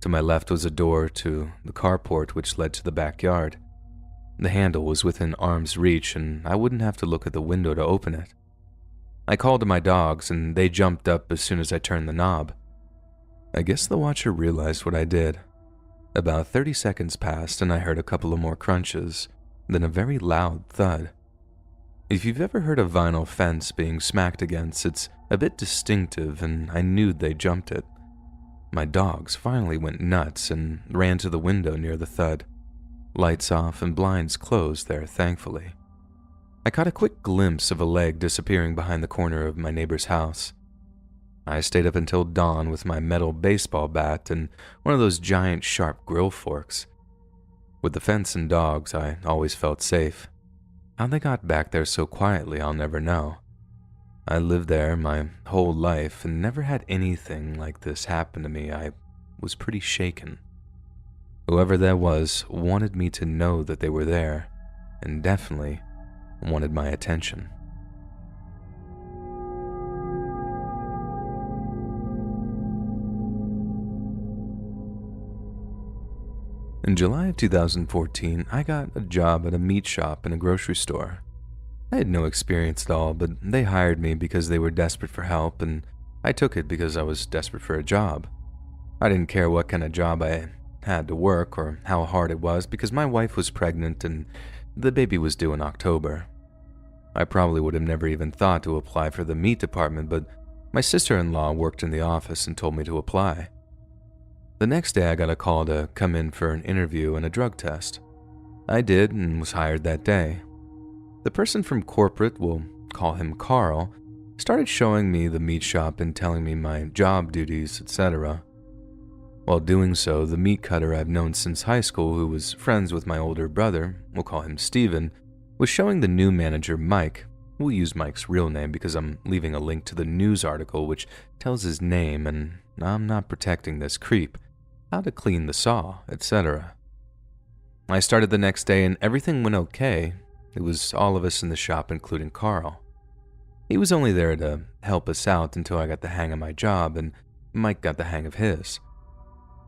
To my left was a door to the carport which led to the backyard. The handle was within arm's reach, and I wouldn't have to look at the window to open it. I called to my dogs, and they jumped up as soon as I turned the knob. I guess the watcher realized what I did. About 30 seconds passed, and I heard a couple of more crunches, then a very loud thud. If you've ever heard a vinyl fence being smacked against, it's a bit distinctive, and I knew they jumped it. My dogs finally went nuts and ran to the window near the thud. Lights off and blinds closed there, thankfully. I caught a quick glimpse of a leg disappearing behind the corner of my neighbor's house. I stayed up until dawn with my metal baseball bat and one of those giant sharp grill forks. With the fence and dogs, I always felt safe. How they got back there so quietly, I'll never know. I lived there my whole life and never had anything like this happen to me. I was pretty shaken. Whoever that was wanted me to know that they were there, and definitely wanted my attention. In July of 2014, I got a job at a meat shop in a grocery store. I had no experience at all, but they hired me because they were desperate for help, and I took it because I was desperate for a job. I didn't care what kind of job I had to work or how hard it was because my wife was pregnant and the baby was due in October. I probably would have never even thought to apply for the meat department, but my sister-in-law worked in the office and told me to apply. The next day I got a call to come in for an interview and a drug test. I did and was hired that day. The person from corporate, we'll call him Carl, started showing me the meat shop and telling me my job duties, etc. While doing so, the meat cutter I've known since high school, who was friends with my older brother, we'll call him Steven, was showing the new manager, Mike. We'll use Mike's real name because I'm leaving a link to the news article which tells his name, and I'm not protecting this creep, how to clean the saw, etc. I started the next day and everything went okay. It was all of us in the shop, including Carl. He was only there to help us out until I got the hang of my job, and Mike got the hang of his.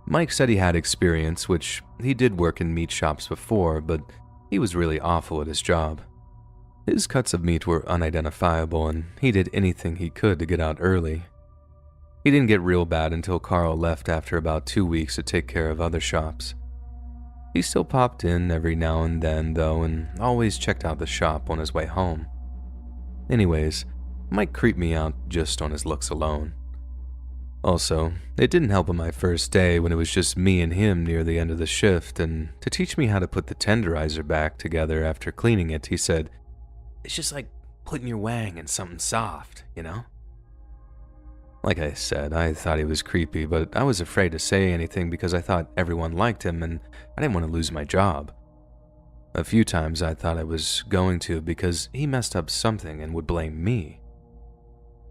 Mike said he had experience, which he did work in meat shops before, but he was really awful at his job. His cuts of meat were unidentifiable, and he did anything he could to get out early. He didn't get real bad until Carl left after about 2 weeks to take care of other shops. He still popped in every now and then, though, and always checked out the shop on his way home. Anyways, Mike creeped me out just on his looks alone. Also, it didn't help on my first day when it was just me and him near the end of the shift, and to teach me how to put the tenderizer back together after cleaning it, he said, "It's just like putting your wang in something soft, you know?" Like I said, I thought he was creepy, but I was afraid to say anything because I thought everyone liked him and I didn't want to lose my job. A few times I thought I was going to because he messed up something and would blame me.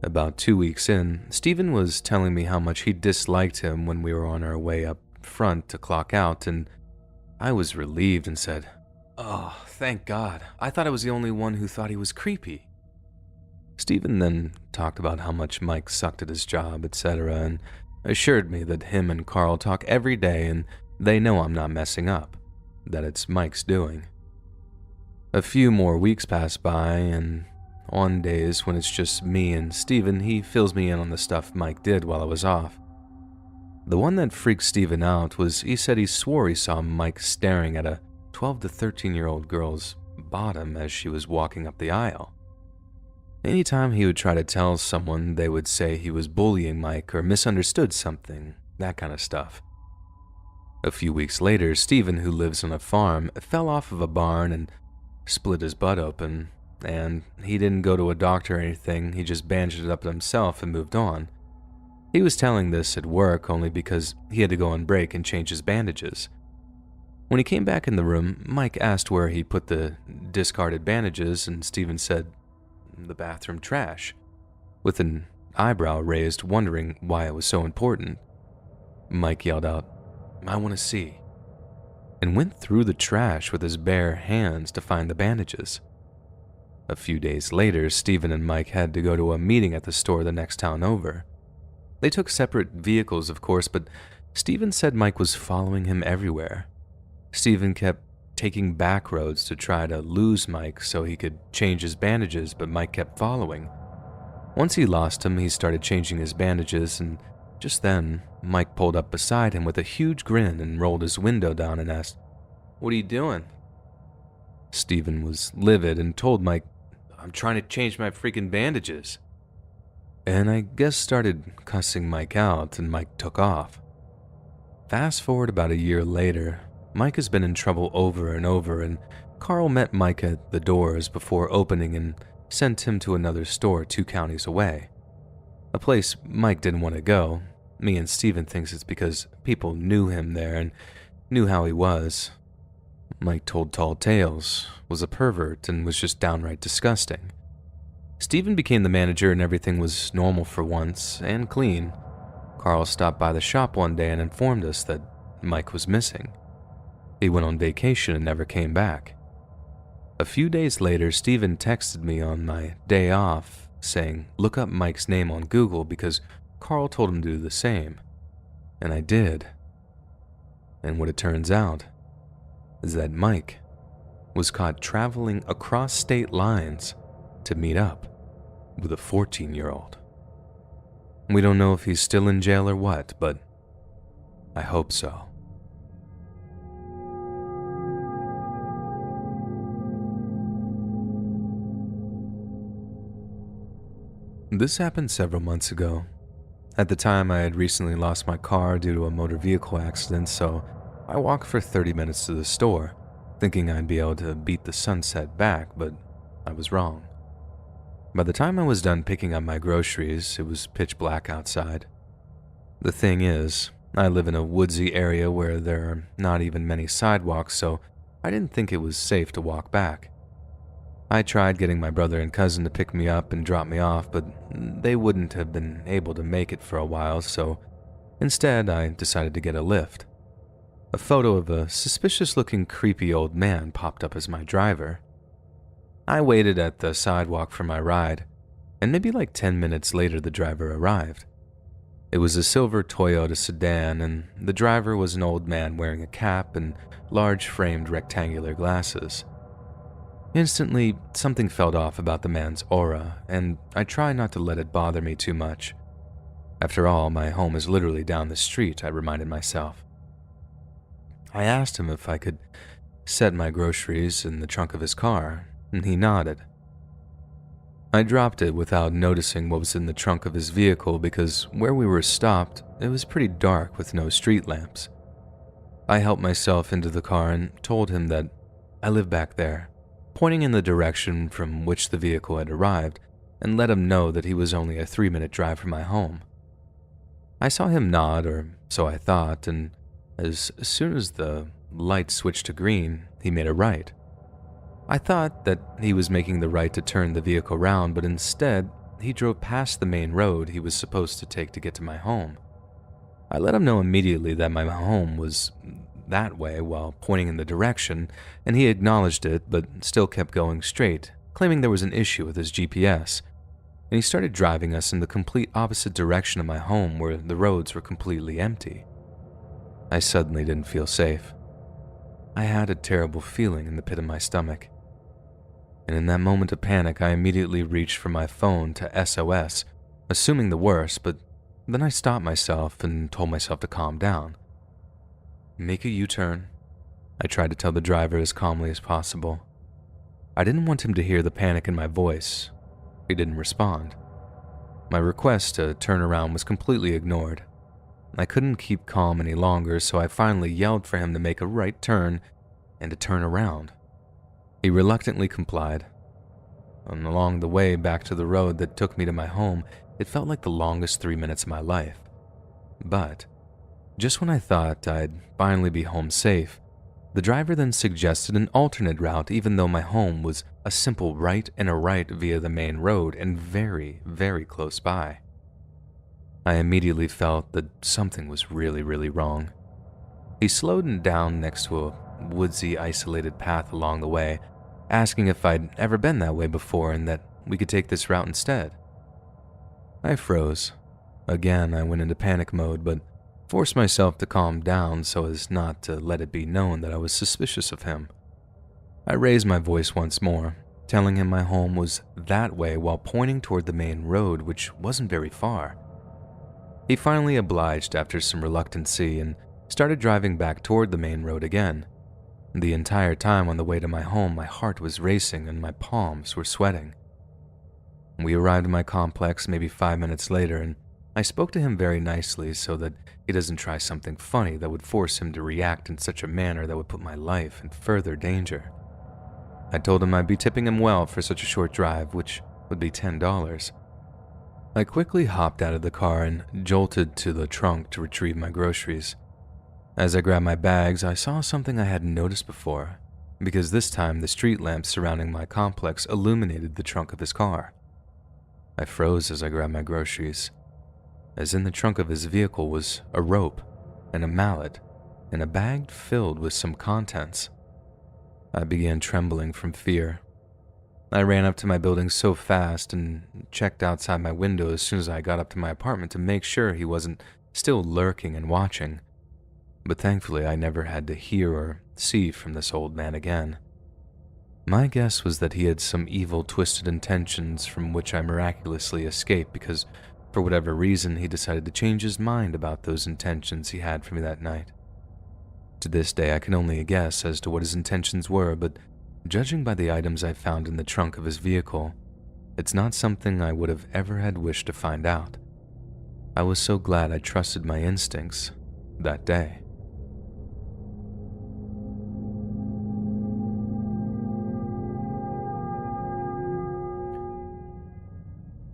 About 2 weeks in, Steven was telling me how much he disliked him when we were on our way up front to clock out, and I was relieved and said, "Oh, thank God. I thought I was the only one who thought he was creepy." Stephen then talked about how much Mike sucked at his job, etc., and assured me that him and Carl talk every day and they know I'm not messing up, that it's Mike's doing. A few more weeks pass by, and on days when it's just me and Stephen, he fills me in on the stuff Mike did while I was off. The one that freaked Stephen out was he said he swore he saw Mike staring at a 12 to 13-year-old girl's bottom as she was walking up the aisle. Anytime he would try to tell someone, they would say he was bullying Mike or misunderstood something, that kind of stuff. A few weeks later, Stephen, who lives on a farm, fell off of a barn and split his butt open, and he didn't go to a doctor or anything, he just bandaged it up himself and moved on. He was telling this at work only because he had to go on break and change his bandages. When he came back in the room, Mike asked where he put the discarded bandages, and Stephen said, "The bathroom trash," with an eyebrow raised, wondering why it was so important. Mike yelled out, "I want to see," and went through the trash with his bare hands to find the bandages. A few days later, Stephen and Mike had to go to a meeting at the store the next town over. They took separate vehicles, of course, but Stephen said Mike was following him everywhere. Stephen kept taking back roads to try to lose Mike so he could change his bandages, but Mike kept following. Once he lost him, he started changing his bandages, and just then, Mike pulled up beside him with a huge grin and rolled his window down and asked, "What are you doing?" Stephen was livid and told Mike, "I'm trying to change my freaking bandages." And I guess started cussing Mike out, and Mike took off. Fast forward about a year later, Mike has been in trouble over and over, and Carl met Mike at the doors before opening and sent him to another store 2 counties away. A place Mike didn't want to go. Me and Stephen thinks it's because people knew him there and knew how he was. Mike told tall tales, was a pervert, and was just downright disgusting. Stephen became the manager and everything was normal for once, and clean. Carl stopped by the shop one day and informed us that Mike was missing. He went on vacation and never came back. A few days later, Stephen texted me on my day off saying, "Look up Mike's name on Google because Carl told him to do the same." And I did. And what it turns out is that Mike was caught traveling across state lines to meet up with a 14-year-old. We don't know if he's still in jail or what, but I hope so. This happened several months ago. At the time, I had recently lost my car due to a motor vehicle accident, so I walked for 30 minutes to the store, thinking I'd be able to beat the sunset back, but I was wrong. By the time I was done picking up my groceries, it was pitch black outside. The thing is, I live in a woodsy area where there are not even many sidewalks, so I didn't think it was safe to walk back. I tried getting my brother and cousin to pick me up and drop me off, but they wouldn't have been able to make it for a while, so instead I decided to get a lift. A photo of a suspicious-looking creepy old man popped up as my driver. I waited at the sidewalk for my ride, and maybe like 10 minutes later the driver arrived. It was a silver Toyota sedan, and the driver was an old man wearing a cap and large framed rectangular glasses. Instantly, something felt off about the man's aura, and I try not to let it bother me too much. After all, my home is literally down the street, I reminded myself. I asked him if I could set my groceries in the trunk of his car, and he nodded. I dropped it without noticing what was in the trunk of his vehicle because where we were stopped, it was pretty dark with no street lamps. I helped myself into the car and told him that I live back there, pointing in the direction from which the vehicle had arrived, and let him know that he was only a 3-minute drive from my home. I saw him nod, or so I thought, and as soon as the light switched to green, he made a right. I thought that he was making the right to turn the vehicle around, but instead, he drove past the main road he was supposed to take to get to my home. I let him know immediately that my home was that way while pointing in the direction, and he acknowledged it but still kept going straight, claiming there was an issue with his GPS. and he started driving us in the complete opposite direction of my home where the roads were completely empty. I suddenly didn't feel safe. I had a terrible feeling in the pit of my stomach. And in that moment of panic, I immediately reached for my phone to SOS, assuming the worst, but then I stopped myself and told myself to calm down. Make a U-turn. I tried to tell the driver as calmly as possible. I didn't want him to hear the panic in my voice. He didn't respond. My request to turn around was completely ignored. I couldn't keep calm any longer, so I finally yelled for him to make a right turn and to turn around. He reluctantly complied. And along the way back to the road that took me to my home, it felt like the longest 3 minutes of my life. But just when I thought I'd finally be home safe, the driver then suggested an alternate route even though my home was a simple right and a right via the main road and very, very close by. I immediately felt that something was really, really wrong. He slowed down next to a woodsy, isolated path along the way, asking if I'd ever been that way before and that we could take this route instead. I froze. Again, I went into panic mode, but forced myself to calm down so as not to let it be known that I was suspicious of him. I raised my voice once more, telling him my home was that way while pointing toward the main road, which wasn't very far. He finally obliged after some reluctancy and started driving back toward the main road again. The entire time on the way to my home, my heart was racing and my palms were sweating. We arrived at my complex maybe 5 minutes later, and I spoke to him very nicely so that he doesn't try something funny that would force him to react in such a manner that would put my life in further danger. I told him I'd be tipping him well for such a short drive, which would be $10. I quickly hopped out of the car and jolted to the trunk to retrieve my groceries. As I grabbed my bags, I saw something I hadn't noticed before, because this time the street lamps surrounding my complex illuminated the trunk of his car. I froze as I grabbed my groceries, as in the trunk of his vehicle was a rope and a mallet and a bag filled with some contents. I began trembling from fear. I ran up to my building so fast and checked outside my window as soon as I got up to my apartment to make sure he wasn't still lurking and watching. But thankfully I never had to hear or see from this old man again. My guess was that he had some evil, twisted intentions from which I miraculously escaped because, for whatever reason, he decided to change his mind about those intentions he had for me that night. To this day, I can only guess as to what his intentions were, but judging by the items I found in the trunk of his vehicle, it's not something I would have ever had wished to find out. I was so glad I trusted my instincts that day.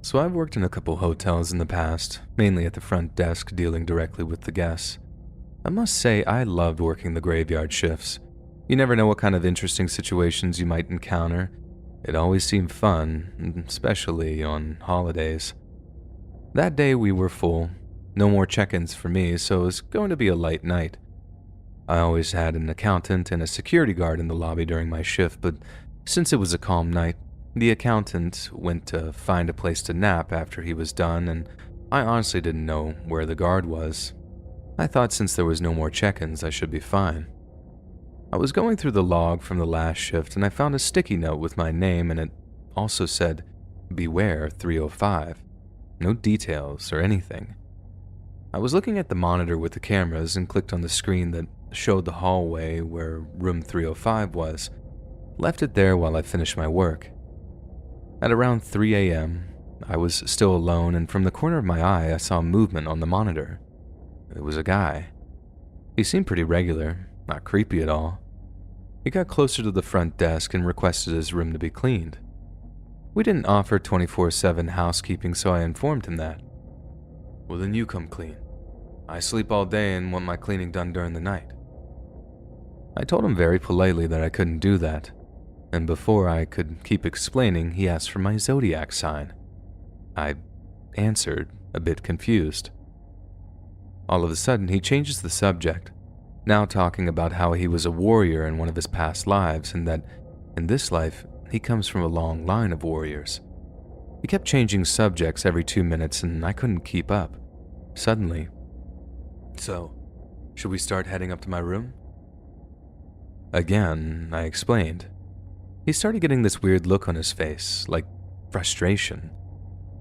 So I've worked in a couple hotels in the past, mainly at the front desk dealing directly with the guests. I must say I loved working the graveyard shifts. You never know what kind of interesting situations you might encounter. It always seemed fun, especially on holidays. That day we were full. No more check-ins for me, so it was going to be a light night. I always had an accountant and a security guard in the lobby during my shift, but since it was a calm night, the accountant went to find a place to nap after he was done, and I honestly didn't know where the guard was. I thought since there was no more check-ins, I should be fine. I was going through the log from the last shift, and I found a sticky note with my name, and it also said, "Beware 305. No details or anything. I was looking at the monitor with the cameras and clicked on the screen that showed the hallway where room 305 was. Left it there while I finished my work. At around 3 a.m., I was still alone, and from the corner of my eye, I saw movement on the monitor. It was a guy. He seemed pretty regular, not creepy at all. He got closer to the front desk and requested his room to be cleaned. We didn't offer 24/7 housekeeping, so I informed him that. "Well, then you come clean. I sleep all day and want my cleaning done during the night." I told him very politely that I couldn't do that, and before I could keep explaining, he asked for my zodiac sign. I answered, a bit confused. All of a sudden, he changes the subject, now talking about how he was a warrior in one of his past lives and that in this life, he comes from a long line of warriors. He kept changing subjects every 2 minutes and I couldn't keep up. Suddenly, "So, should we start heading up to my room?" Again, I explained. He started getting this weird look on his face, like frustration.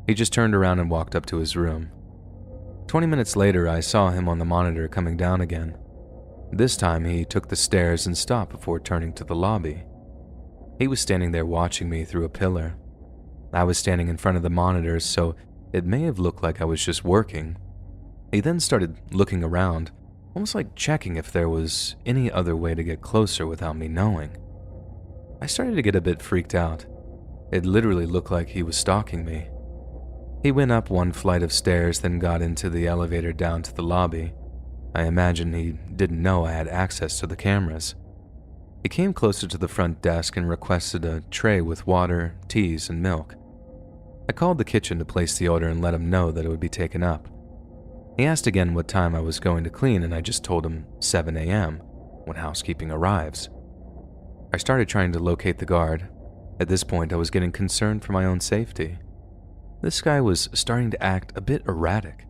He just turned around and walked up to his room. 20 minutes later, I saw him on the monitor coming down again. This time, he took the stairs and stopped before turning to the lobby. He was standing there watching me through a pillar. I was standing in front of the monitors, so it may have looked like I was just working. He then started looking around, almost like checking if there was any other way to get closer without me knowing. I started to get a bit freaked out. It literally looked like he was stalking me. He went up one flight of stairs, then got into the elevator down to the lobby. I imagine he didn't know I had access to the cameras. He came closer to the front desk and requested a tray with water, teas, and milk. I called the kitchen to place the order and let him know that it would be taken up. He asked again what time I was going to clean, and I just told him 7 a.m. when housekeeping arrives. I started trying to locate the guard. At this point, I was getting concerned for my own safety. This guy was starting to act a bit erratic.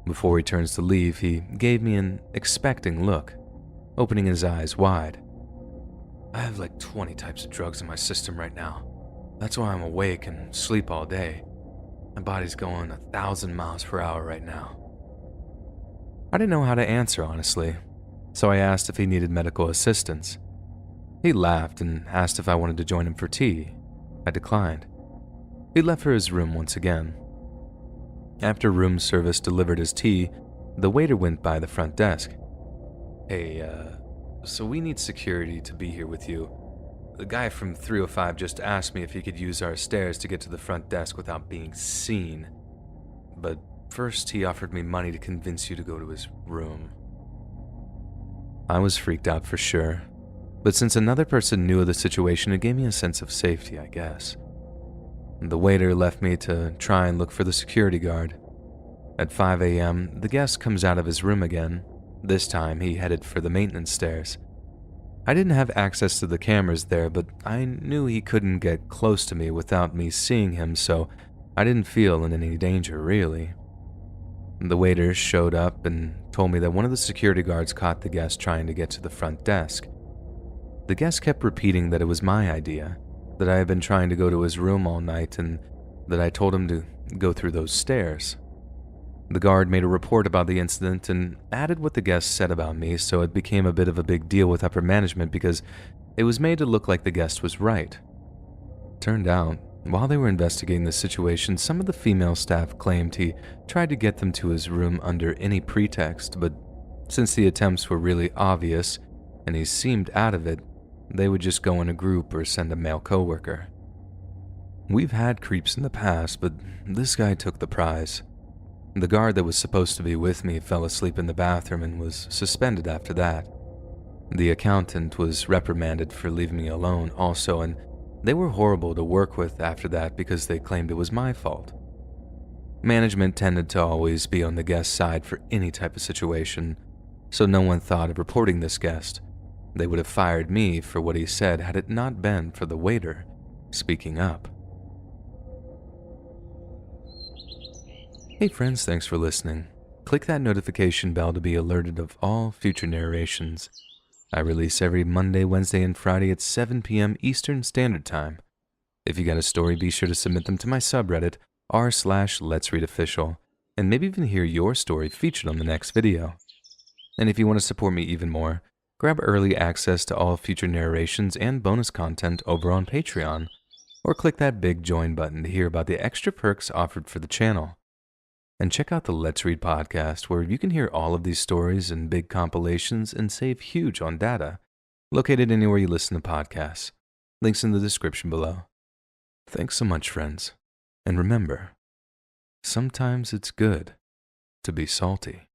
Before he turns to leave, he gave me an expecting look, opening his eyes wide. "I have like 20 types of drugs in my system right now. That's why I'm awake and sleep all day. My body's going 1,000 miles per hour right now." I didn't know how to answer, honestly, so I asked if he needed medical assistance. He laughed and asked if I wanted to join him for tea. I declined. He left for his room once again. After room service delivered his tea, the waiter went by the front desk. "Hey, so we need security to be here with you. The guy from 305 just asked me if he could use our stairs to get to the front desk without being seen. But first, he offered me money to convince you to go to his room." I was freaked out for sure, but since another person knew of the situation, it gave me a sense of safety, I guess. The waiter left me to try and look for the security guard. At 5 a.m., the guest comes out of his room again. This time, he headed for the maintenance stairs. I didn't have access to the cameras there, but I knew he couldn't get close to me without me seeing him, so I didn't feel in any danger, really. The waiter showed up and told me that one of the security guards caught the guest trying to get to the front desk. The guest kept repeating that it was my idea, that I had been trying to go to his room all night, and that I told him to go through those stairs. The guard made a report about the incident and added what the guest said about me, so it became a bit of a big deal with upper management because it was made to look like the guest was right. Turned out, while they were investigating the situation, some of the female staff claimed he tried to get them to his room under any pretext, but since the attempts were really obvious and he seemed out of it, they would just go in a group or send a male coworker. We've had creeps in the past, but this guy took the prize. The guard that was supposed to be with me fell asleep in the bathroom and was suspended after that. The accountant was reprimanded for leaving me alone also, and they were horrible to work with after that because they claimed it was my fault. Management tended to always be on the guest's side for any type of situation, so no one thought of reporting this guest. They would have fired me for what he said had it not been for the waiter speaking up. Hey friends, thanks for listening. Click that notification bell to be alerted of all future narrations. I release every Monday, Wednesday, and Friday at 7 p.m. Eastern Standard Time. If you got a story, be sure to submit them to my subreddit, r/Let'sReadOfficial, and maybe even hear your story featured on the next video. And if you want to support me even more, grab early access to all future narrations and bonus content over on Patreon, or click that big join button to hear about the extra perks offered for the channel. And check out the Let's Read podcast, where you can hear all of these stories and big compilations and save huge on data, located anywhere you listen to podcasts. Links in the description below. Thanks so much, friends. And remember, sometimes it's good to be salty.